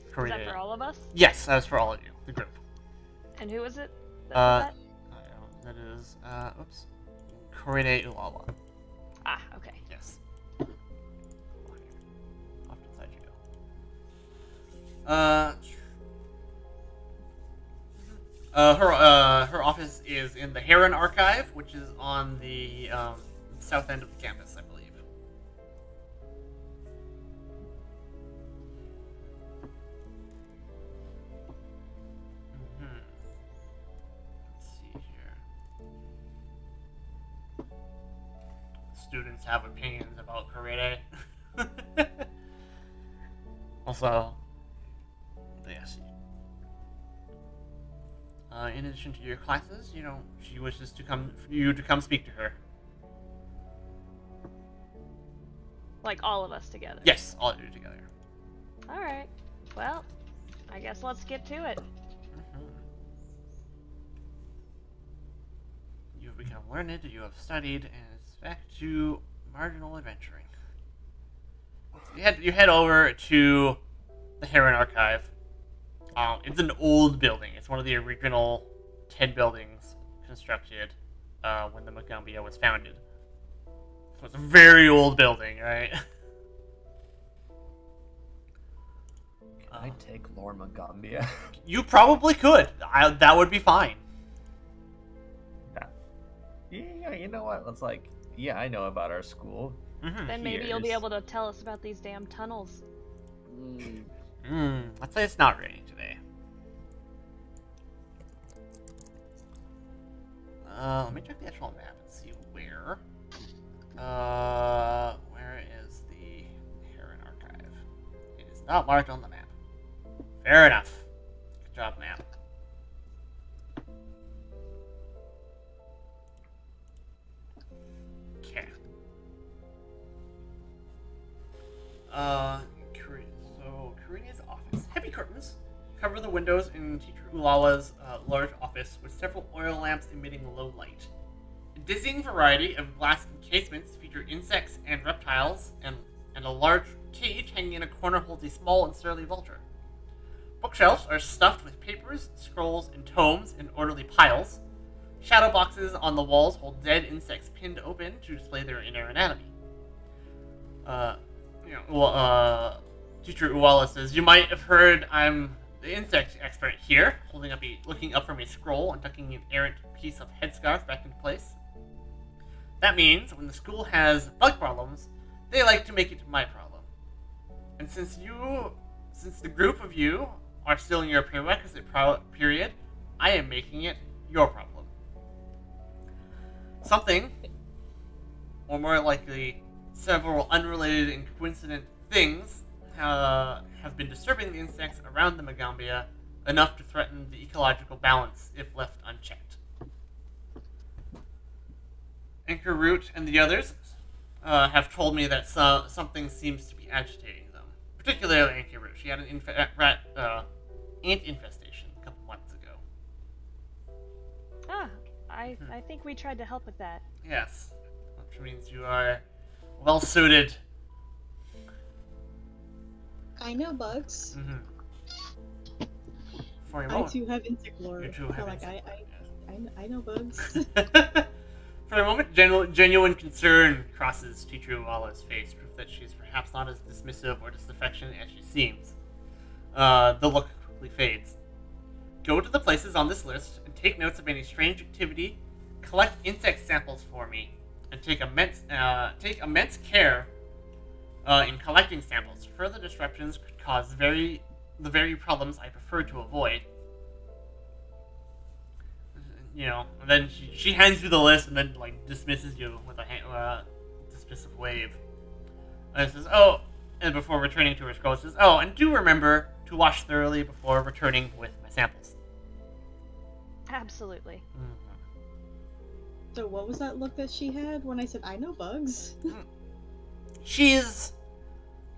Speaker 4: Is that for all of us?
Speaker 6: Yes, that is for all of you, the group.
Speaker 4: And who is it?
Speaker 6: That is, oops, Coride Ulala.
Speaker 4: Ah, okay.
Speaker 6: Yes. Off to the side you go. Her office is in the Heron Archive, which is on the south end of the campus, I believe. Let's see here. Students have opinions about Coride. Also, yes. In addition to your classes, she wishes to come speak to her.
Speaker 4: Like all of us together?
Speaker 6: Yes, all of you together.
Speaker 4: Alright. Well, I guess let's get to it.
Speaker 6: You've become learned, you have studied, and it's back to marginal adventuring. You head over to the Heron Archive. It's an old building. It's one of the original 10 buildings constructed when the Magambia was founded. So it's a very old building, right?
Speaker 2: Can I take Lord Magambia?
Speaker 6: You probably could. That would be fine.
Speaker 2: Yeah, you know what? Let's yeah, I know about our school.
Speaker 4: Then maybe you'll be able to tell us about these damn tunnels.
Speaker 6: Let's say it's not raining today. Let me check the actual map and see where. Where is the Heron Archive? It is not marked on the map. Fair enough. Good job, map. Okay. Karina's office. Heavy curtains cover the windows in Teacher Ulala's large office, with several oil lamps emitting low light. A dizzying variety of glass encasements feature insects and reptiles, and a large cage hanging in a corner holds a small and surly vulture. Bookshelves are stuffed with papers, scrolls, and tomes in orderly piles. Shadow boxes on the walls hold dead insects pinned open to display their inner anatomy. Teacher Uwala says, "You might have heard I'm the insect expert here," looking up from a scroll and tucking an errant piece of headscarf back into place. "That means when the school has bug problems, they like to make it my problem. And since the group of you are still in your prerequisite period, I am making it your problem. Something, or more likely, several unrelated and coincident things have been disturbing the insects around the Magambia, enough to threaten the ecological balance if left unchecked. Anchor Root and the others have told me that something seems to be agitating them. Particularly Anchor Root. She had an ant infestation a couple months ago."
Speaker 4: I think we tried to help with that.
Speaker 6: Yes, which means you are well suited.
Speaker 5: I know bugs.
Speaker 6: For a
Speaker 5: I
Speaker 6: moment,
Speaker 5: too have insect lore.
Speaker 6: you too have
Speaker 5: like
Speaker 6: insect
Speaker 5: I know bugs.
Speaker 6: For a moment, genuine concern crosses Teacher Uwala's face, proof that she's perhaps not as dismissive or disaffectionate as she seems. The look quickly fades. "Go to the places on this list and take notes of any strange activity. Collect insect samples for me, and take immense care in collecting samples. Further disruptions could cause the very problems I prefer to avoid." And then she hands you the list and then dismisses you with a dismissive wave. And says, and before returning to her scroll, says, "And do remember to wash thoroughly before returning with my samples."
Speaker 4: Absolutely.
Speaker 5: So what was that look that she had when I said I know bugs?
Speaker 6: She's,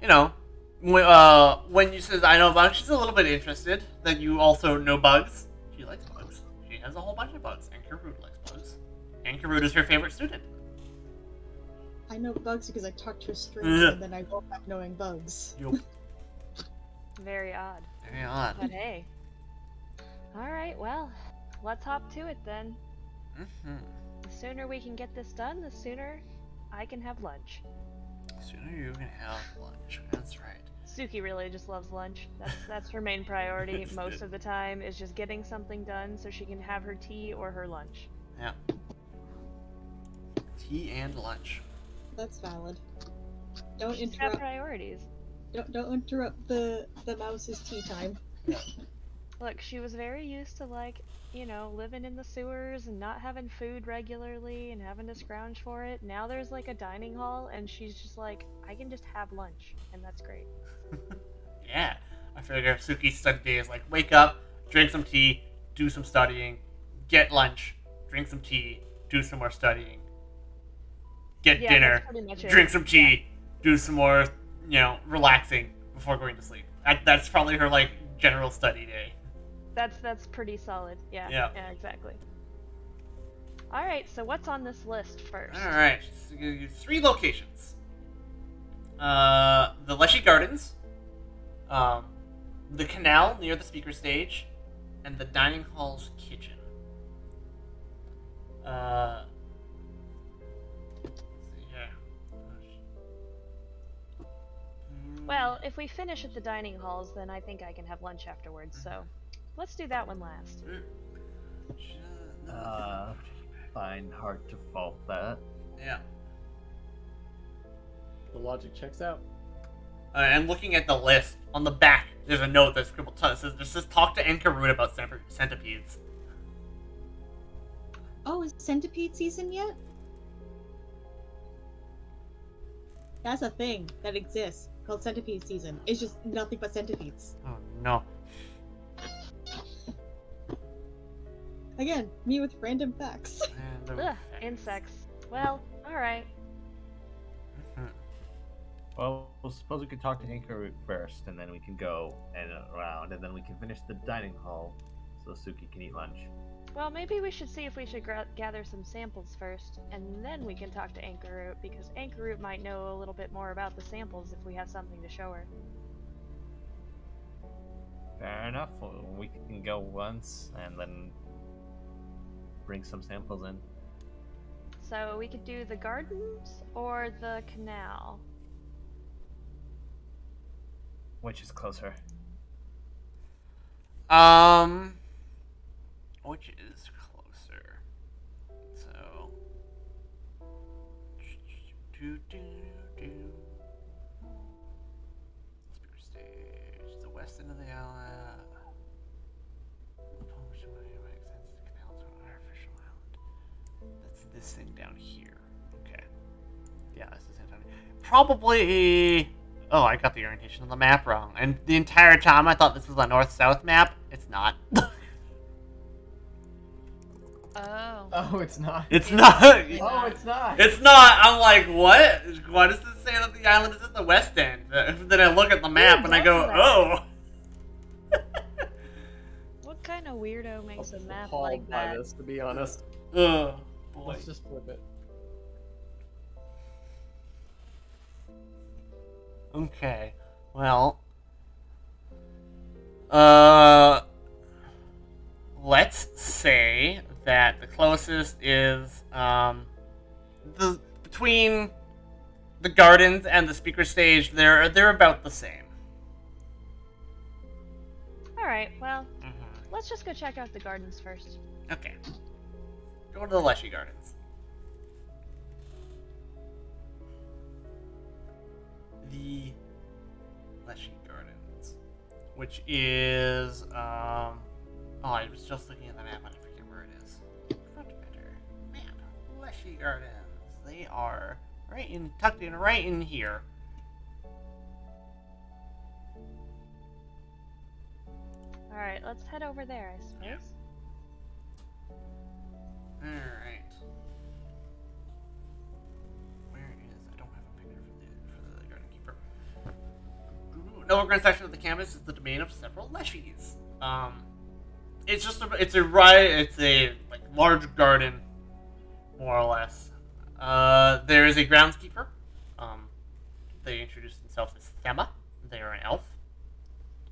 Speaker 6: when you says I know bugs, she's a little bit interested that you also know bugs. She likes bugs. She has a whole bunch of bugs. And Karut likes bugs. And Karut is her favorite student.
Speaker 5: I know bugs because I talked to a stranger and then I woke up knowing bugs.
Speaker 6: Yup.
Speaker 4: Very odd.
Speaker 6: Very odd.
Speaker 4: But hey. Alright, well, let's hop to it then. The sooner we can get this done, the sooner I can have lunch.
Speaker 6: The sooner you can have lunch. That's right.
Speaker 4: Suki really just loves lunch. That's her main priority most of the time, is just getting something done so she can have her tea or her lunch.
Speaker 6: Yeah. Tea and lunch.
Speaker 5: That's valid. Don't
Speaker 4: She's
Speaker 5: interrupt.
Speaker 4: got priorities.
Speaker 5: Don't interrupt the mouse's tea time.
Speaker 6: Yeah.
Speaker 4: Look, she was very used to living in the sewers and not having food regularly and having to scrounge for it. Now there's a dining hall and she's just I can just have lunch, and that's great.
Speaker 6: Yeah. I figure Suki's study day is wake up, drink some tea, do some studying, get lunch, drink some tea, do some more studying, get dinner, drink some tea, do some more, relaxing before going to sleep. That's probably her general study day.
Speaker 4: That's pretty solid. Yeah, exactly. Alright, so what's on this list first?
Speaker 6: Alright, so give you 3 locations. The Leshy Gardens, the canal near the speaker stage, and the dining hall's kitchen. Yeah.
Speaker 4: Well, if we finish at the dining halls, then I think I can have lunch afterwards, so let's do that one last.
Speaker 2: Fine, hard to fault that.
Speaker 6: Yeah.
Speaker 1: The logic checks out.
Speaker 6: And looking at the list, on the back, there's a note that's scribbled. It says talk to Enkarut about centipedes.
Speaker 5: Oh, is centipede season yet? That's a thing that exists called centipede season. It's just nothing but centipedes.
Speaker 6: Oh no.
Speaker 5: Again, me with random facts.
Speaker 4: Ugh, insects. Well, alright.
Speaker 2: Well, suppose we could talk to Anchorroot first, and then we can go and around, and then we can finish the dining hall so Suki can eat lunch.
Speaker 4: Well, maybe we should see if we should gather some samples first, and then we can talk to Anchorroot, because Anchorroot might know a little bit more about the samples if we have something to show her.
Speaker 2: Fair enough. We can go once, and then bring some samples in.
Speaker 4: So we could do the gardens or the canal.
Speaker 2: Which is closer?
Speaker 6: Which is closer? So, speaker stage, the west end of the alley. That's this thing down here. Okay. Yeah, this is it down here. Probably. Oh, I got the orientation on the map wrong. And the entire time I thought this was a north-south map. It's not.
Speaker 4: Oh.
Speaker 1: Oh, it's not.
Speaker 6: It's not.
Speaker 1: Oh, it's not.
Speaker 6: It's not. I'm like, what? Why does this say that the island is at the west end? Then I look at the map and I go, oh.
Speaker 4: What kind of weirdo makes a map
Speaker 1: Appalled
Speaker 4: like
Speaker 1: by
Speaker 4: that?
Speaker 1: this, to be honest.
Speaker 6: Oh, boy.
Speaker 1: Let's just flip it.
Speaker 6: Okay. Well. Let's say that the closest is between the gardens and the speaker stage. They're about the same.
Speaker 4: All right. Well, let's just go check out the gardens first.
Speaker 6: Okay. Go to the Leshy Gardens. The Leshy Gardens, which is oh, I was just looking at the map and I forget where it is. Front better map. Leshy Gardens. They are tucked in right in here.
Speaker 4: All right, let's head over there, I suppose.
Speaker 6: Yeah. All right. I don't have a picture for the garden keeper. An overgrown section of the campus is the domain of several leshies. It's a like large garden, more or less. There is a groundskeeper. They introduce themselves as Thema. They are an elf,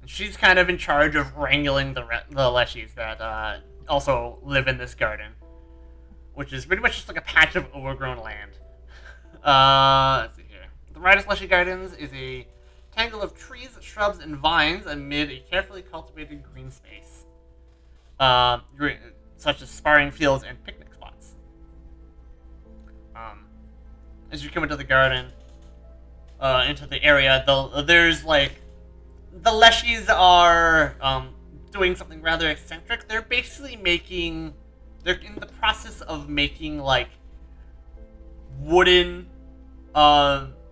Speaker 6: and she's kind of in charge of wrangling the leshies that also live in this garden, which is pretty much just like a patch of overgrown land. Let's see here. The Riders Leshy Gardens is a tangle of trees, shrubs, and vines amid a carefully cultivated green space, such as sparring fields and picnic spots. As you come into the garden, into the area, there's like the leshies are doing something rather eccentric. They're basically they're in the process of making like wooden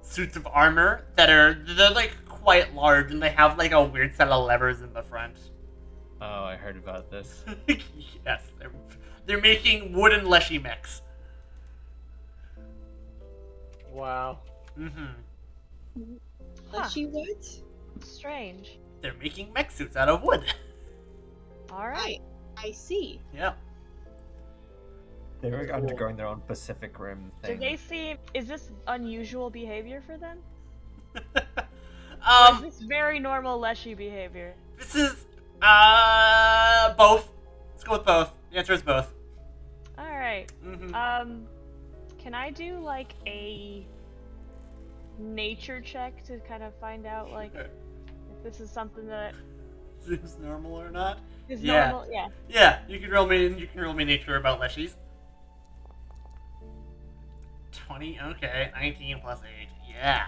Speaker 6: suits of armor they're like quite large, and they have like a weird set of levers in the front.
Speaker 2: Oh, I heard about this.
Speaker 6: Yes, they're making wooden leshy mechs.
Speaker 1: Wow.
Speaker 5: Leshy what?
Speaker 4: Strange.
Speaker 6: They're making mech suits out of wood.
Speaker 4: All right.
Speaker 5: I see.
Speaker 6: Yeah.
Speaker 2: They're undergoing their own Pacific Rim thing.
Speaker 4: Do they seem? Is this unusual behavior for them? Or is this very normal leshy behavior?
Speaker 6: This is both. Let's go with both. The answer is both.
Speaker 4: All right.
Speaker 6: Mm-hmm.
Speaker 4: Can I do like a nature check to kind of find out like if this is something that
Speaker 6: is normal or not?
Speaker 4: Is normal? Yeah.
Speaker 6: Yeah. You can roll me. You can roll me nature about leshies. 20. Okay. 19 plus 8. Yeah.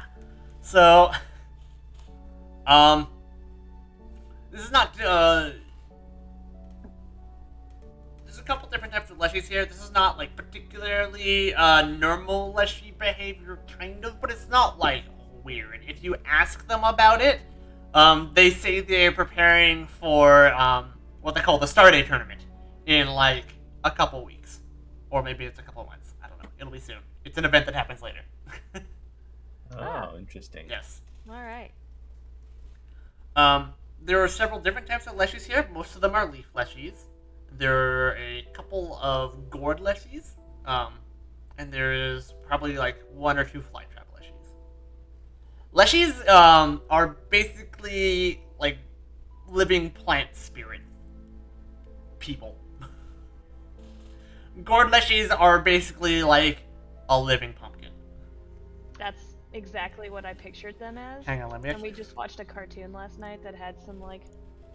Speaker 6: So, this is not. There's a couple different types of leshies here. This is not like particularly normal leshy behavior, kind of, but it's not like weird. If you ask them about it, they say they're preparing for what they call the Stardate tournament in like a couple weeks, or maybe it's a couple months. I don't know. It'll be soon. It's an event that happens later.
Speaker 2: Oh, interesting.
Speaker 6: Yes.
Speaker 4: All right.
Speaker 6: There are several different types of leshies here. Most of them are leaf leshies. There are a couple of gourd leshies, and there is probably like 1 or 2 flytrap leshies. Leshies are basically like living plant spirit people. Gourd leshies are basically like a living pumpkin.
Speaker 4: That's exactly what I pictured them as.
Speaker 6: Hang on, let me.
Speaker 4: And we just watched a cartoon last night that had some like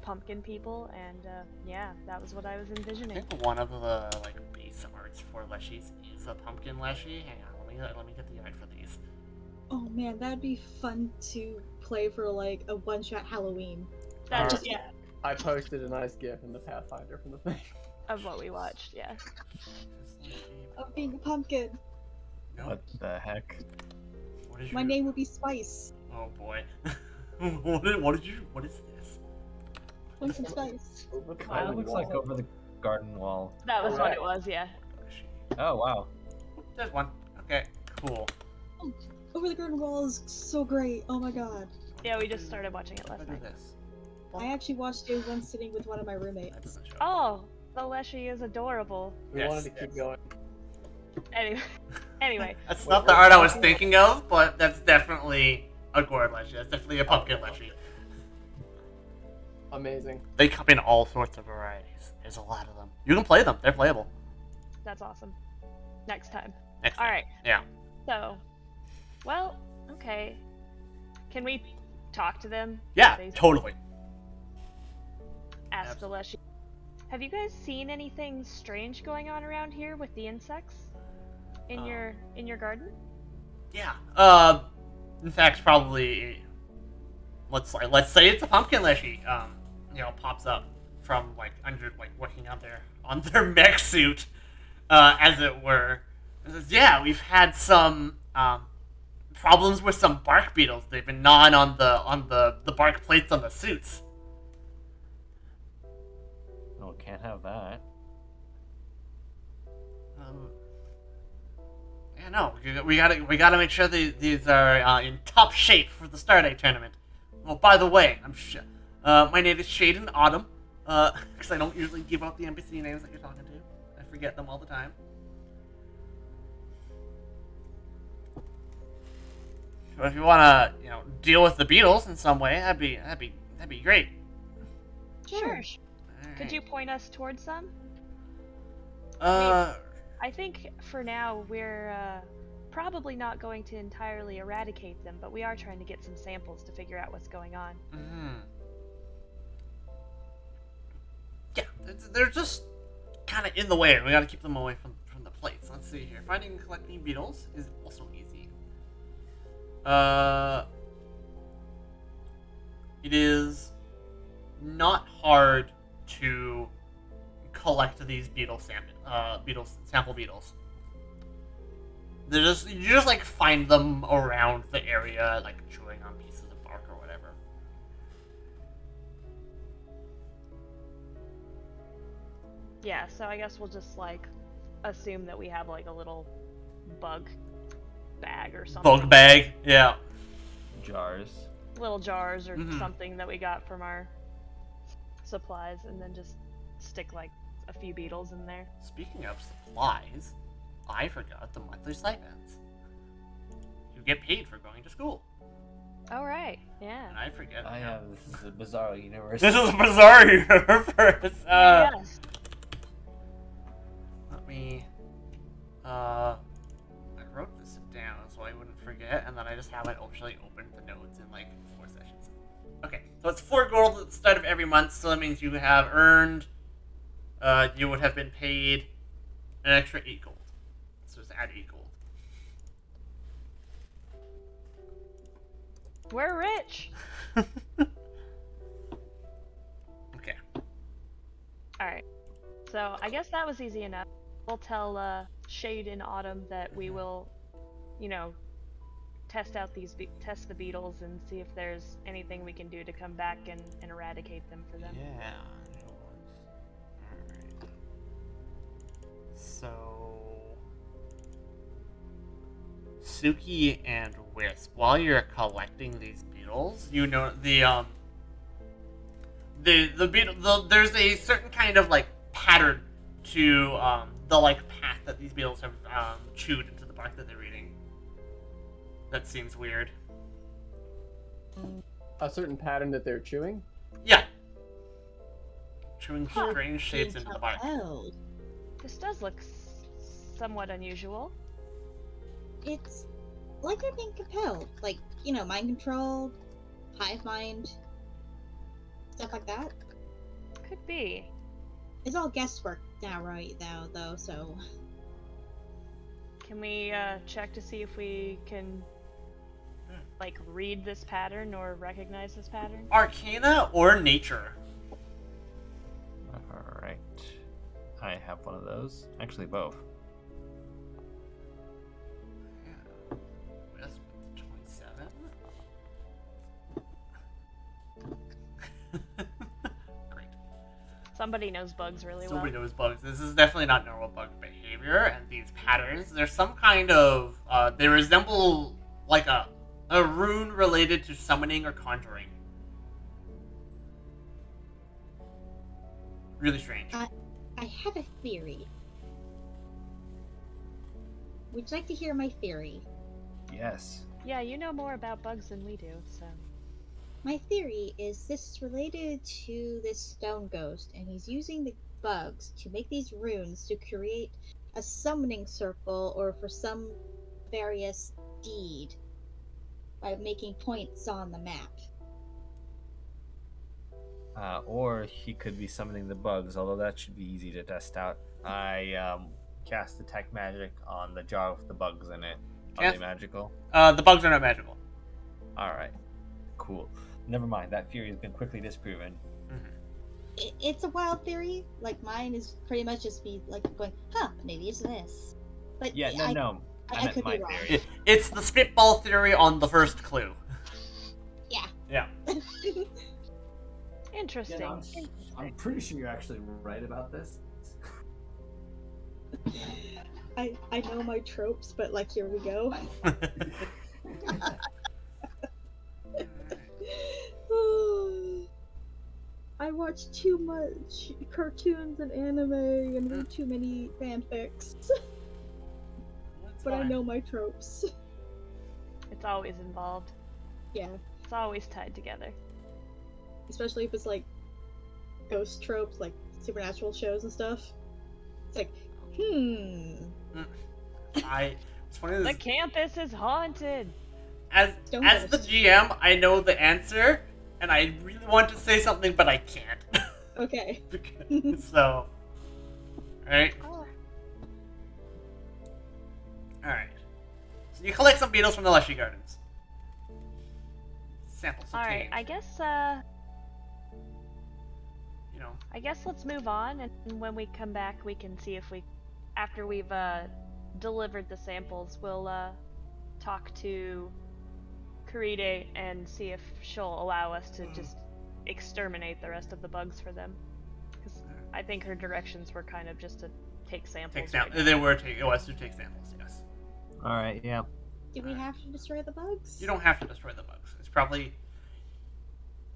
Speaker 4: pumpkin people, and yeah, that was what I was
Speaker 6: I
Speaker 4: envisioning.
Speaker 6: think one of the like base arts for leshies is a pumpkin leshie. Hang on, let me get the art for these.
Speaker 5: Oh man, that'd be fun to play for like a one-shot Halloween.
Speaker 4: That's
Speaker 1: Alright.
Speaker 4: yeah,
Speaker 1: I posted a nice GIF in the Pathfinder from the thing.
Speaker 4: of what we watched. Yeah.
Speaker 5: Of being a pumpkin.
Speaker 2: What the heck?
Speaker 6: What is
Speaker 5: My
Speaker 6: your...
Speaker 5: name would be Spice.
Speaker 6: Oh boy. what is this?
Speaker 5: What's some spice?
Speaker 2: Kind of looks like over the garden wall.
Speaker 4: That was what it was. Yeah.
Speaker 2: Oh wow.
Speaker 6: There's one. Okay, cool.
Speaker 5: Oh, over the garden wall is so great. Oh my god.
Speaker 4: Yeah, we just started watching it last
Speaker 6: Look
Speaker 4: night.
Speaker 6: at this.
Speaker 5: I actually watched it one sitting with one of my
Speaker 6: That
Speaker 5: roommates.
Speaker 6: doesn't show.
Speaker 4: Oh, the Leshy is adorable.
Speaker 1: We
Speaker 6: Yes,
Speaker 1: wanted to keep going.
Speaker 4: Anyway.
Speaker 6: That's not the art I was thinking of, but that's definitely a gourd leshy. That's definitely a pumpkin leshy.
Speaker 1: Amazing.
Speaker 6: They come in all sorts of varieties. There's a lot of them. You can play them. They're playable.
Speaker 4: That's awesome. Next time.
Speaker 6: Next
Speaker 4: All
Speaker 6: time.
Speaker 4: right.
Speaker 6: Yeah.
Speaker 4: So, well, okay. Can we talk to them?
Speaker 6: Yeah,
Speaker 4: Basically
Speaker 6: totally.
Speaker 4: Ask the Leshy. Have you guys seen anything strange going on around here with the insects in your garden?
Speaker 6: Yeah. In fact, probably. Let's say it's a pumpkin leshy. Pops up from like under working on their mech suit, as it were. It says, yeah, we've had some problems with some bark beetles. They've been gnawing on the bark plates on the suits.
Speaker 2: Oh, can't have that.
Speaker 6: Yeah, no, we gotta make sure these are in top shape for the Stardate tournament. Oh, by the way, my name is Shaden Autumn, because I don't usually give out the NPC names that you're talking to. I forget them all the time. But if you wanna, deal with the beetles in some way, that'd be great.
Speaker 4: Sure.
Speaker 6: Alright.
Speaker 4: Could you point us towards them?
Speaker 6: Uh,
Speaker 4: I think for now we're probably not going to entirely eradicate them, but we are trying to get some samples to figure out what's going on.
Speaker 6: Yeah, they're just kind of in the way. We gotta keep them away from the plates. Let's see here. Finding and collecting beetles is also easy. It is not hard to collect these sample beetles. You just like find them around the area, like chewing on pieces of bark or whatever.
Speaker 4: Yeah, so I guess we'll just like assume that we have like a little bug bag or something.
Speaker 6: Bug bag, yeah.
Speaker 2: Jars.
Speaker 4: Little jars or something that we got from our supplies, and then just stick like a few beetles in there.
Speaker 6: Speaking of supplies, I forgot the monthly stipends. You get paid for going to school.
Speaker 4: All right. Yeah.
Speaker 6: And I forget.
Speaker 2: This is a bizarre universe.
Speaker 6: This is a bizarre universe.
Speaker 4: Yes.
Speaker 6: Let me. I wrote this down so I wouldn't forget, and then I just haven't actually opened the notes in like 4 sessions. Okay, so it's 4 gold at the start of every month, so that means you have earned. You would have been paid an extra 8 gold. So just add 8 gold.
Speaker 4: We're rich.
Speaker 6: Okay.
Speaker 4: Alright. So, I guess that was easy enough. We'll tell Shade and Autumn that we will, you know, test the beetles and see if there's anything we can do to come back and eradicate them for them.
Speaker 6: Yeah. Alright. So... Suki and Wisp, while you're collecting these beetles, you know the beetle. There's a certain kind of like pattern to the like path that these beetles have chewed into the bark that they're eating. That seems weird.
Speaker 1: A certain pattern that they're chewing?
Speaker 6: Yeah. Chewing strange shapes into the bark.
Speaker 4: This does look somewhat unusual.
Speaker 5: It's like they're being compelled. Like, you know, mind control, hive mind, stuff like that.
Speaker 4: Could be.
Speaker 5: It's all guesswork now, right now, though, so...
Speaker 4: Can we check to see if we can, like, read this pattern or recognize this pattern?
Speaker 6: Arcana or nature?
Speaker 2: Alright. I have one of those. Actually, both.
Speaker 6: Yeah. 27? Great.
Speaker 4: Somebody knows bugs really well.
Speaker 6: Somebody knows bugs. This is definitely not normal bug behavior, and these patterns, there's some kind of, they resemble, like, a rune related to summoning or conjuring. Really strange.
Speaker 5: I have a theory. Would you like to hear my theory?
Speaker 2: Yes.
Speaker 4: Yeah, you know more about bugs than we do, so...
Speaker 5: My theory is this is related to this stone ghost, and he's using the bugs to make these runes to create a summoning circle or for some various deed by making points on the map.
Speaker 2: Or he could be summoning the bugs, although that should be easy to test out. I cast Detect Magic on the jar with the bugs in it. Are they magical?
Speaker 6: The bugs are not magical.
Speaker 2: Alright. Cool. Never mind, that theory has been quickly disproven.
Speaker 6: Mm-hmm.
Speaker 5: It's a wild theory. Like, mine is pretty much just me, like, going, huh, maybe it's this. But
Speaker 2: yeah, no.
Speaker 5: I could be wrong.
Speaker 6: It's the spitball theory on the first clue.
Speaker 5: Yeah.
Speaker 6: Yeah.
Speaker 4: Interesting.
Speaker 7: Yeah, I'm pretty sure you're actually right about this.
Speaker 5: I know my tropes, but, like, here we go. I watch too much cartoons and anime and read too many fanfics. But I know my tropes.
Speaker 4: It's always involved.
Speaker 5: Yeah.
Speaker 4: It's always tied together.
Speaker 5: Especially if it's like ghost tropes, like supernatural shows and stuff. It's like,
Speaker 6: It's funny.
Speaker 4: The campus is haunted.
Speaker 6: As the GM, I know the answer, and I really want to say something, but I can't.
Speaker 5: Okay.
Speaker 6: So, alright. Alright. So you collect some beetles from the Leshy Gardens. Samples obtained.
Speaker 4: Alright, I guess,
Speaker 6: you know.
Speaker 4: I guess let's move on, and when we come back, we can see if we, after we've, delivered the samples, we'll, talk to Karide and see if she'll allow us to just exterminate the rest of the bugs for them. Because I think her directions were kind of just to take samples.
Speaker 6: It was to take samples, yes.
Speaker 2: Alright, yeah.
Speaker 5: Do we have to destroy the bugs?
Speaker 6: You don't have to destroy the bugs. It's probably...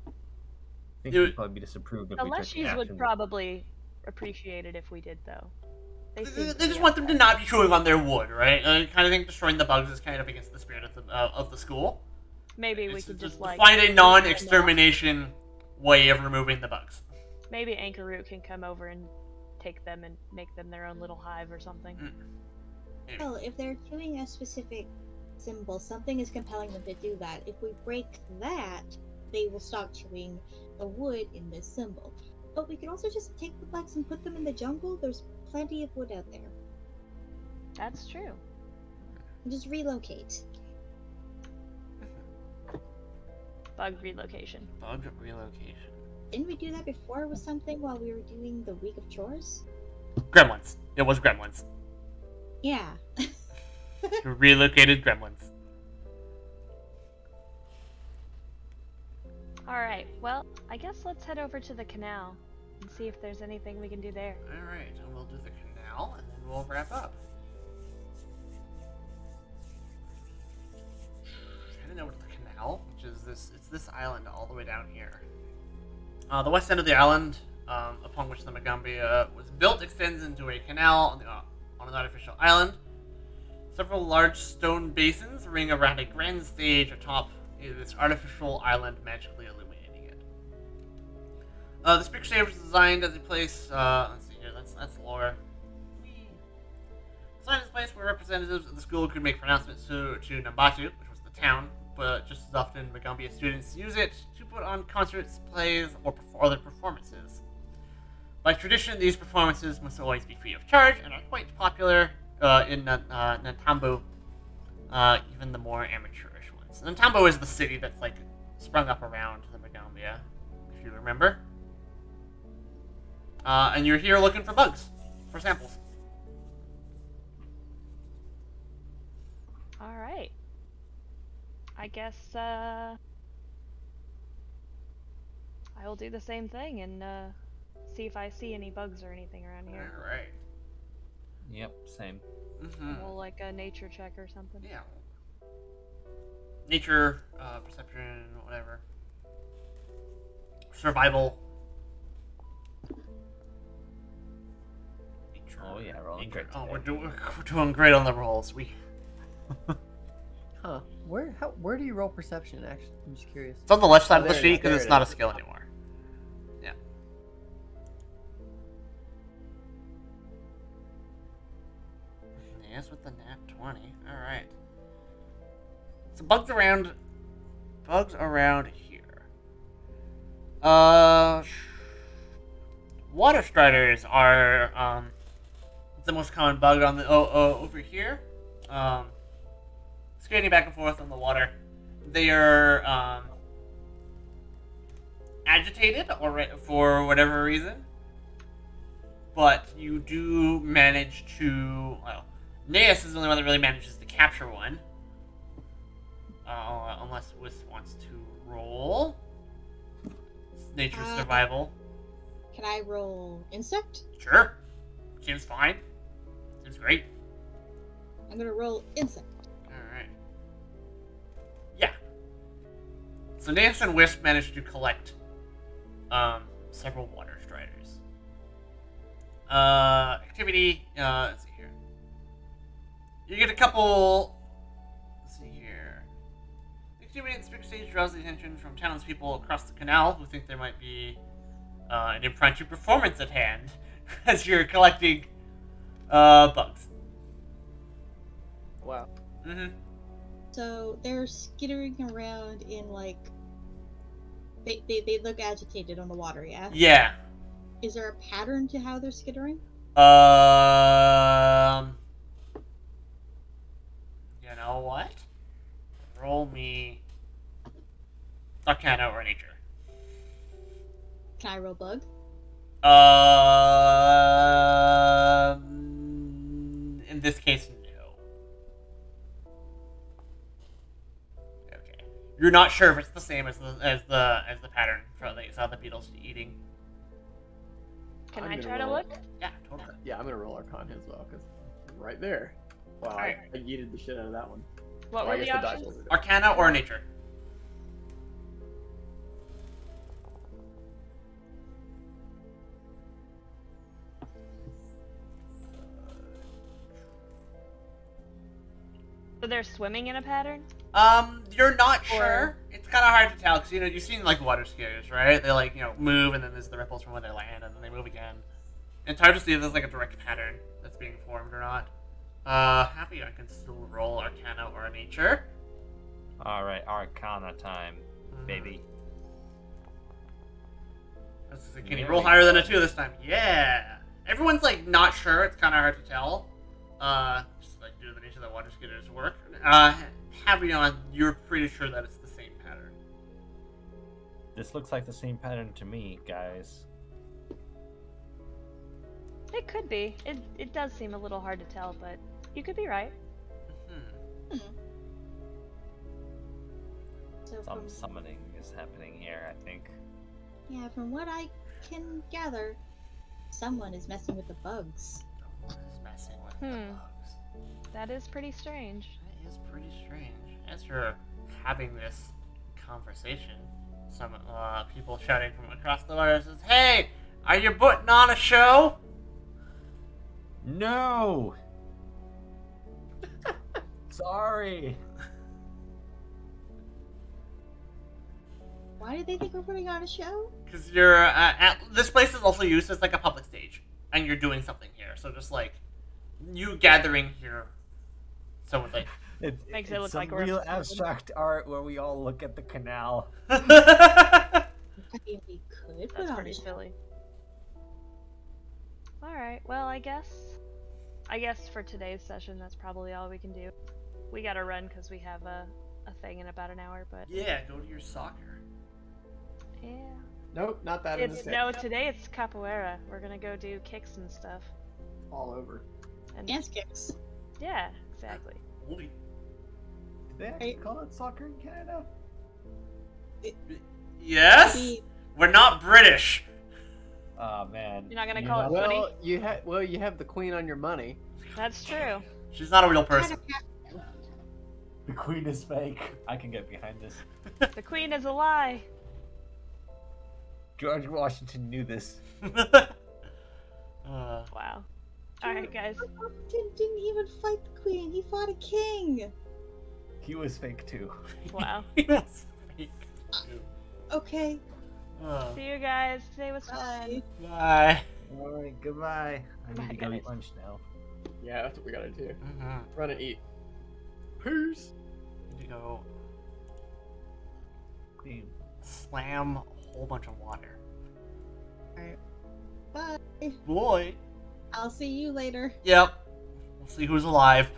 Speaker 2: I think it would probably be disapproved if
Speaker 4: the
Speaker 2: we took action.
Speaker 4: Leshies would probably appreciate it if we did, though.
Speaker 6: They just want them to not be chewing on their wood, right? I kind of think destroying the bugs is kind of against the spirit of the school.
Speaker 4: Maybe we could just like
Speaker 6: find a non-extermination way of removing the bugs.
Speaker 4: Maybe Anchor Root can come over and take them and make them their own little hive or something.
Speaker 5: Well, if they're doing a specific symbol, something is compelling them to do that. If we break that, they will stop chewing the wood in this symbol. But we could also just take the bugs and put them in the jungle. There's plenty of wood out there.
Speaker 4: That's true.
Speaker 5: And just relocate.
Speaker 4: Bug relocation.
Speaker 6: Bug relocation.
Speaker 5: Didn't we do that before with something while we were doing the week of chores?
Speaker 6: Gremlins. It was gremlins.
Speaker 5: Yeah.
Speaker 6: Relocated gremlins.
Speaker 4: Alright, well, I guess let's head over to the canal and see if there's anything we can do there.
Speaker 6: Alright, and we'll do the canal, and then we'll wrap up. Heading over to the canal, which is this island all the way down here. The west end of the island, upon which the Magambia was built, extends into a canal on an artificial island. Several large stone basins ring around a grand stage atop this artificial island, magically illuminating it. The speaker stage was designed as a place. Let's see here. That's lore. Designed as a place where representatives of the school could make pronouncements to Nambatu, which was the town, but just as often, Magambia students use it to put on concerts, plays, or other performances. By tradition, these performances must always be free of charge and are quite popular in Nantambo, even the more amateurish ones. Nantambo is the city that's like sprung up around the Magambia, if you remember. And you're here looking for bugs, for samples.
Speaker 4: Alright. I guess, I will do the same thing and, see if I see any bugs or anything around here.
Speaker 6: Alright.
Speaker 2: Yep, same.
Speaker 4: Roll like a nature check or something.
Speaker 6: Yeah. Nature, perception, whatever. Survival. Nature.
Speaker 2: Oh yeah, rolling great.
Speaker 6: Oh, we're doing great on the rolls.
Speaker 8: Huh. Where do you roll perception, actually? I'm just curious.
Speaker 6: It's on the left side of the
Speaker 8: there
Speaker 6: sheet because it's not a skill anymore. Yeah. Yes, with the nat 20. Alright. So bugs around here. Water striders are the most common bug on the over here. Skating back and forth on the water. They are agitated for whatever reason, but you do manage to. Well, Naeus is the only one that really manages to capture one, unless Wiss wants to roll. Nature survival.
Speaker 5: Can I roll insect?
Speaker 6: Sure. Seems fine. Seems great.
Speaker 5: I'm gonna roll insect.
Speaker 6: Alright. Yeah. So Naeus and Wisp managed to collect several water striders. Activity, let's see here. You get a couple. Let's see here. The activity at the speaker stage draws the attention from townspeople across the canal who think there might be an impromptu performance at hand as you're collecting bugs.
Speaker 8: Wow.
Speaker 5: So they're skittering around in like they look agitated on the water, yeah?
Speaker 6: Yeah.
Speaker 5: Is there a pattern to how they're skittering?
Speaker 6: You know what? Roll me Arcana or Nature.
Speaker 5: Can I roll bug?
Speaker 6: In this case, no. Okay. You're not sure if it's the same as the pattern for that you saw the beetles eating.
Speaker 4: Can I try to look?
Speaker 6: Yeah, totally.
Speaker 8: Yeah, I'm gonna roll Arcana as well, because right there. Wow, I yeeted the shit out of that one.
Speaker 4: What were the options?
Speaker 6: Arcana or Nature?
Speaker 4: So they're swimming in a pattern?
Speaker 6: You're not sure. It's kind of hard to tell because you've seen like water skiers, right? They like move and then there's the ripples from where they land and then they move again. It's hard to see if there's like a direct pattern that's being formed or not. Happy I can still roll Arcana or Nature.
Speaker 2: All right, Arcana time, baby.
Speaker 6: Can you roll higher than a 2 this time? Yeah. Everyone's like not sure. It's kind of hard to tell. Just like due to the nature of the water skiers work. Happy on, you're pretty sure that it's the same pattern.
Speaker 2: This looks like the same pattern to me, guys.
Speaker 4: It could be. It does seem a little hard to tell, but you could be right.
Speaker 5: So
Speaker 2: Some summoning is happening here, I think.
Speaker 5: Yeah, from what I can gather, someone is messing with the bugs.
Speaker 6: Someone is messing with the bugs.
Speaker 4: That is pretty strange.
Speaker 6: That is pretty strange. As you're having this conversation, some people shouting from across the wire says, "Hey, are you putting on a show?"
Speaker 2: No! Sorry.
Speaker 5: Why did they think we're putting on a show?
Speaker 6: Because you're this place is also used as like a public stage, and you're doing something here. So just like you gathering here, someone's like,
Speaker 4: makes it look
Speaker 2: some
Speaker 4: like
Speaker 2: real abstract art where we all look at the canal.
Speaker 5: I mean, we could put
Speaker 4: That's
Speaker 5: on
Speaker 4: pretty
Speaker 5: a show.
Speaker 4: silly. Alright, well, I guess for today's session, that's probably all we can do. We gotta run because we have a thing in about an hour, but...
Speaker 6: Yeah, go to your soccer.
Speaker 4: Yeah.
Speaker 1: Nope, not that.
Speaker 4: No, today it's capoeira. We're gonna go do kicks and stuff.
Speaker 1: All over.
Speaker 4: And
Speaker 5: Dance kicks.
Speaker 4: yeah, exactly.
Speaker 6: Holy.
Speaker 7: Do they actually call it soccer in Canada?
Speaker 6: Yes?
Speaker 5: Maybe-
Speaker 6: We're not British.
Speaker 2: Oh man.
Speaker 4: You're not gonna call it footy?
Speaker 1: Well, you have the queen on your money.
Speaker 4: That's true.
Speaker 6: She's not a real person.
Speaker 7: The queen is fake.
Speaker 2: I can get behind this.
Speaker 4: The queen is a lie.
Speaker 2: George Washington knew this.
Speaker 4: Wow. Alright, guys.
Speaker 5: Washington didn't even fight the queen. He fought a king.
Speaker 2: He was fake too.
Speaker 4: Wow.
Speaker 6: He was fake too.
Speaker 5: Okay.
Speaker 4: See you guys. Today was fun.
Speaker 5: Bye.
Speaker 6: Bye.
Speaker 2: Alright, goodbye. I need
Speaker 4: Bye,
Speaker 2: to go
Speaker 4: guys.
Speaker 2: eat lunch now.
Speaker 1: Yeah, that's what we gotta do.
Speaker 6: Mm-hmm.
Speaker 1: Run and eat. Peace.
Speaker 6: Need to go
Speaker 2: Damn.
Speaker 6: slam a whole bunch of water.
Speaker 5: Alright. Bye.
Speaker 6: Boy.
Speaker 5: I'll see you later.
Speaker 6: Yep. We'll see who's alive.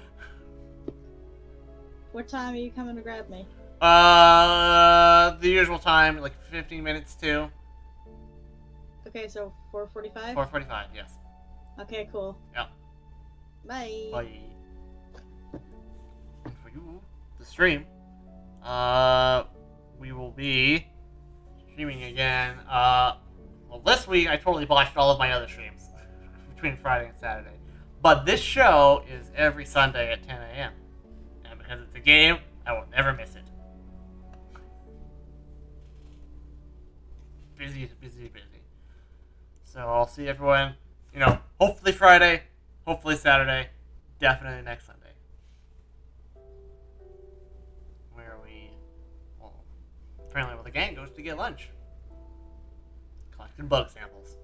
Speaker 5: What time are you coming to grab me?
Speaker 6: The usual time, like 15 minutes to
Speaker 5: Okay, so 4:45?
Speaker 6: 4:45, yes.
Speaker 5: Okay, cool.
Speaker 6: Yep.
Speaker 5: Bye.
Speaker 6: Bye. For you, the stream, we will be streaming again. Well, this week I totally botched all of my other streams between Friday and Saturday. But this show is every Sunday at 10 a.m. And because it's a game, I will never miss it. Busy. So I'll see everyone, hopefully Friday, hopefully Saturday, definitely next Sunday. Where apparently the gang goes to get lunch. Collecting bug samples.